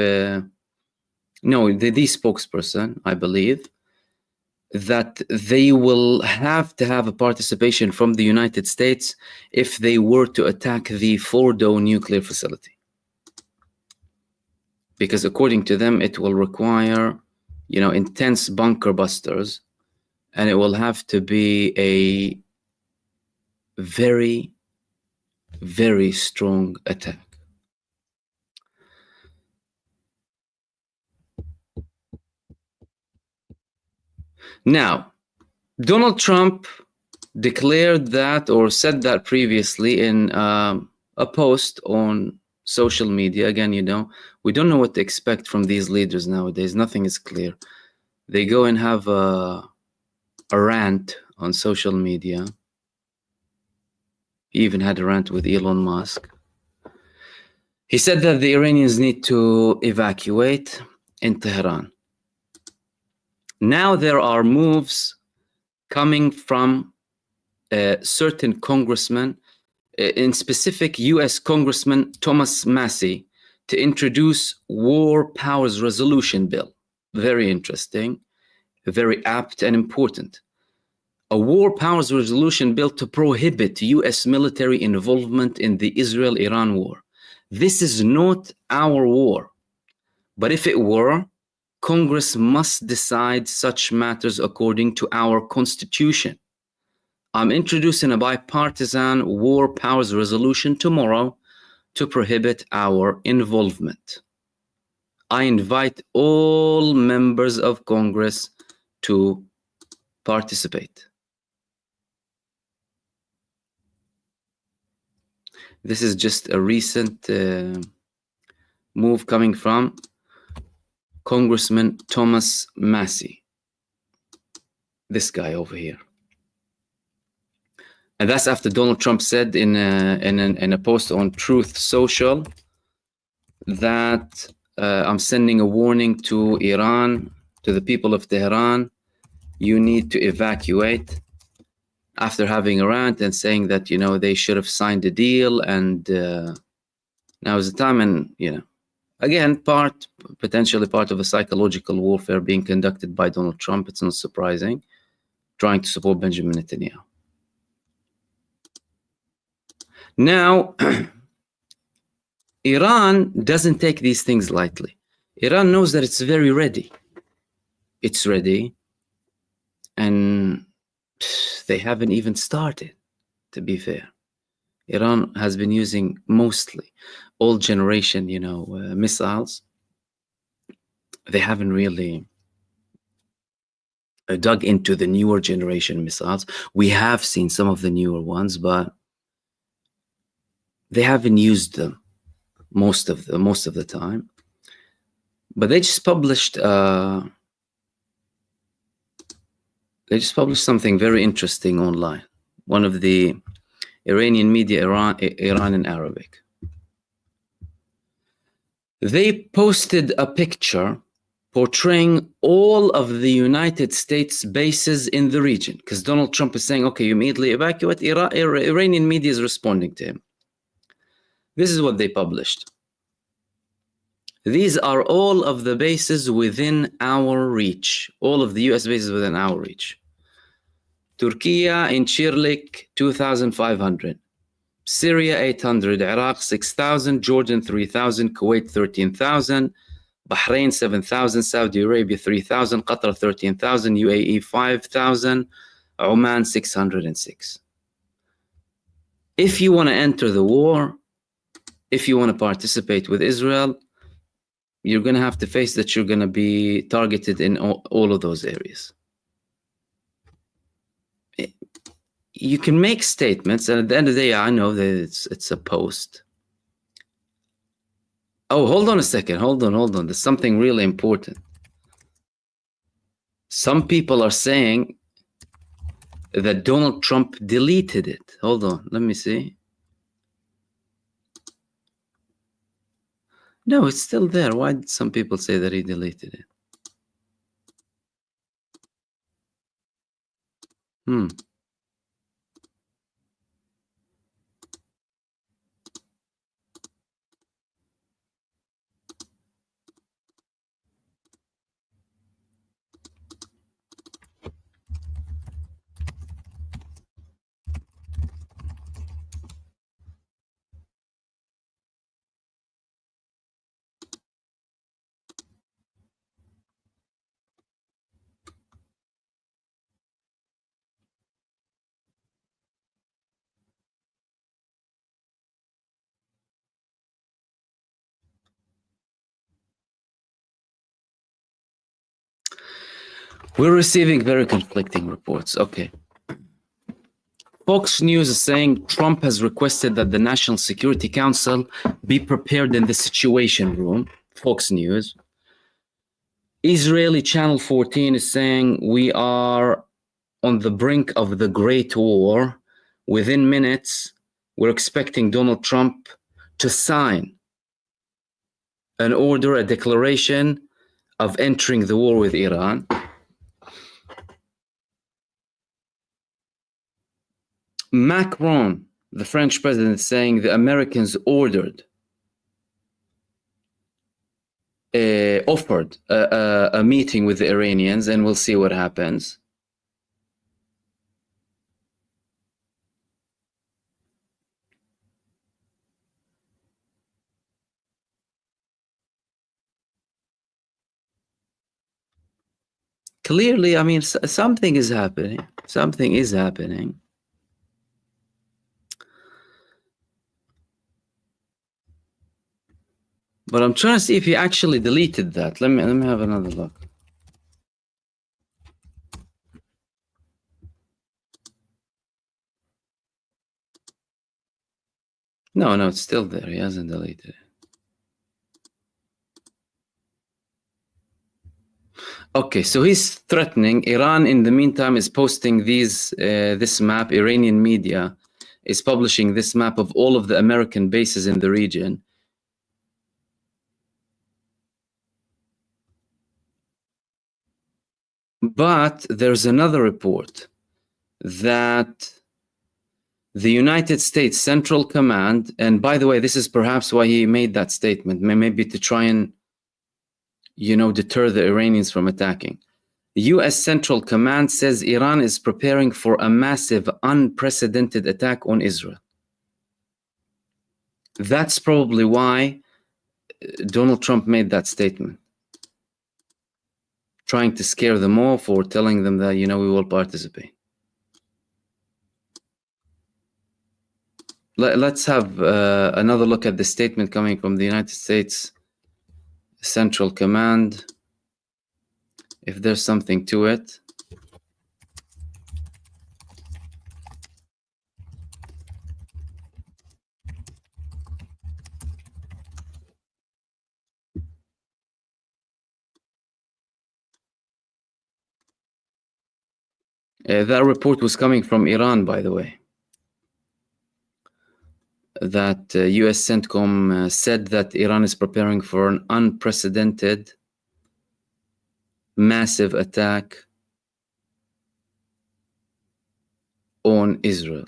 [SPEAKER 1] the spokesperson, I believe, that they will have to have a participation from the United States if they were to attack the Fordo nuclear facility. Because according to them, it will require, intense bunker busters, and it will have to be a very, very strong attack. Now, Donald Trump declared that, or said that previously in a post on social media. Again, we don't know what to expect from these leaders nowadays. Nothing is clear. They go and have a rant on social media. He even had a rant with Elon Musk. He said that the Iranians need to evacuate in Tehran. Now there are moves coming from certain congressmen, in specific US Congressman Thomas Massie, to introduce War Powers Resolution Bill. Very interesting, very apt and important. A War Powers Resolution Bill to prohibit US military involvement in the Israel-Iran war. This is not our war, but if it were, Congress must decide such matters according to our Constitution. I'm introducing a bipartisan War Powers Resolution tomorrow to prohibit our involvement. I invite all members of Congress to participate. This is just a recent move coming from Congressman Thomas Massie, this guy over here. And that's after Donald Trump said in a post on Truth Social that I'm sending a warning to Iran, to the people of Tehran. You need to evacuate, after having a rant and saying that, they should have signed a deal, and now is the time. And, again, potentially part of a psychological warfare being conducted by Donald Trump. It's not surprising, trying to support Benjamin Netanyahu. Now, Iran doesn't take these things lightly. Iran knows that it's very ready. It's ready, and they haven't even started, to be fair. Iran has been using mostly old generation, missiles. They haven't really dug into the newer generation missiles. We have seen some of the newer ones, but they haven't used them most of the time. But they just published something very interesting online. One of the Iranian media, Iran in Arabic. They posted a picture portraying all of the United States bases in the region, because Donald Trump is saying, okay, you immediately evacuate. Iranian media is responding to him. This is what they published. These are all of the bases within our reach. All of the US bases within our reach. Turkey in Chirlik, 2,500. Syria, 800. Iraq, 6,000. Jordan, 3,000. Kuwait, 13,000. Bahrain, 7,000. Saudi Arabia, 3,000. Qatar, 13,000. UAE, 5,000. Oman, 606. If you want to enter the war, if you want to participate with Israel, you're going to have to face that you're going to be targeted in all of those areas. You can make statements, and at the end of the day, I know that it's a post. Oh, hold on a second. Hold on. There's something really important. Some people are saying that Donald Trump deleted it. Hold on. Let me see. No, it's still there. Why did some people say that he deleted it? We're receiving very conflicting reports. Okay. Fox News is saying Trump has requested that the National Security Council be prepared in the Situation Room. Fox News. Israeli Channel 14 is saying we are on the brink of the Great War. Within minutes, we're expecting Donald Trump to sign an order, a declaration of entering the war with Iran. Macron, the French president, is saying the Americans offered a meeting with the Iranians, and we'll see what happens. Clearly, I mean, something is happening. Something is happening. But I'm trying to see if he actually deleted that. Let me have another look. No, it's still there. He hasn't deleted it. Okay, so he's threatening. Iran, in the meantime, is posting this map. Iranian media is publishing this map of all of the American bases in the region. But there's another report that the United States Central Command, and by the way, this is perhaps why he made that statement, maybe to try and, deter the Iranians from attacking. The US Central Command says Iran is preparing for a massive, unprecedented attack on Israel. That's probably why Donald Trump made that statement, trying to scare them off or telling them that, we will participate. Let's have another look at the statement coming from the United States Central Command, if there's something to it. That report was coming from Iran, by the way. That US CENTCOM said that Iran is preparing for an unprecedented, massive attack on Israel.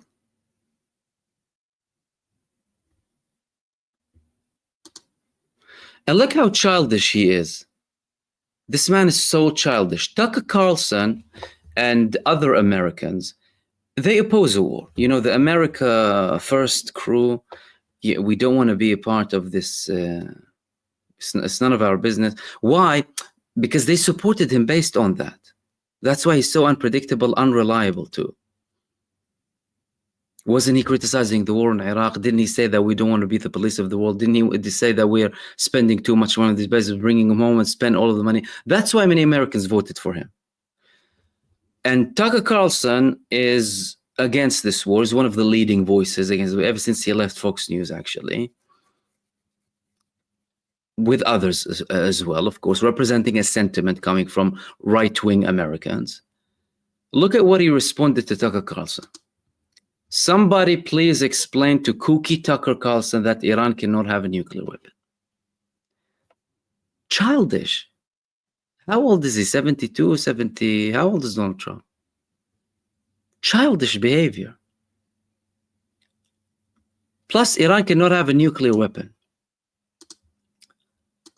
[SPEAKER 1] And look how childish he is. This man is so childish. Tucker Carlson and other Americans, they oppose a war. The America First crew, we don't want to be a part of this. It's none of our business. Why? Because they supported him based on that. That's why he's so unpredictable, unreliable too. Wasn't he criticizing the war in Iraq? Didn't he say that we don't want to be the police of the world? Didn't he say that we're spending too much money on these bases, bringing them home and spend all of the money? That's why many Americans voted for him. And Tucker Carlson is against this war. He's one of the leading voices against it, ever since he left Fox News, actually. With others as well, of course, representing a sentiment coming from right-wing Americans. Look at what he responded to Tucker Carlson. Somebody please explain to kooky Tucker Carlson that Iran cannot have a nuclear weapon. Childish. How old is he? 72, 70? How old is Donald Trump? Childish behavior. Plus, Iran cannot have a nuclear weapon.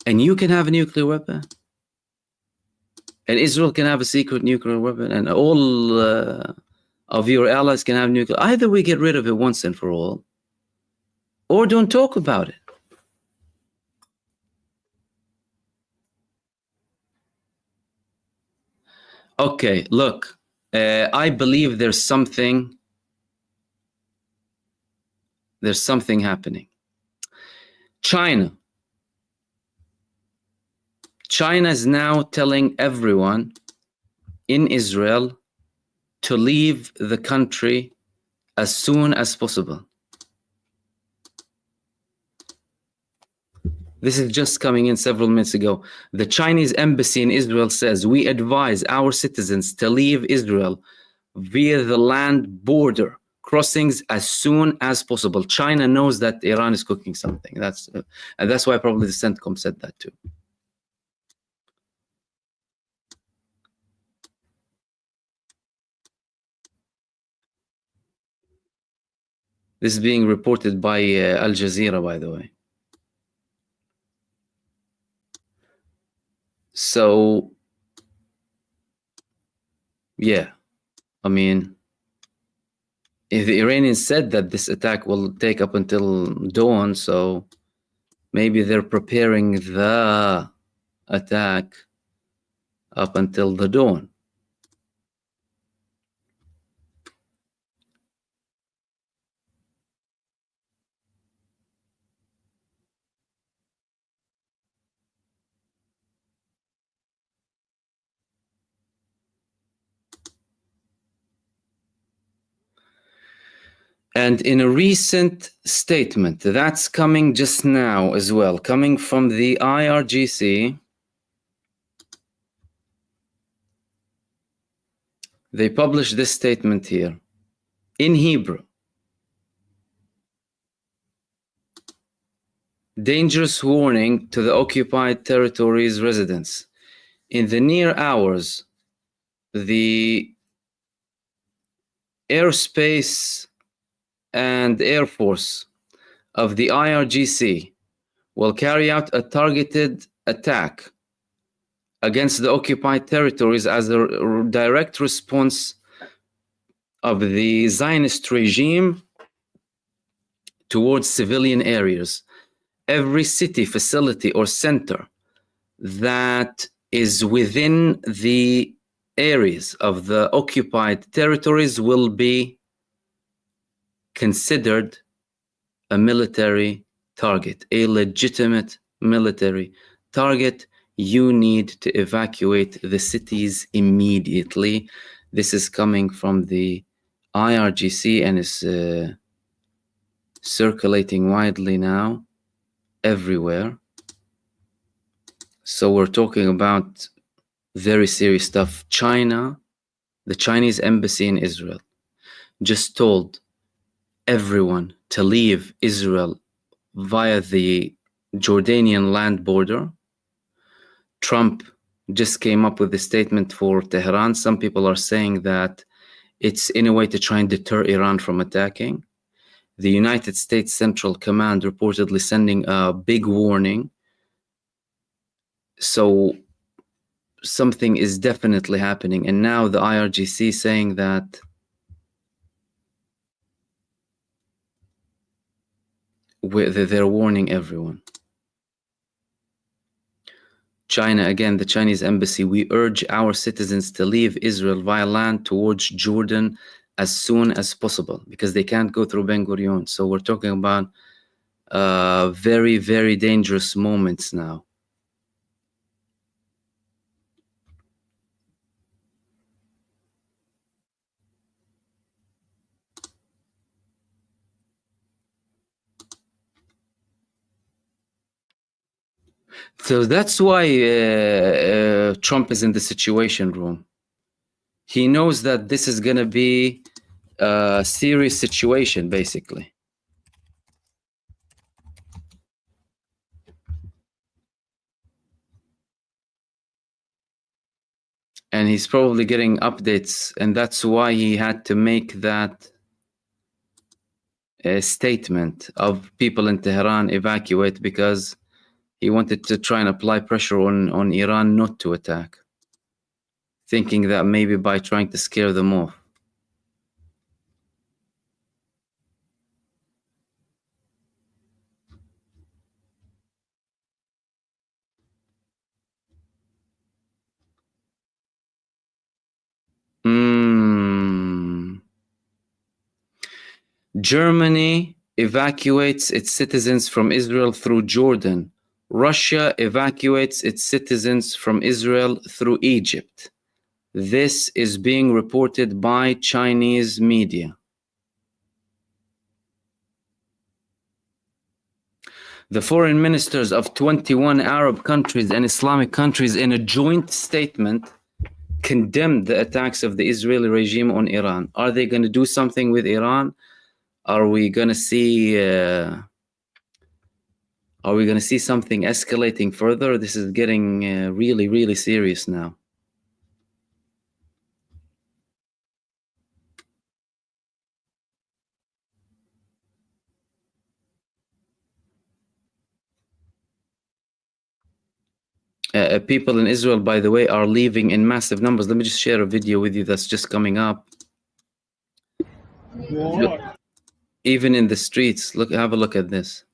[SPEAKER 1] And you can have a nuclear weapon. And Israel can have a secret nuclear weapon. And all of your allies can have nuclear. Either we get rid of it once and for all, or don't talk about it. Okay, look, I believe there's something happening. China is now telling everyone in Israel to leave the country as soon as possible. This is just coming in several minutes ago. The Chinese embassy in Israel says, we advise our citizens to leave Israel via the land border crossings as soon as possible. China knows that Iran is cooking something. And that's why probably the CENTCOM said that too. This is being reported by Al Jazeera, by the way. So, yeah, I mean, if the Iranians said that this attack will take up until dawn, so maybe they're preparing the attack up until the dawn. And in a recent statement that's coming just now as well, coming from the IRGC, they published this statement here in Hebrew. Dangerous warning to the occupied territories residents. In the near hours, the airspace and Air Force of the IRGC will carry out a targeted attack against the occupied territories as a direct response of the Zionist regime towards civilian areas. Every city, facility, or center that is within the areas of the occupied territories will be considered a military target, a legitimate military target. You need to evacuate the cities immediately. This is coming from the IRGC and is circulating widely now everywhere. So we're talking about very serious stuff. China, the Chinese embassy in Israel, just told everyone to leave Israel via the Jordanian land border. Trump just came up with a statement for Tehran. Some people are saying that it's in a way to try and deter Iran from attacking. The United States Central Command reportedly sending a big warning. So something is definitely happening. And now the IRGC saying that they're warning everyone. China, again, the Chinese embassy, we urge our citizens to leave Israel via land towards Jordan as soon as possible because they can't go through Ben Gurion. So we're talking about very, very dangerous moments now. So that's why Trump is in the Situation Room. He knows that this is going to be a serious situation, basically. And he's probably getting updates, and that's why he had to make that statement of people in Tehran evacuate, because he wanted to try and apply pressure on Iran not to attack, thinking that maybe by trying to scare them off. Germany evacuates its citizens from Israel through Jordan. Russia evacuates its citizens from Israel through Egypt. This is being reported by Chinese media. The foreign ministers of 21 Arab countries and Islamic countries in a joint statement condemned the attacks of the Israeli regime on Iran. Are they going to do something with Iran? Are we going to see something escalating further? This is getting really, really serious now. People in Israel, by the way, are leaving in massive numbers. Let me just share a video with you that's just coming up. Look, even in the streets, look, have a look at this.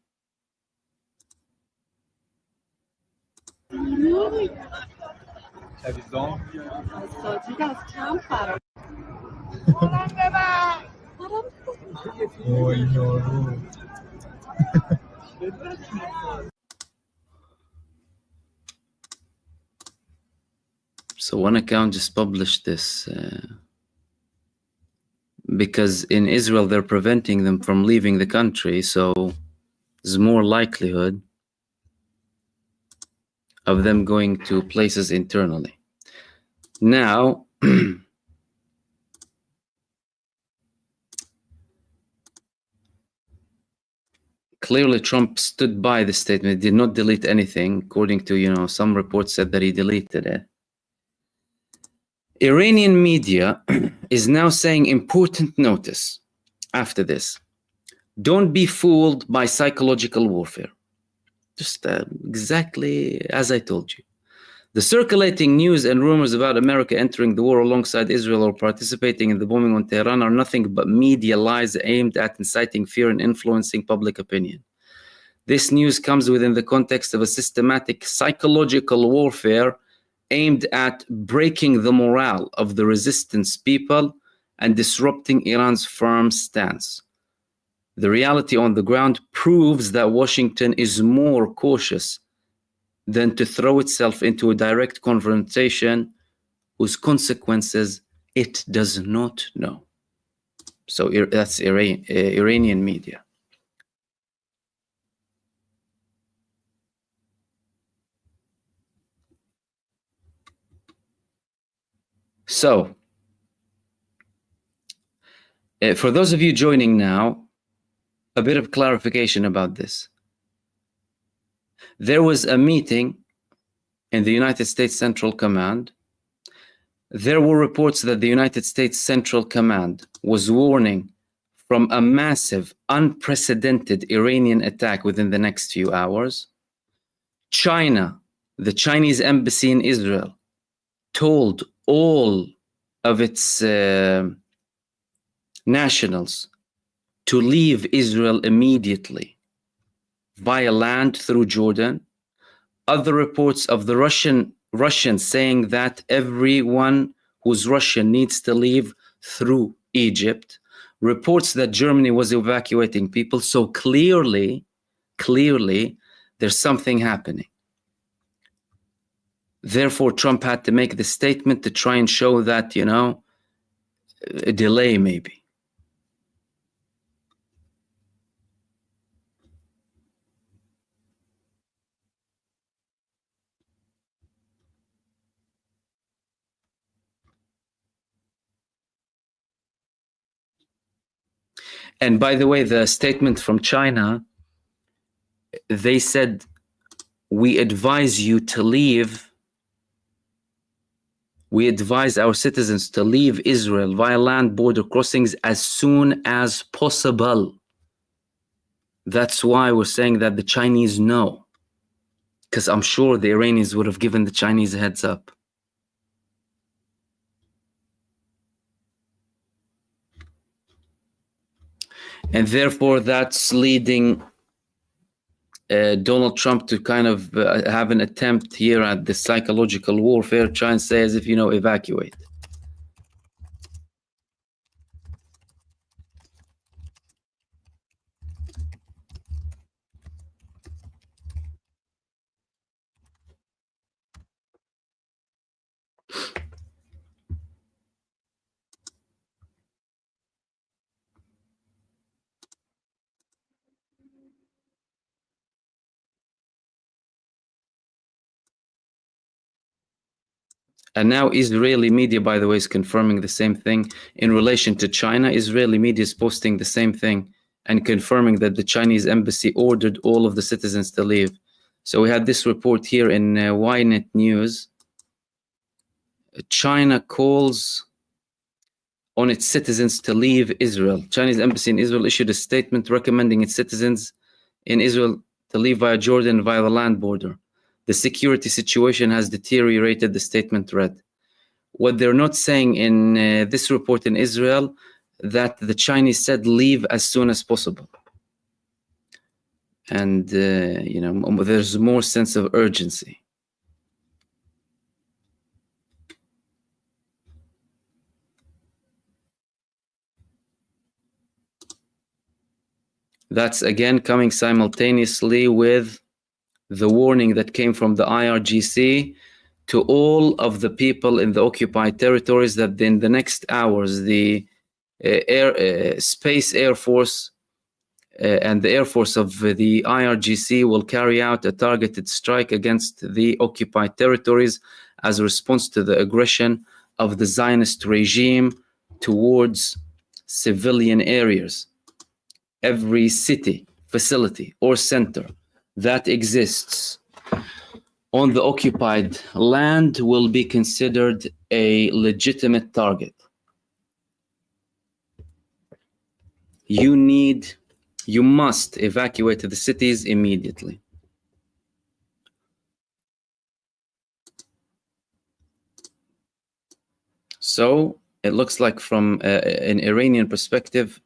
[SPEAKER 1] So one account just published this because in Israel they're preventing them from leaving the country, so there's more likelihood of them going to places internally. Now, clearly Trump stood by the statement, did not delete anything, according to, some reports said that he deleted it. Iranian media is now saying important notice after this. Don't be fooled by psychological warfare. Just exactly as I told you. The circulating news and rumors about America entering the war alongside Israel or participating in the bombing on Tehran are nothing but media lies aimed at inciting fear and influencing public opinion. This news comes within the context of a systematic psychological warfare aimed at breaking the morale of the resistance people and disrupting Iran's firm stance. The reality on the ground proves that Washington is more cautious than to throw itself into a direct confrontation whose consequences it does not know. So that's Iranian media. So, for those of you joining now, a bit of clarification about this. There was a meeting in the United States Central Command. There were reports that the United States Central Command was warning from a massive, unprecedented Iranian attack within the next few hours. China, the Chinese embassy in Israel, told all of its nationals to leave Israel immediately via land through Jordan. Other reports of the Russians saying that everyone who's Russian needs to leave through Egypt. Reports that Germany was evacuating people. So clearly, there's something happening. Therefore, Trump had to make the statement to try and show that, a delay maybe. And by the way, the statement from China, they said, we advise you to leave. We advise our citizens to leave Israel via land border crossings as soon as possible. That's why we're saying that the Chinese know, because I'm sure the Iranians would have given the Chinese a heads up. And therefore, that's leading Donald Trump to kind of have an attempt here at the psychological warfare, try and say as if, evacuate. And now Israeli media, by the way, is confirming the same thing in relation to China. Israeli media is posting the same thing and confirming that the Chinese embassy ordered all of the citizens to leave. So we had this report here in Ynet News. China calls on its citizens to leave Israel. Chinese embassy in Israel issued a statement recommending its citizens in Israel to leave via Jordan via the land border. The security situation has deteriorated, the statement read. What they're not saying in this report in Israel, that the Chinese said leave as soon as possible. And, there's more sense of urgency. That's again coming simultaneously with the warning that came from the IRGC to all of the people in the occupied territories that in the next hours, the Space Air Force and the Air Force of the IRGC will carry out a targeted strike against the occupied territories as a response to the aggression of the Zionist regime towards civilian areas. Every city, facility, or center that exists on the occupied land will be considered a legitimate target. You must evacuate the cities immediately. So it looks like from an Iranian perspective,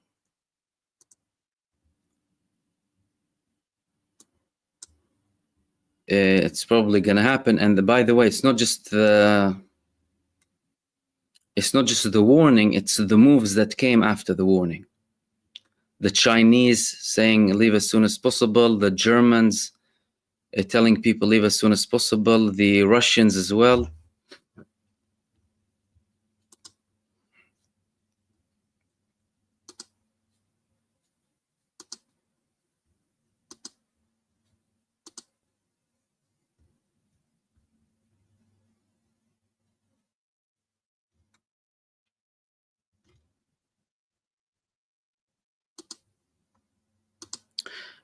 [SPEAKER 1] it's probably going to happen. And by the way, it's not just the warning, it's the moves that came after the warning. The Chinese saying leave as soon as possible, the Germans telling people leave as soon as possible, the Russians as well.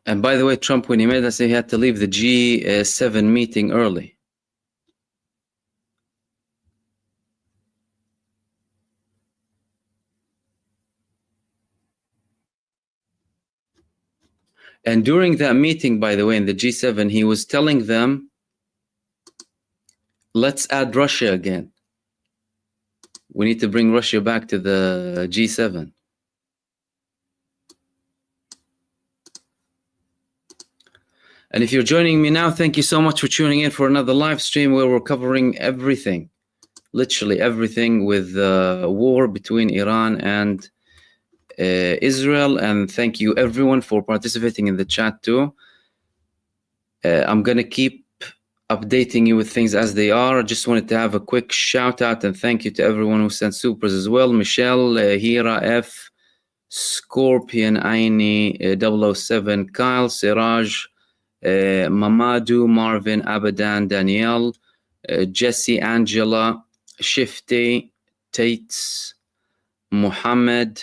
[SPEAKER 1] And by the way, Trump, when he made that, he had to leave the G7 meeting early. And during that meeting, by the way, in the G7, he was telling them, let's add Russia again. We need to bring Russia back to the G7. And if you're joining me now, thank you so much for tuning in for another live stream where we're covering everything, literally everything with the war between Iran and Israel. And thank you everyone for participating in the chat too. I'm going to keep updating you with things as they are. I just wanted to have a quick shout out and thank you to everyone who sent supers as well. Michelle, Hira F, Scorpion, Aini, 007, Kyle, Siraj, Mamadou, Marvin, Abadan, Danielle, Jesse, Angela, Shifty, Tates, Muhammad,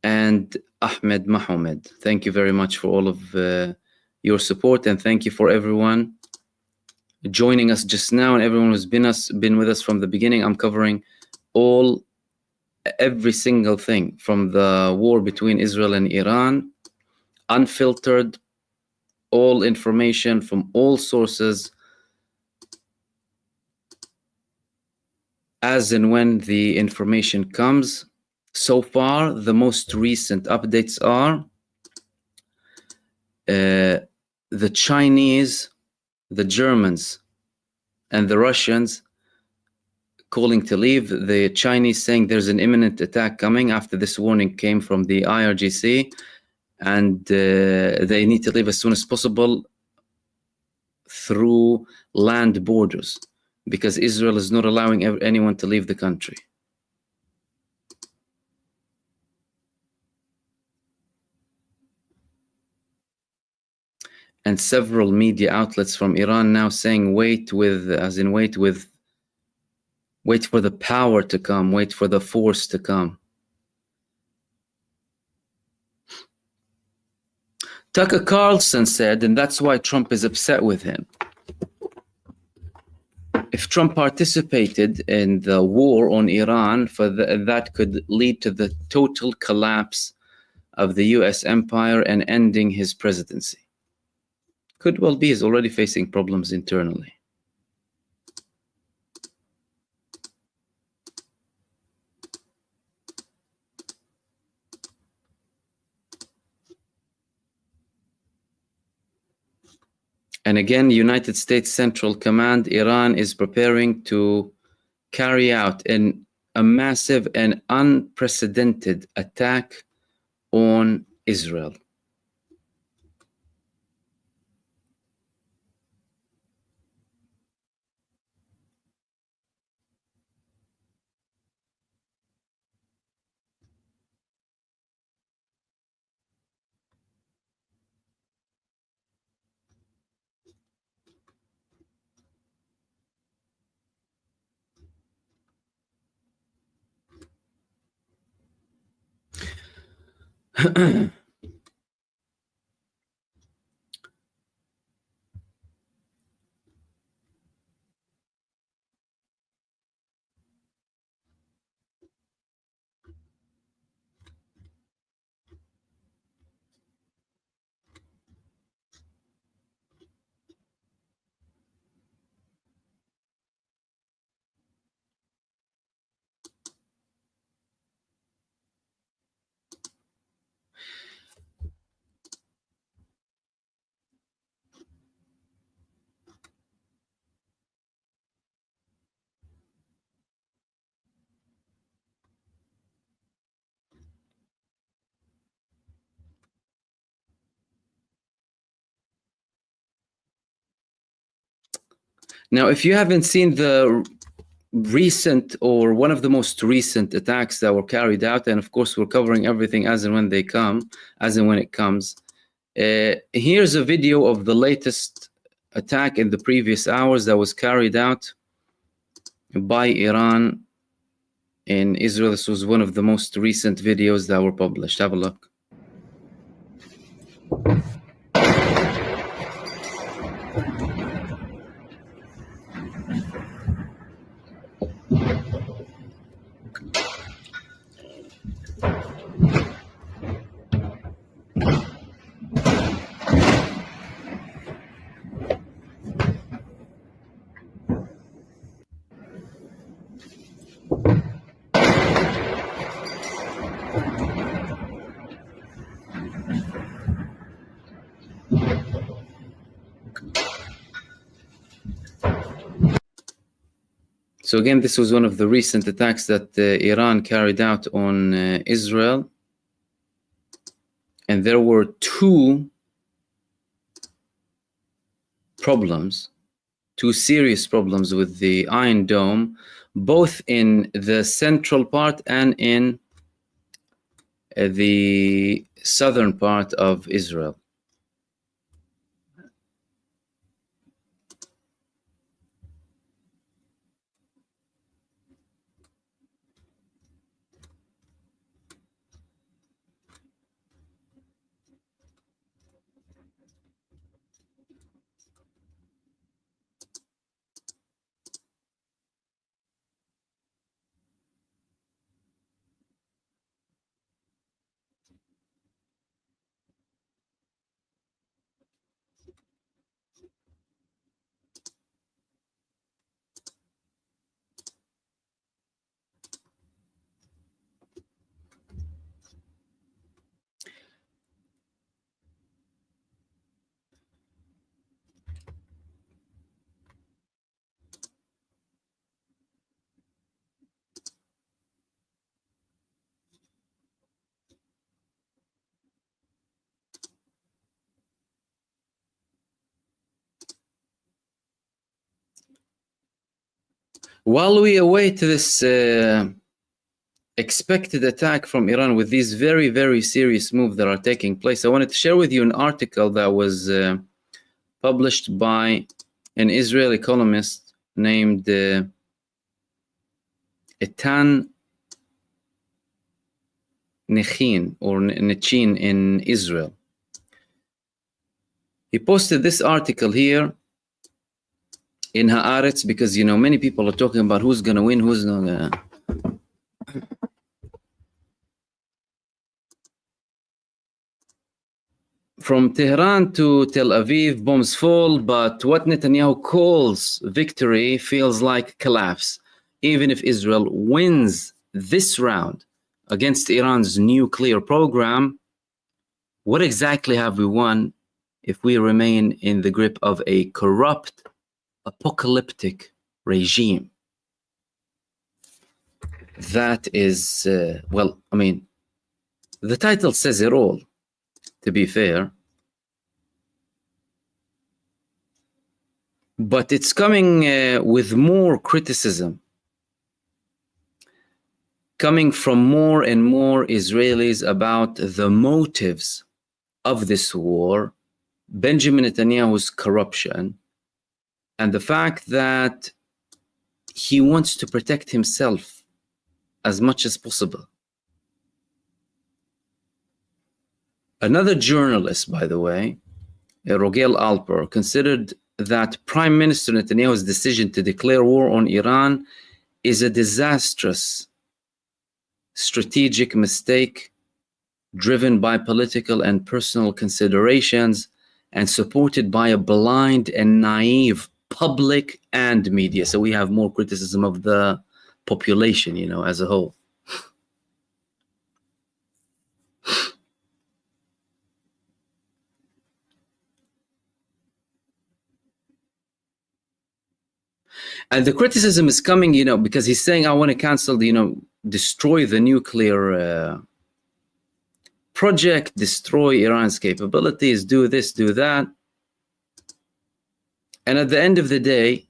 [SPEAKER 1] and Ahmed Mohammed. Thank you very much for all of your support, and thank you for everyone joining us just now and everyone who's been with us from the beginning. I'm covering every single thing from the war between Israel and Iran, unfiltered, all information from all sources as and when the information comes. So far, the most recent updates are the Chinese, the Germans, and the Russians calling to leave. The Chinese saying there's an imminent attack coming after this warning came from the IRGC, and they need to leave as soon as possible through land borders because Israel is not allowing anyone to leave the country. And several media outlets from Iran now saying wait with Wait for the power to come. Wait for the force to come. Tucker Carlson said, and that's why Trump is upset with him. If Trump participated in the war on Iran, that could lead to the total collapse of the US empire and ending his presidency. Could well be he's already facing problems internally. And again, United States Central Command, Iran is preparing to carry out a massive and unprecedented attack on Israel. Now, if you haven't seen the recent or one of the most recent attacks that were carried out, and of course we're covering everything as and when they come, as and when it comes, here's a video of the latest attack in the previous hours that was carried out by Iran in Israel. This was one of the most recent videos that were published. Have a look. So again, this was one of the recent attacks that Iran carried out on Israel. And there were two serious problems with the Iron Dome, both in the central part and in the southern part of Israel. While we await this expected attack from Iran with these very, very serious moves that are taking place, I wanted to share with you an article that was published by an Israeli economist named Etan Nechin or Nechin in Israel. He posted this article here in Haaretz because, you know, many people are talking about who's going to win, who's not going to. From Tehran to Tel Aviv, bombs fall, but what Netanyahu calls victory feels like collapse. Even if Israel wins this round against Iran's nuclear program, what exactly have we won if we remain in the grip of a corrupt, apocalyptic regime? That is, well, I mean, the title says it all, to be fair. But it's coming with more criticism, coming from more and more Israelis about the motives of this war, Benjamin Netanyahu's corruption, and the fact that he wants to protect himself as much as possible. Another journalist, by the way, Rogel Alper, considered that Prime Minister Netanyahu's decision to declare war on Iran is a disastrous strategic mistake driven by political and personal considerations and supported by a blind and naive public and media. So we have more criticism of the population, you know, as a whole. And the criticism is coming, you know, because he's saying, I want to cancel, you know, destroy the nuclear project, destroy Iran's capabilities, do this, do that. And at the end of the day,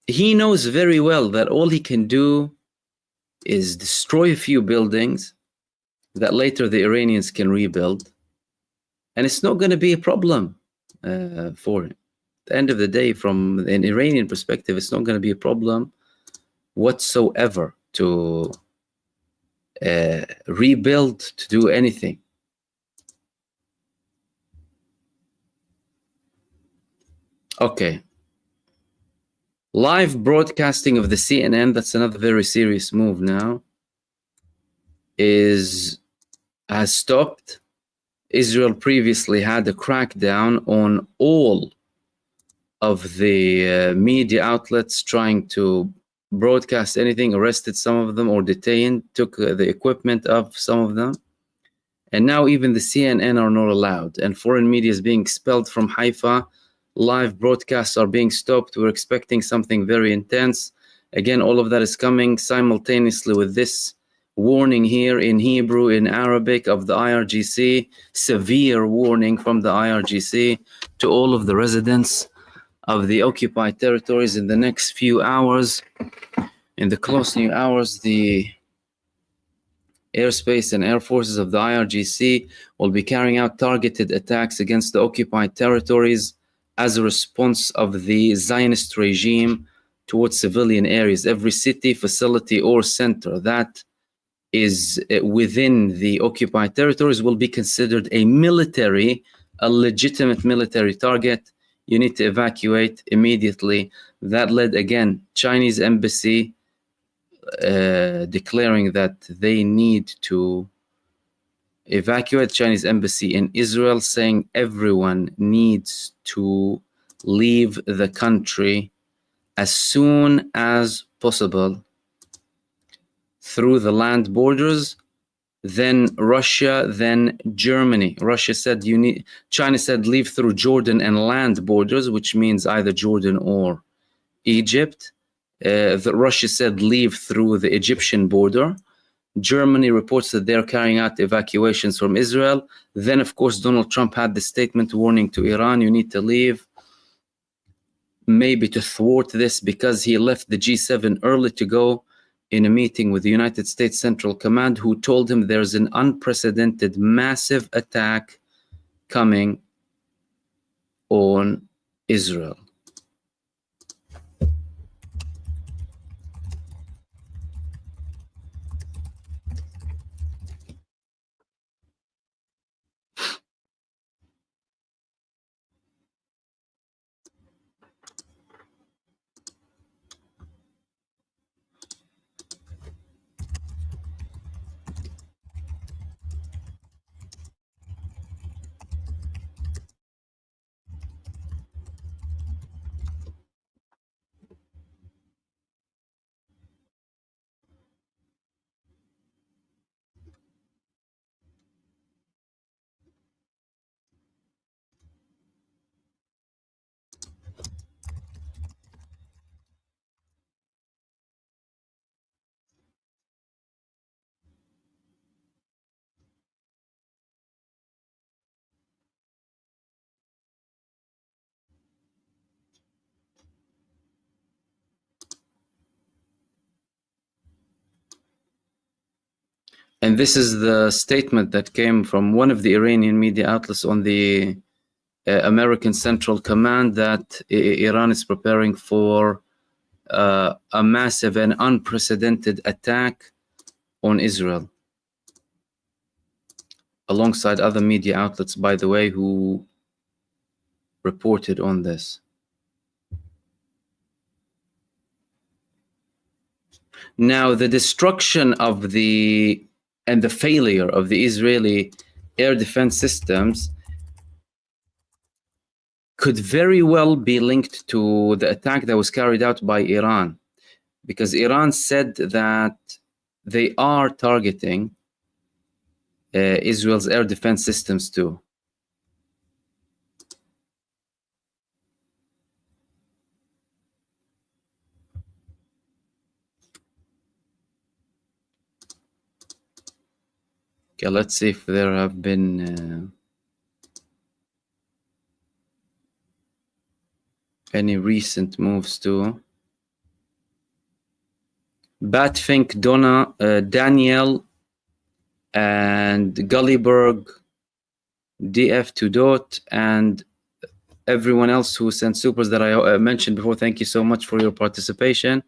[SPEAKER 1] he knows very well that all he can do is destroy a few buildings that later the Iranians can rebuild. And it's not going to be a problem for him. At the end of the day, from an Iranian perspective, it's not going to be a problem whatsoever to rebuild, to do anything. Okay. Live broadcasting of the CNN, that's another very serious move now, has stopped. Israel previously had a crackdown on all of the media outlets trying to broadcast anything, arrested some of them or detained, took the equipment of some of them. And now even the CNN are not allowed. And foreign media is being expelled from Haifa. Live broadcasts are being stopped. We're expecting something very intense. Again, all of that is coming simultaneously with this warning here in Hebrew, in Arabic of the IRGC, severe warning from the IRGC to all of the residents of the occupied territories. In the next few hours, in the closing hours, the airspace and air forces of the IRGC will be carrying out targeted attacks against the occupied territories as a response of the Zionist regime towards civilian areas. Every city, facility, or center that is within the occupied territories will be considered a legitimate military target. You need to evacuate immediately. That led, again, Chinese embassy declaring that they need to evacuate. Chinese embassy in Israel saying everyone needs to leave the country as soon as possible through the land borders, then Russia, then Germany. China said leave through Jordan and land borders, which means either Jordan or Egypt. Russia said leave through the Egyptian border. Germany reports that they're carrying out evacuations from Israel. Then, of course, Donald Trump had the statement warning to Iran, you need to leave. Maybe to thwart this, because he left the G7 early to go in a meeting with the United States Central Command, who told him there's an unprecedented massive attack coming on Israel. And this is the statement that came from one of the Iranian media outlets on the American Central Command that Iran is preparing for a massive and unprecedented attack on Israel, alongside other media outlets, by the way, who reported on this. Now, the destruction of the failure of the Israeli air defense systems could very well be linked to the attack that was carried out by Iran, because Iran said that they are targeting Israel's air defense systems too. Okay, let's see if there have been any recent moves too. Batfink, Donna, Daniel, and Gullyberg, DF Tudot, and everyone else who sent supers that I mentioned before. Thank you so much for your participation,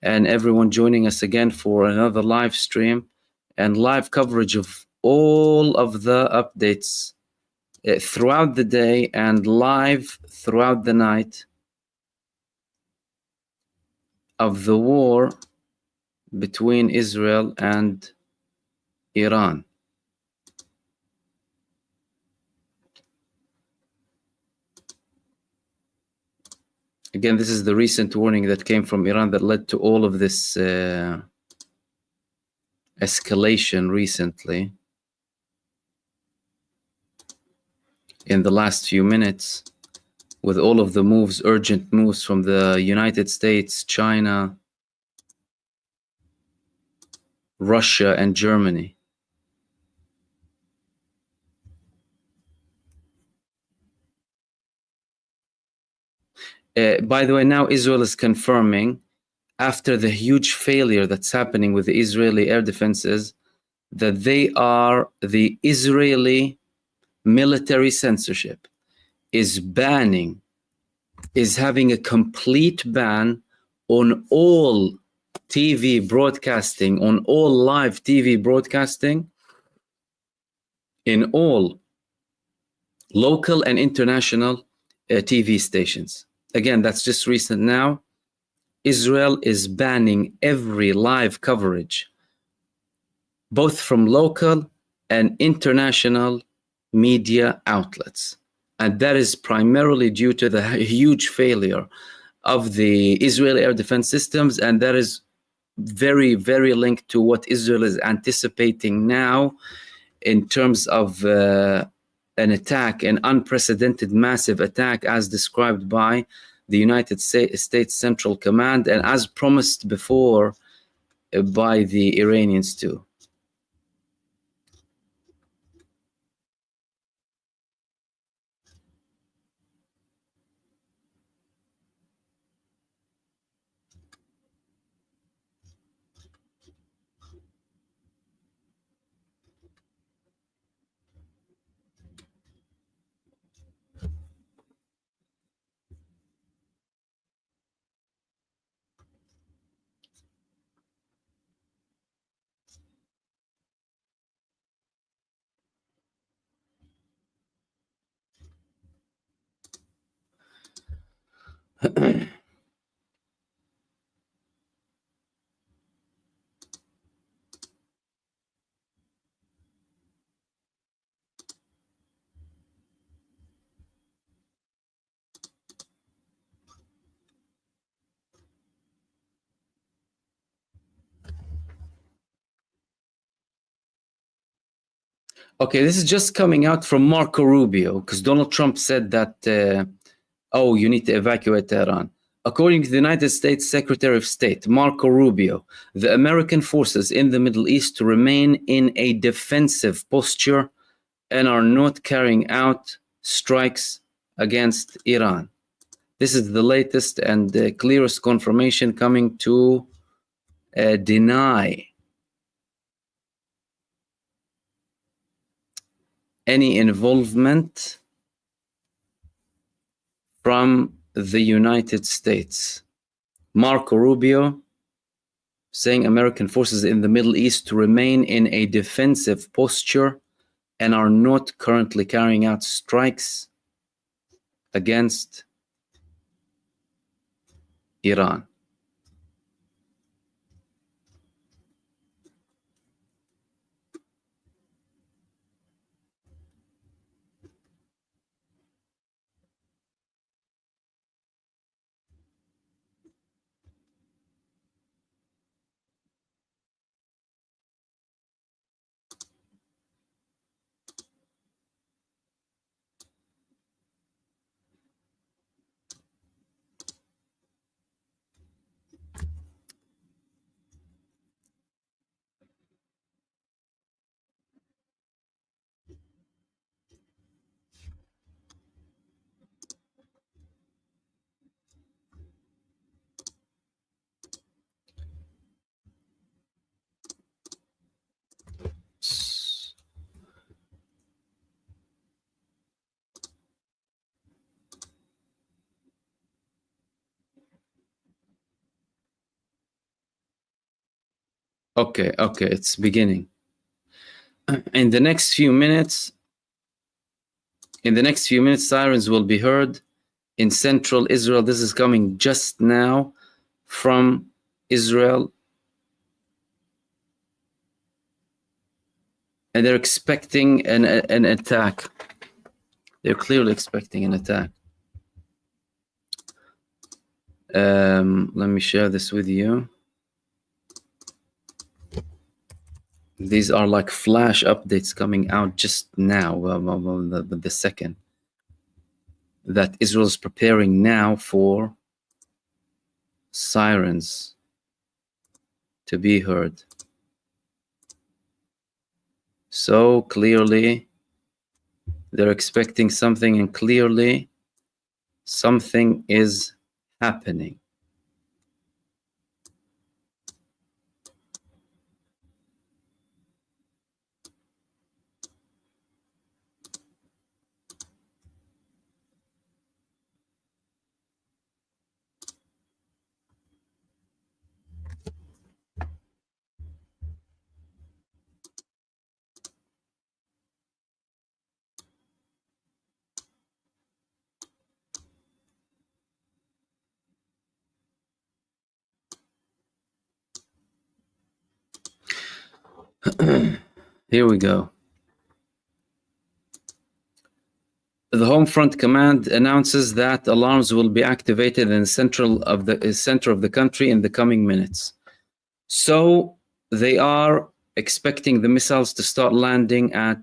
[SPEAKER 1] and everyone joining us again for another live stream and live coverage of all of the updates throughout the day and live throughout the night of the war between Israel and Iran. Again, this is the recent warning that came from Iran that led to all of this escalation recently in the last few minutes, with all of the moves, urgent moves from the United States, China, Russia, and Germany. By the way, now Israel is confirming, after the huge failure that's happening with the Israeli air defenses, that the Israeli military censorship is having a complete ban on all TV broadcasting, on all live TV broadcasting in all local and international TV stations. Again, that's just recent now. Israel is banning every live coverage, both from local and international media outlets. And that is primarily due to the huge failure of the Israeli air defense systems. And that is very, very linked to what Israel is anticipating now in terms of an attack, an unprecedented massive attack, as described by the United States Central Command and as promised before by the Iranians too. Okay, this is just coming out from Marco Rubio, because Donald Trump said that, you need to evacuate Tehran. According to the United States Secretary of State, Marco Rubio, the American forces in the Middle East remain in a defensive posture and are not carrying out strikes against Iran. This is the latest and the clearest confirmation coming to deny any involvement from the United States. Marco Rubio saying American forces in the Middle East to remain in a defensive posture and are not currently carrying out strikes against Iran. Okay, it's beginning. In the next few minutes, sirens will be heard in central Israel. This is coming just now from Israel. And they're expecting an attack. They're clearly expecting an attack. Let me share this with you. These are like flash updates coming out just now, the second, that Israel is preparing now for sirens to be heard. So clearly they're expecting something, and clearly something is happening. Here we go. The Home Front Command announces that alarms will be activated in the center of the country in the coming minutes. So they are expecting the missiles to start landing at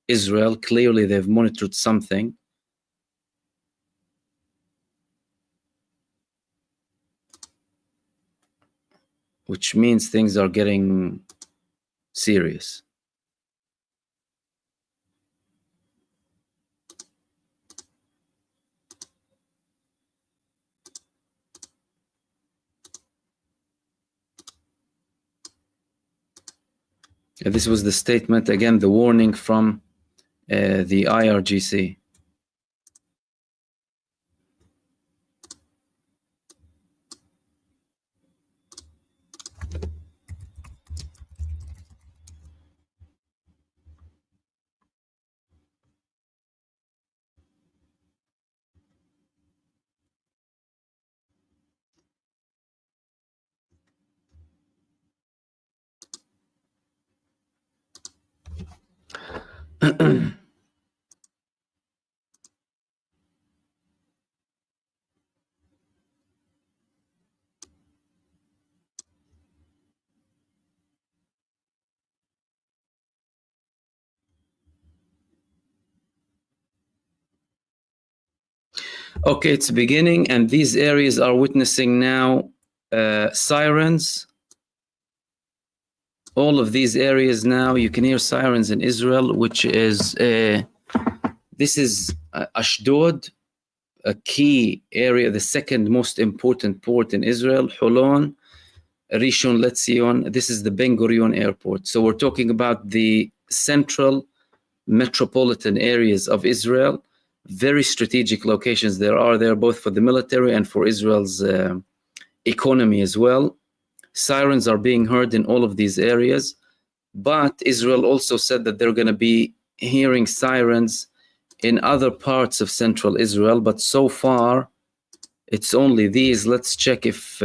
[SPEAKER 1] Israel. Clearly, they've monitored something. Which means things are getting serious. This was the statement, again, the warning from the IRGC. Okay, it's beginning, and these areas are witnessing now sirens. All of these areas now, you can hear sirens in Israel, which is, this is Ashdod, a key area, the second most important port in Israel, Holon, Rishon LeZion. This is the Ben Gurion airport. So we're talking about the central metropolitan areas of Israel. Very strategic locations there are there, both for the military and for Israel's economy as well. Sirens are being heard in all of these areas, but Israel also said that they're going to be hearing sirens in other parts of central Israel, but so far it's only these. Let's check if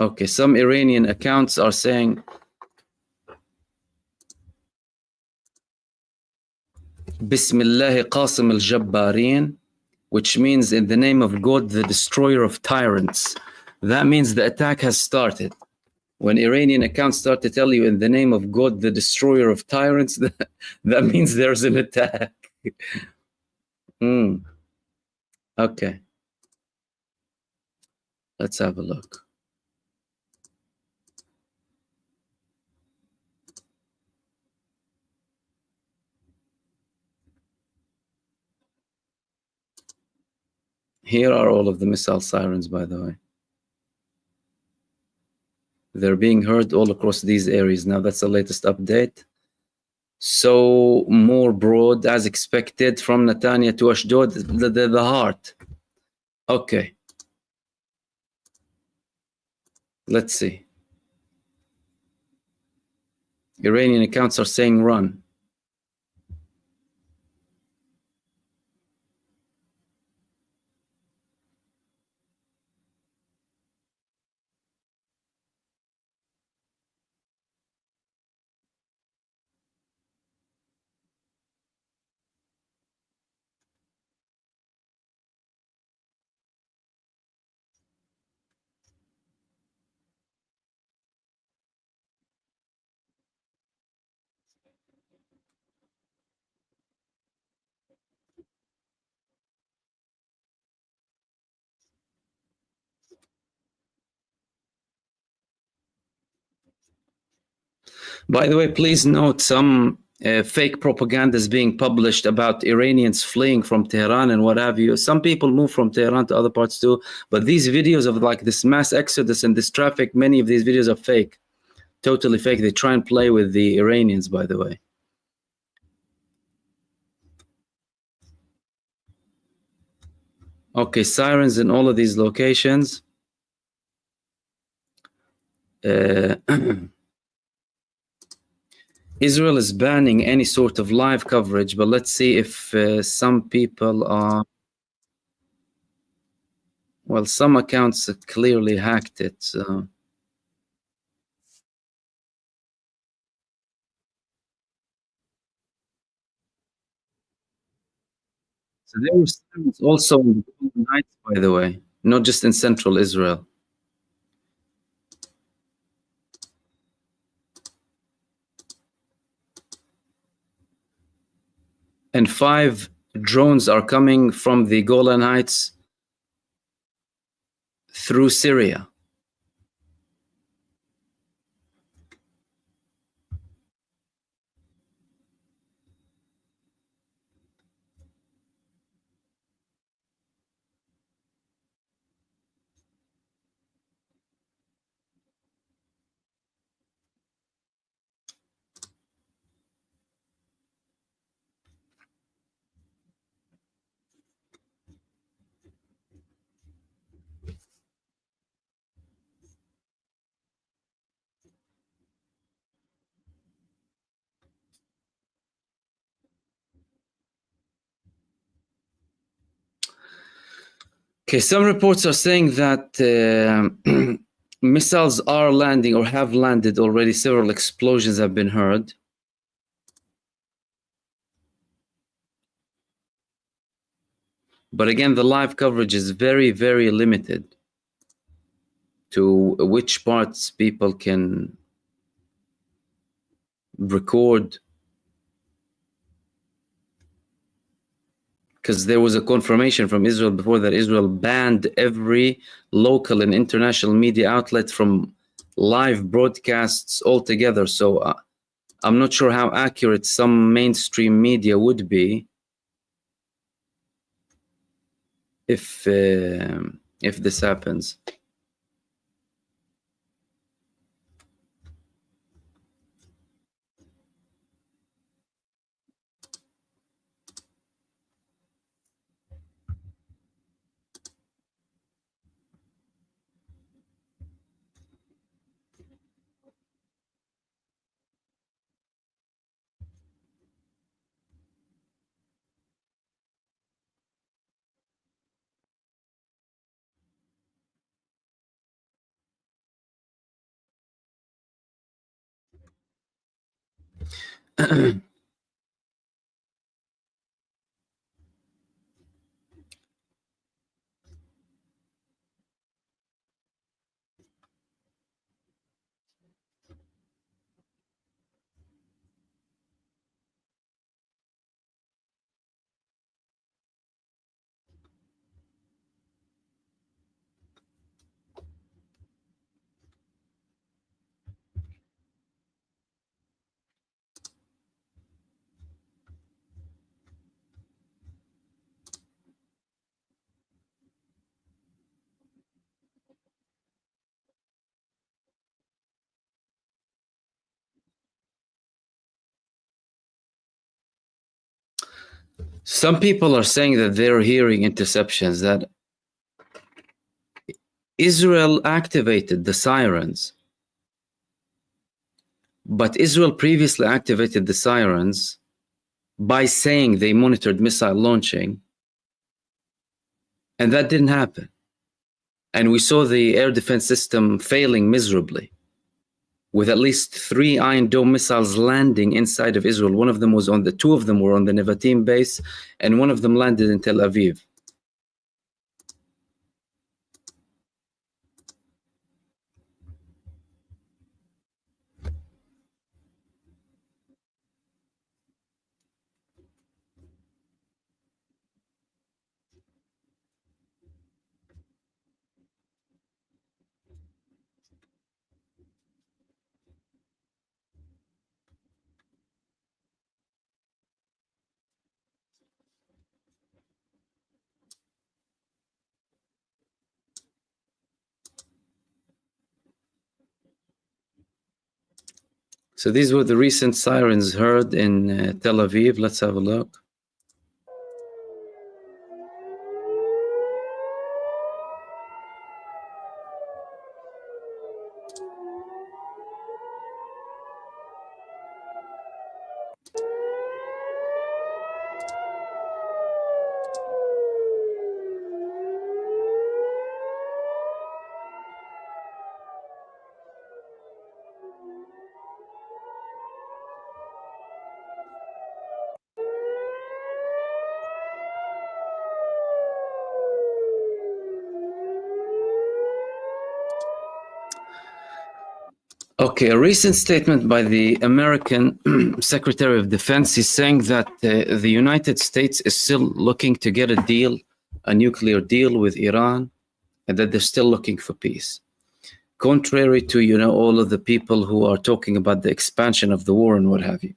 [SPEAKER 1] okay, some Iranian accounts are saying Bismillah Qasim al-Jabbarin, which means in the name of God, the destroyer of tyrants. That means the attack has started. When Iranian accounts start to tell you in the name of God, the destroyer of tyrants, that means there's an attack. Okay. Let's have a look. Here are all of the missile sirens, by the way. They're being heard all across these areas. Now, that's the latest update. So, more broad, as expected, from Netanya to Ashdod, the heart. Okay. Let's see. Iranian accounts are saying run. By the way, please note some fake propaganda is being published about Iranians fleeing from Tehran and what have you. Some people move from Tehran to other parts too, but these videos of like this mass exodus and this traffic, many of these videos are fake, totally fake. They try and play with the Iranians, by the way. Okay, sirens in all of these locations. Israel is banning any sort of live coverage, but let's see if some people are... Well, some accounts clearly hacked it, so... So there were sirens also in the Golden Heights, by the way, not just in central Israel. And 5 drones are coming from the Golan Heights through Syria. Okay, some reports are saying that missiles are landing or have landed already. Several explosions have been heard. But again, the live coverage is very, very limited to which parts people can record. Because there was a confirmation from Israel before that Israel banned every local and international media outlet from live broadcasts altogether. So I'm not sure how accurate some mainstream media would be if this happens. Some people are saying that they're hearing interceptions, that Israel activated the sirens, but Israel previously activated the sirens by saying they monitored missile launching, and that didn't happen. And we saw the air defense system failing miserably, with at least 3 Iron Dome missiles landing inside of Israel. Two of them were on the Nevatim base, and one of them landed in Tel Aviv. So these were the recent sirens heard in Tel Aviv. Let's have a look. Okay, a recent statement by the American Secretary of Defense is saying that the United States is still looking to get a nuclear deal with Iran, and that they're still looking for peace. Contrary to, all of the people who are talking about the expansion of the war and what have you.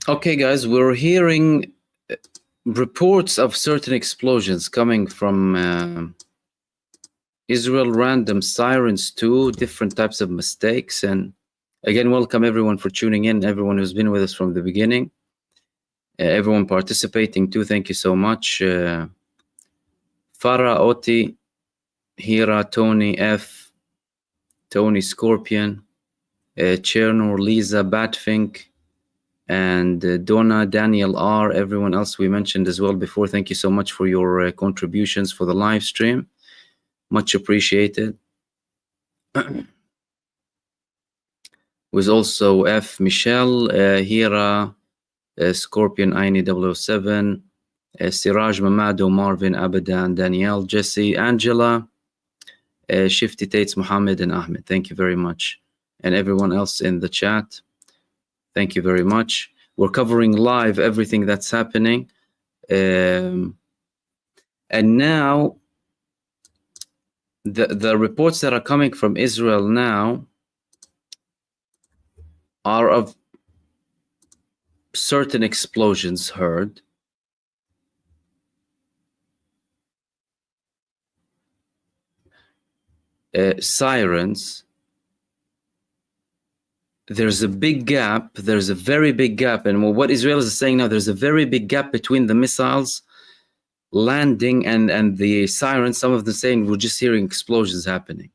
[SPEAKER 1] Okay, guys, we're hearing reports of certain explosions coming from Israel, random sirens too, different types of mistakes. And again, welcome everyone for tuning in, everyone who's been with us from the beginning, everyone participating too. Thank you so much. Farah, Oti, Hira, Tony, F, Tony, Scorpion, Chernor, Lisa, Batfink, and Donna, Daniel R, everyone else we mentioned as well before. Thank you so much for your contributions for the live stream. Much appreciated. Was also F, Michelle, Hira, Scorpion, Aini 007, Siraj, Mamado, Marvin, Abadan, Danielle, Jesse, Angela, Shifty Tates, Mohammed, and Ahmed. Thank you very much. And everyone else in the chat. Thank you very much. We're covering live everything that's happening. And now, the reports that are coming from Israel now are of certain explosions heard. Sirens. There's a big gap. There's a very big gap. And what Israel is saying now, there's a very big gap between the missiles landing and the sirens. Some of them saying we're just hearing explosions happening.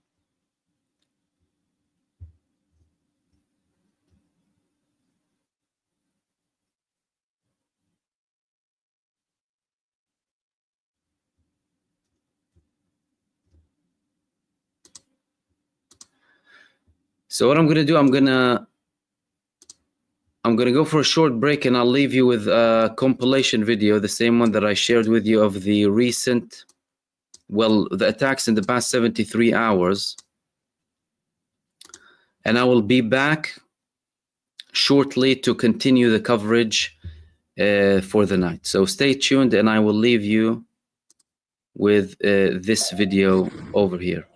[SPEAKER 1] So what I'm going to do, I'm going to go for a short break, and I'll leave you with a compilation video, the same one that I shared with you of the recent, well, the attacks in the past 73 hours. And I will be back shortly to continue the coverage for the night. So stay tuned, and I will leave you with this video over here.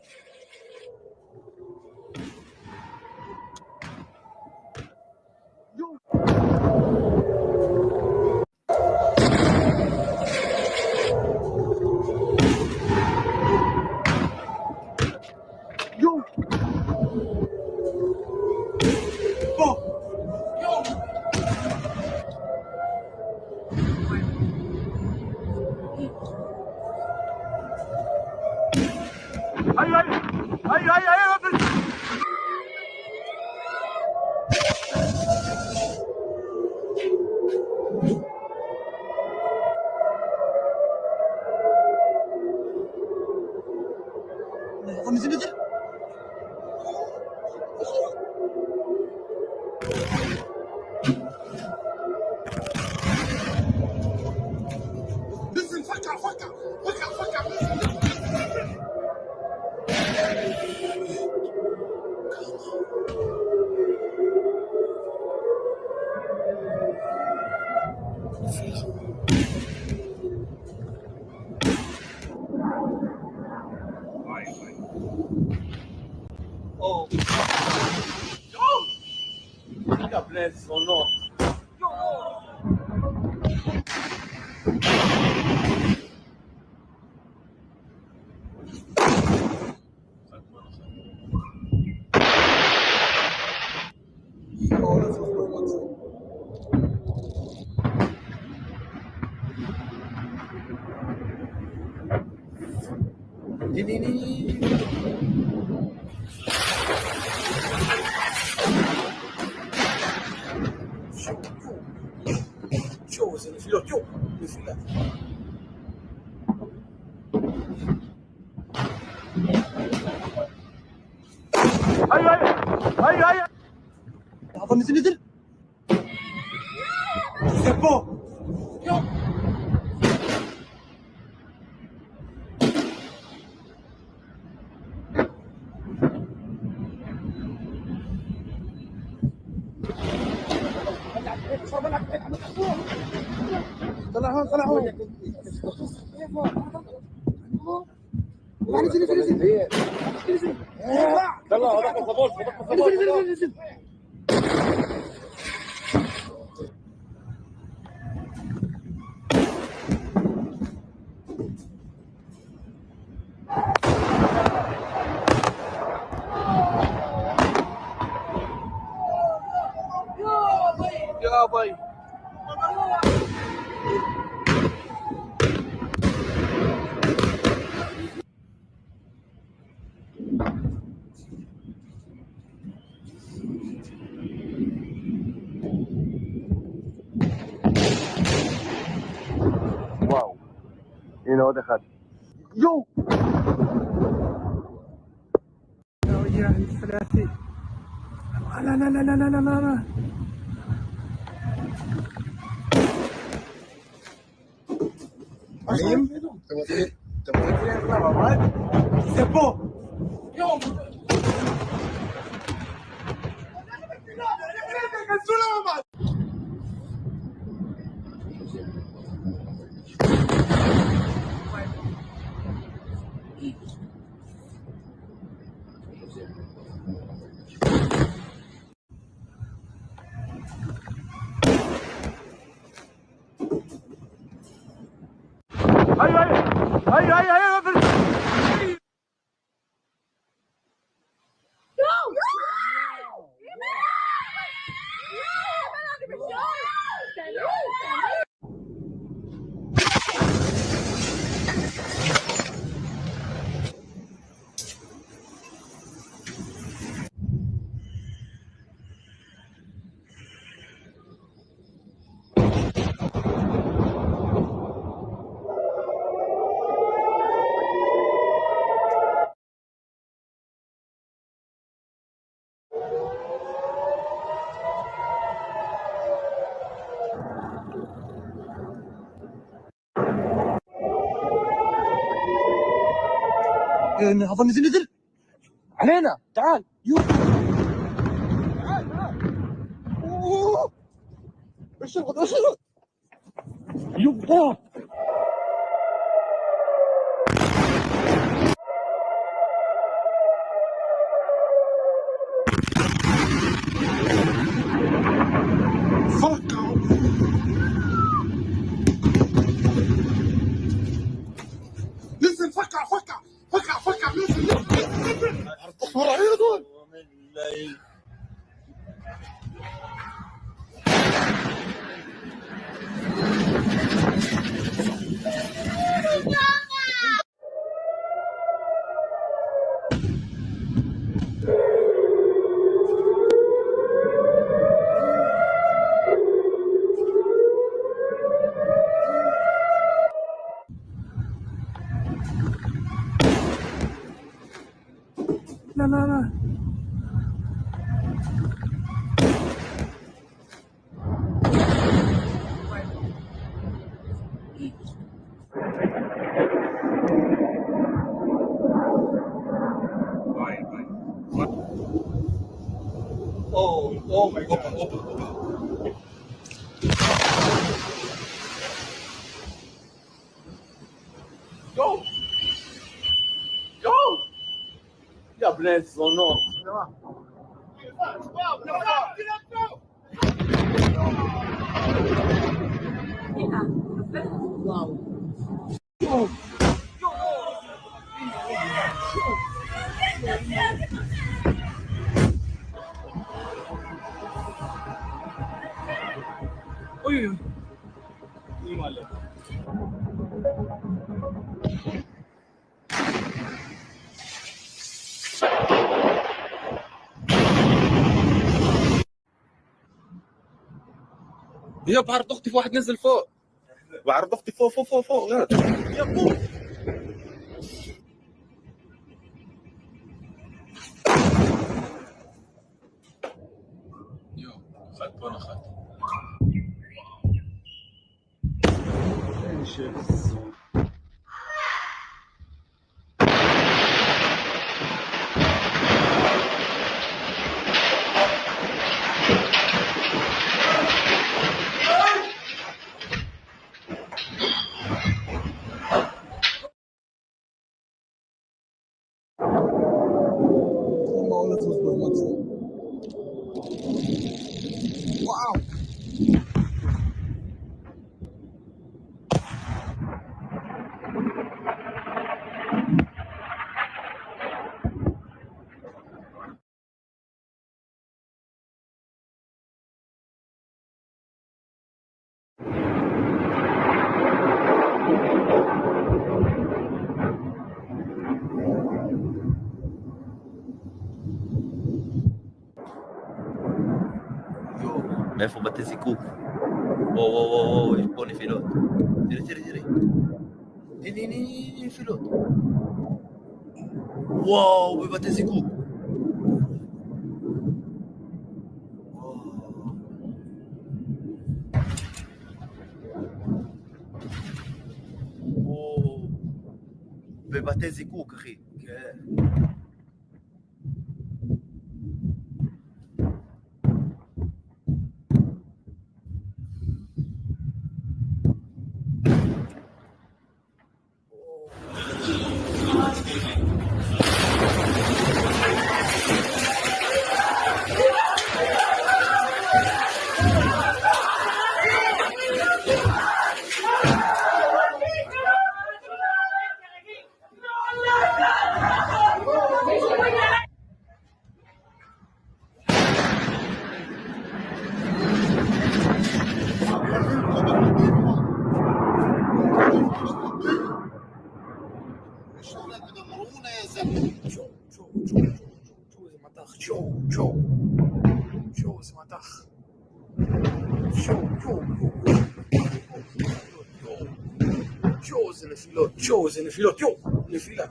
[SPEAKER 5] Oh. God bless or not. نزل C'est bon. طلع هون طلع هون نزل نزل نزل طلع هذاك الصبور نزل
[SPEAKER 14] הנה עוד אחד. יואו!
[SPEAKER 7] وجه الثلاثي. لا لا لا لا لا لا لا. C'est bon.
[SPEAKER 8] هذا نزل علينا. تعال يوه. تعال اوه اشرب يبا.
[SPEAKER 5] نزل فكع نزل اصفر علينا دول.
[SPEAKER 7] لا لا لا.
[SPEAKER 5] Oh my god. Go! يا بنات الصنور. هي بعرض اختي في واحد نزل فوق. بعرض اختي فوق غلط. يا بو. يو خدت وانا خدت. Wow.
[SPEAKER 11] מאיפה בתי זיקוק? וואו, יש פה נפילות. תראי. הנה, נפילות. וואו, בבתי זיקוק. וואו. בבתי זיקוק, אחי. כן.
[SPEAKER 5] זה נפילות, נפילה.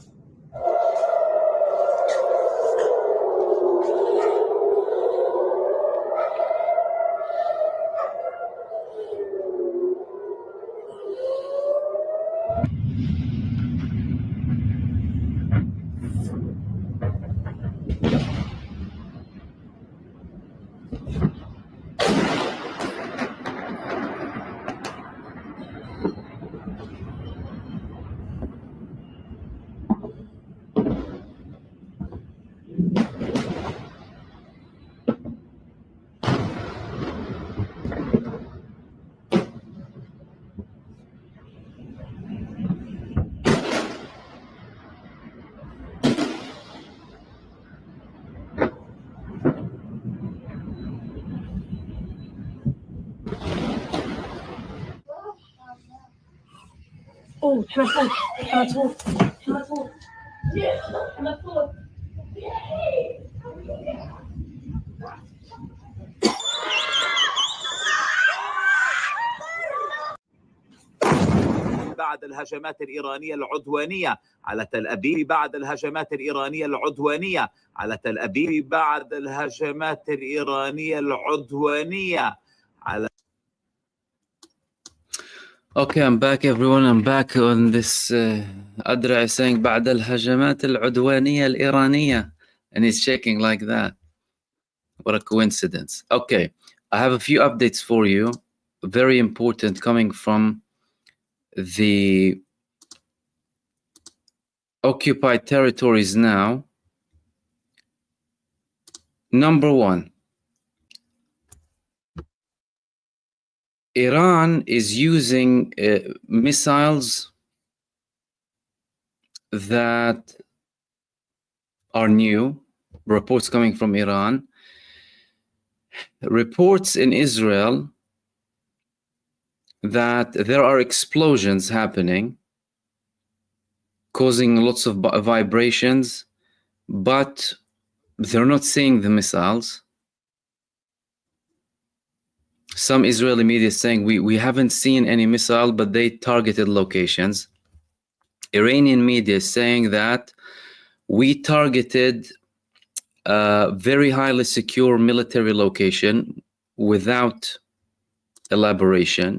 [SPEAKER 2] Oh, Schmerz.
[SPEAKER 12] بعد الهجمات الإيرانية العدوانية على تل أبيب بعد الهجمات الإيرانية العدوانية على تل أبيب بعد الهجمات الإيرانية العدوانية على
[SPEAKER 1] Okay, I'm back everyone. I'm back on this Adra is saying بعد الهجمات العدوانية الإيرانية and he's shaking like that. What a coincidence. Okay, I have a few updates for you. Very important coming from the occupied territories now. Number one, Iran is using missiles that are new. Reports coming from Iran. Reports in Israel that there are explosions happening, causing lots of vibrations, but they're not seeing the missiles. Some Israeli media is saying we haven't seen any missile, but they targeted locations. Iranian media is saying that we targeted a very highly secure military location without elaboration.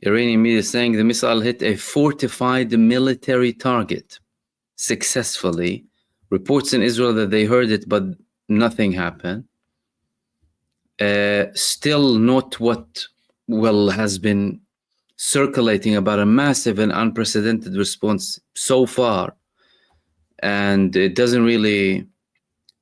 [SPEAKER 1] Iranian media is saying the missile hit a fortified military target successfully. Reports in Israel that they heard it, but nothing happened. Still not what has been circulating about a massive and unprecedented response so far. And it doesn't really,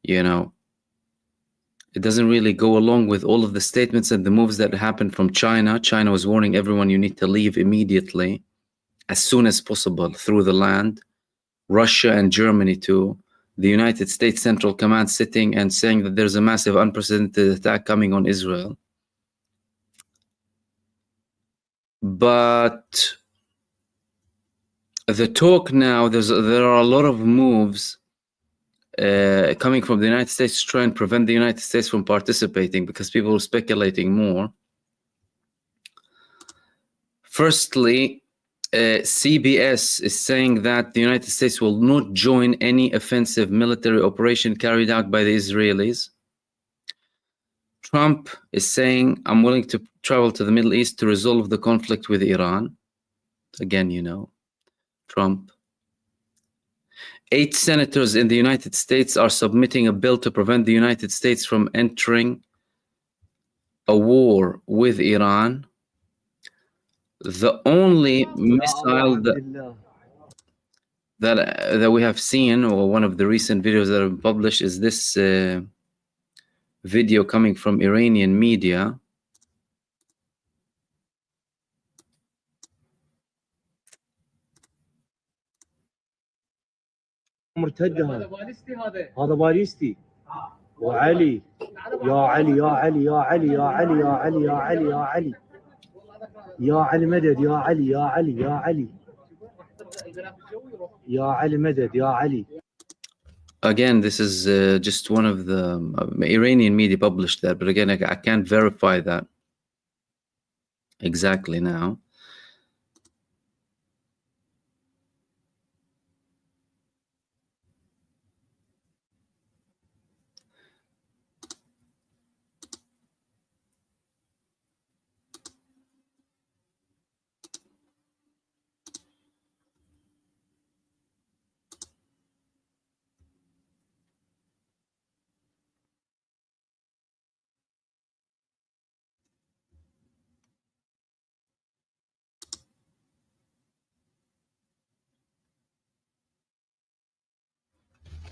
[SPEAKER 1] it doesn't really go along with all of the statements and the moves that happened from China. China was warning everyone you need to leave immediately, as soon as possible, through the land. Russia and Germany too. The United States Central Command sitting and saying that there's a massive unprecedented attack coming on Israel. But the talk now, there are a lot of moves coming from the United States to try and prevent the United States from participating because people are speculating more. Firstly, CBS is saying that the United States will not join any offensive military operation carried out by the Israelis. Trump is saying, I'm willing to travel to the Middle East to resolve the conflict with Iran. Again, you know, Trump. 8 senators in the United States are submitting a bill to prevent the United States from entering a war with Iran. The only missile that we have seen, or one of the recent videos that have been published, is this video coming from Iranian media.
[SPEAKER 15] مرتد هذا باليستي وعلي يا علي يا علي يا علي يا علي يا علي يا علي يا علي يا علي مدد يا علي يا علي يا علي يا علي مدد يا علي.
[SPEAKER 1] Again, this is just one of the Iranian media published that, but again, I can't verify that exactly now.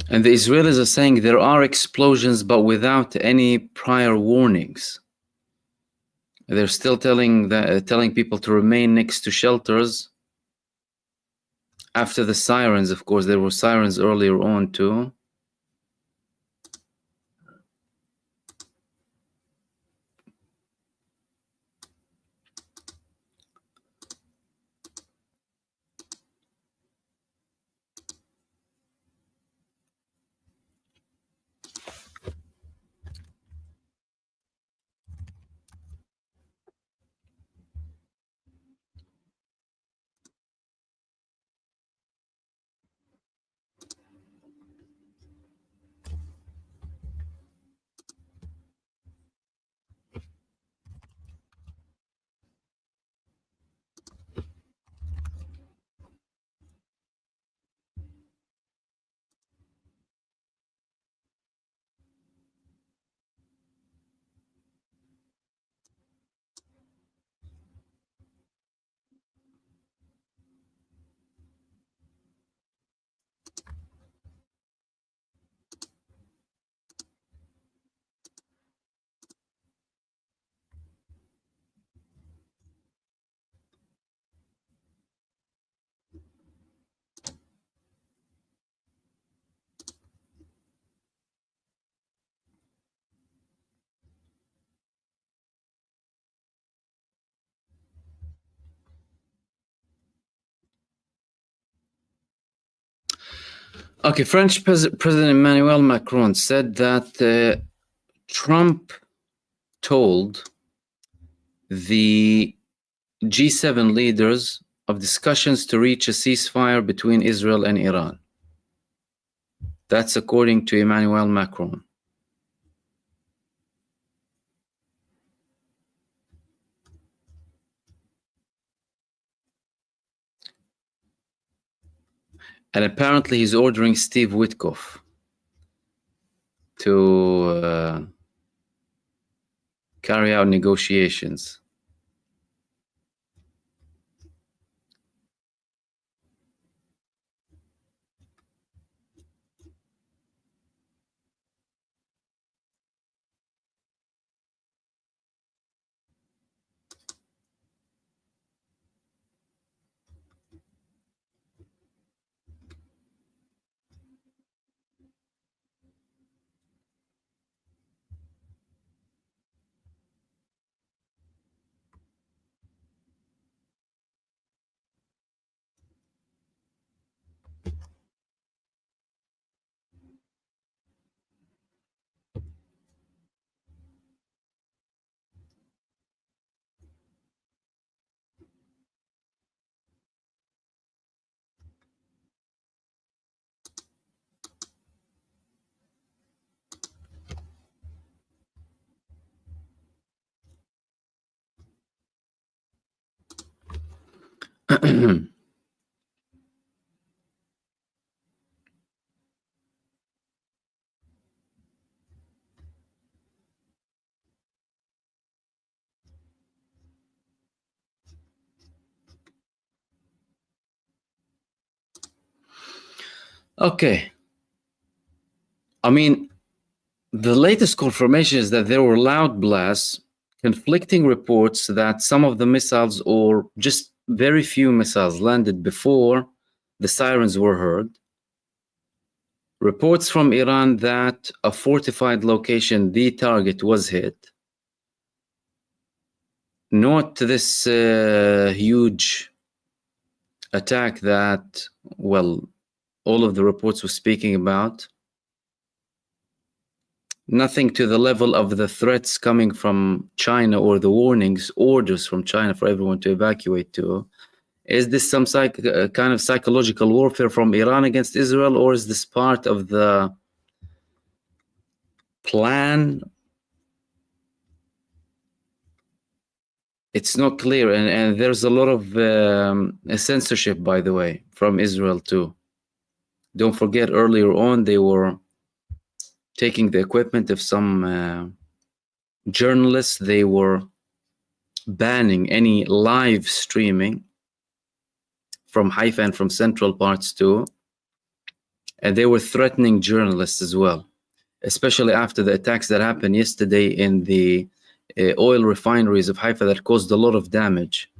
[SPEAKER 1] And the Israelis are saying there are explosions, but without any prior warnings. They're still telling people to remain next to shelters after the sirens. Of course, there were sirens earlier on too. Okay, French President Emmanuel Macron said that Trump told the G7 leaders of discussions to reach a ceasefire between Israel and Iran. That's according to Emmanuel Macron. And apparently he's ordering Steve Witkoff to carry out negotiations. Okay. I mean, the latest confirmation is that there were loud blasts, conflicting reports that some of the missiles or just very few missiles landed before the sirens were heard. Reports from Iran that a fortified location, the target, was hit. Not this huge attack that, well, all of the reports were speaking about. Nothing to the level of the threats coming from China or the warnings, orders from China for everyone to evacuate to. Is this some kind of psychological warfare from Iran against Israel, or is this part of the plan? It's not clear, and there's a lot of censorship, by the way, from Israel too. Don't forget, earlier on, they were taking the equipment of some journalists. They were banning any live streaming from Haifa and from central parts too. And they were threatening journalists as well, especially after the attacks that happened yesterday in the oil refineries of Haifa that caused a lot of damage.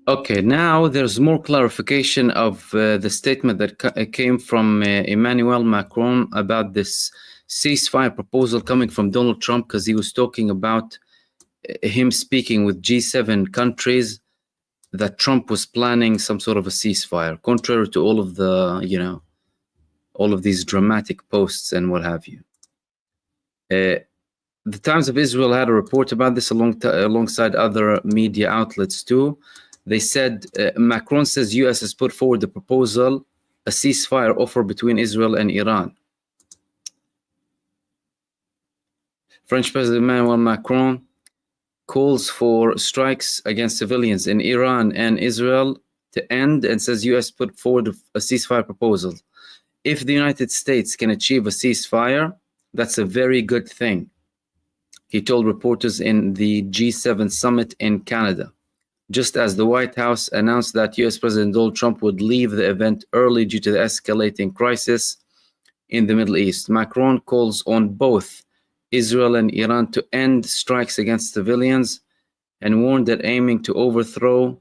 [SPEAKER 1] Okay, now there's more clarification of the statement that came from Emmanuel Macron about this ceasefire proposal coming from Donald Trump, because he was talking about him speaking with G7 countries that Trump was planning some sort of a ceasefire, contrary to all of the, all of these dramatic posts and what have you. The Times of Israel had a report about this alongside other media outlets too. They said Macron says US has put forward the proposal, a ceasefire offer between Israel and Iran. French President Emmanuel Macron calls for strikes against civilians in Iran and Israel to end and says US put forward a ceasefire proposal. If the United States can achieve a ceasefire, that's a very good thing, he told reporters in the G7 summit in Canada, just as the White House announced that US President Donald Trump would leave the event early due to the escalating crisis in the Middle East. Macron calls on both Israel and Iran to end strikes against civilians and warned that aiming to overthrow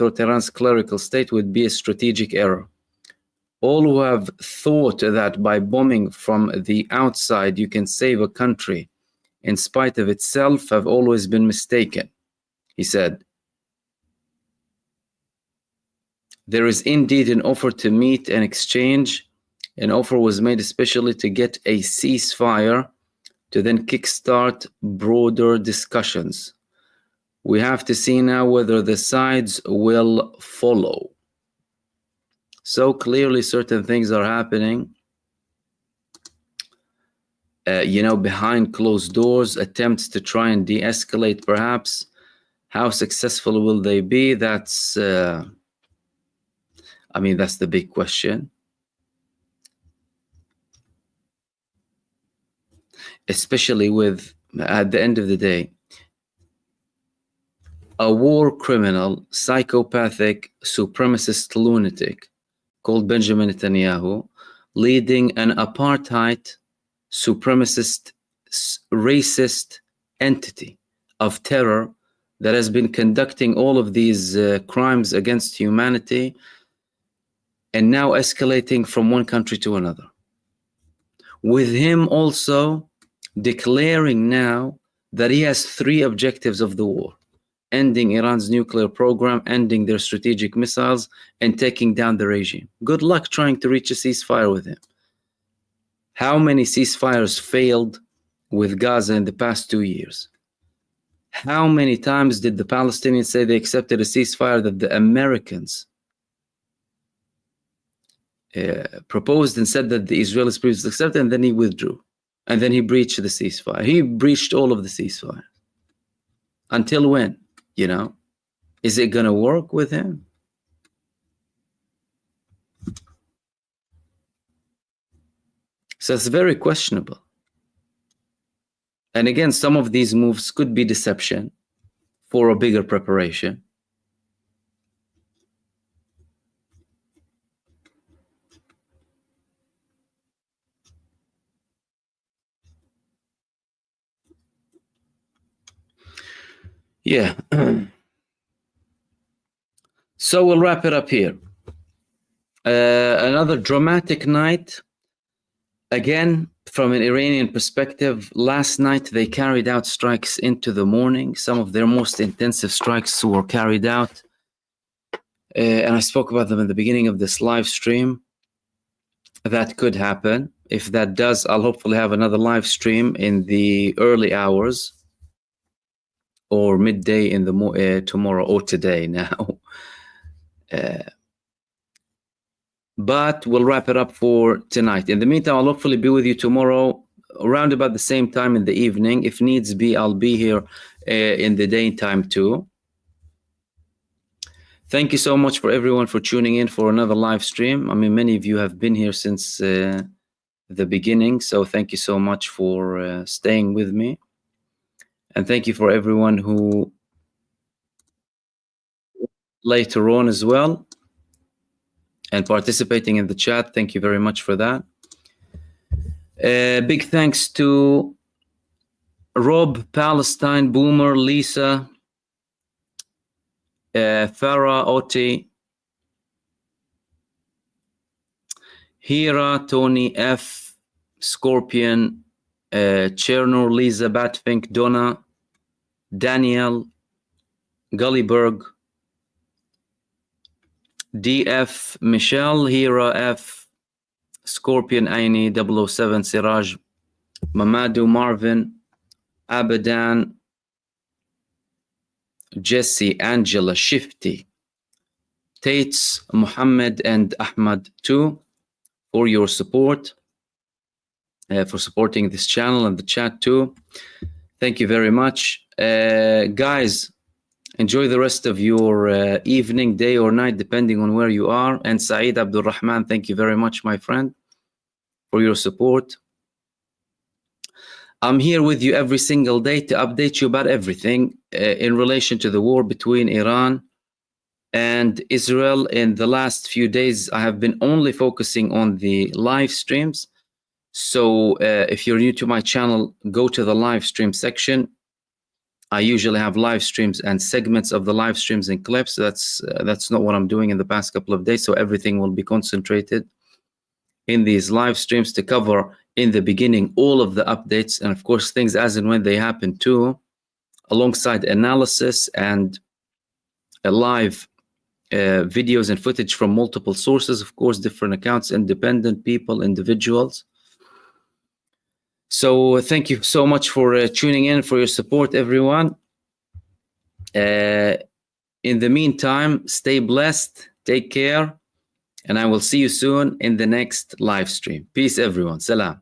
[SPEAKER 1] Tehran's clerical state would be a strategic error. All who have thought that by bombing from the outside you can save a country in spite of itself have always been mistaken, he said. There is indeed an offer to meet and exchange. An offer was made especially to get a ceasefire to then kickstart broader discussions. We have to see now whether the sides will follow. So clearly certain things are happening, behind closed doors, attempts to try and de-escalate perhaps. How successful will they be? That's the big question. Especially with, at the end of the day, a war criminal, psychopathic, supremacist lunatic called Benjamin Netanyahu, leading an apartheid, supremacist, racist entity of terror that has been conducting all of these crimes against humanity and now escalating from one country to another. With him also declaring now that he has 3 objectives of the war: ending Iran's nuclear program, ending their strategic missiles, and taking down the regime. Good luck trying to reach a ceasefire with him. How many ceasefires failed with Gaza in the past 2 years? How many times did the Palestinians say they accepted a ceasefire that the Americans proposed and said that the Israelis previously accepted, and then he withdrew? And then he breached the ceasefire. He breached all of the ceasefire. Until when? Is it going to work with him? So it's very questionable. And again, some of these moves could be deception for a bigger preparation. Yeah. So we'll wrap it up here. Another dramatic night. Again, from an Iranian perspective, last night they carried out strikes into the morning. Some of their most intensive strikes were carried out. And I spoke about them in the beginning of this live stream. That could happen. If that does, I'll hopefully have another live stream in the early hours or midday in the tomorrow or today now. But we'll wrap it up for tonight. In the meantime, I'll hopefully be with you tomorrow around about the same time in the evening. If needs be, I'll be here in the daytime too. Thank you so much for everyone for tuning in for another live stream. Many of you have been here since the beginning, so thank you so much for staying with me. And thank you for everyone who later on as well and participating in the chat. Thank you very much for that. Big thanks to Rob, Palestine, Boomer, Lisa, Farah, Oti, Hira, Tony, F, Scorpion, Chernor, Lisa, Batfink, Donna, Daniel, Gullyberg, DF Michelle, Hira F, Scorpion Aini, 007 Siraj, Mamadou Marvin, Abadan, Jesse, Angela, Shifty, Tates, Muhammad, and Ahmad too, for your support, for supporting this channel and the chat too. Thank you very much. Guys, enjoy the rest of your evening, day or night, depending on where you are. And Saeed Abdul Rahman, thank you very much, my friend, for your support. I'm here with you every single day to update you about everything in relation to the war between Iran and Israel. In the last few days, I have been only focusing on the live streams. So if you're new to my channel, go to the live stream section. I usually have live streams and segments of the live streams and clips. That's not what I'm doing in the past couple of days. So everything will be concentrated in these live streams to cover in the beginning all of the updates, and of course things as and when they happen too, alongside analysis and a live videos and footage from multiple sources, of course, different accounts, independent people, individuals. So thank you so much for tuning in, for your support, everyone. In the meantime, stay blessed, take care, and I will see you soon in the next live stream. Peace, everyone. Salam.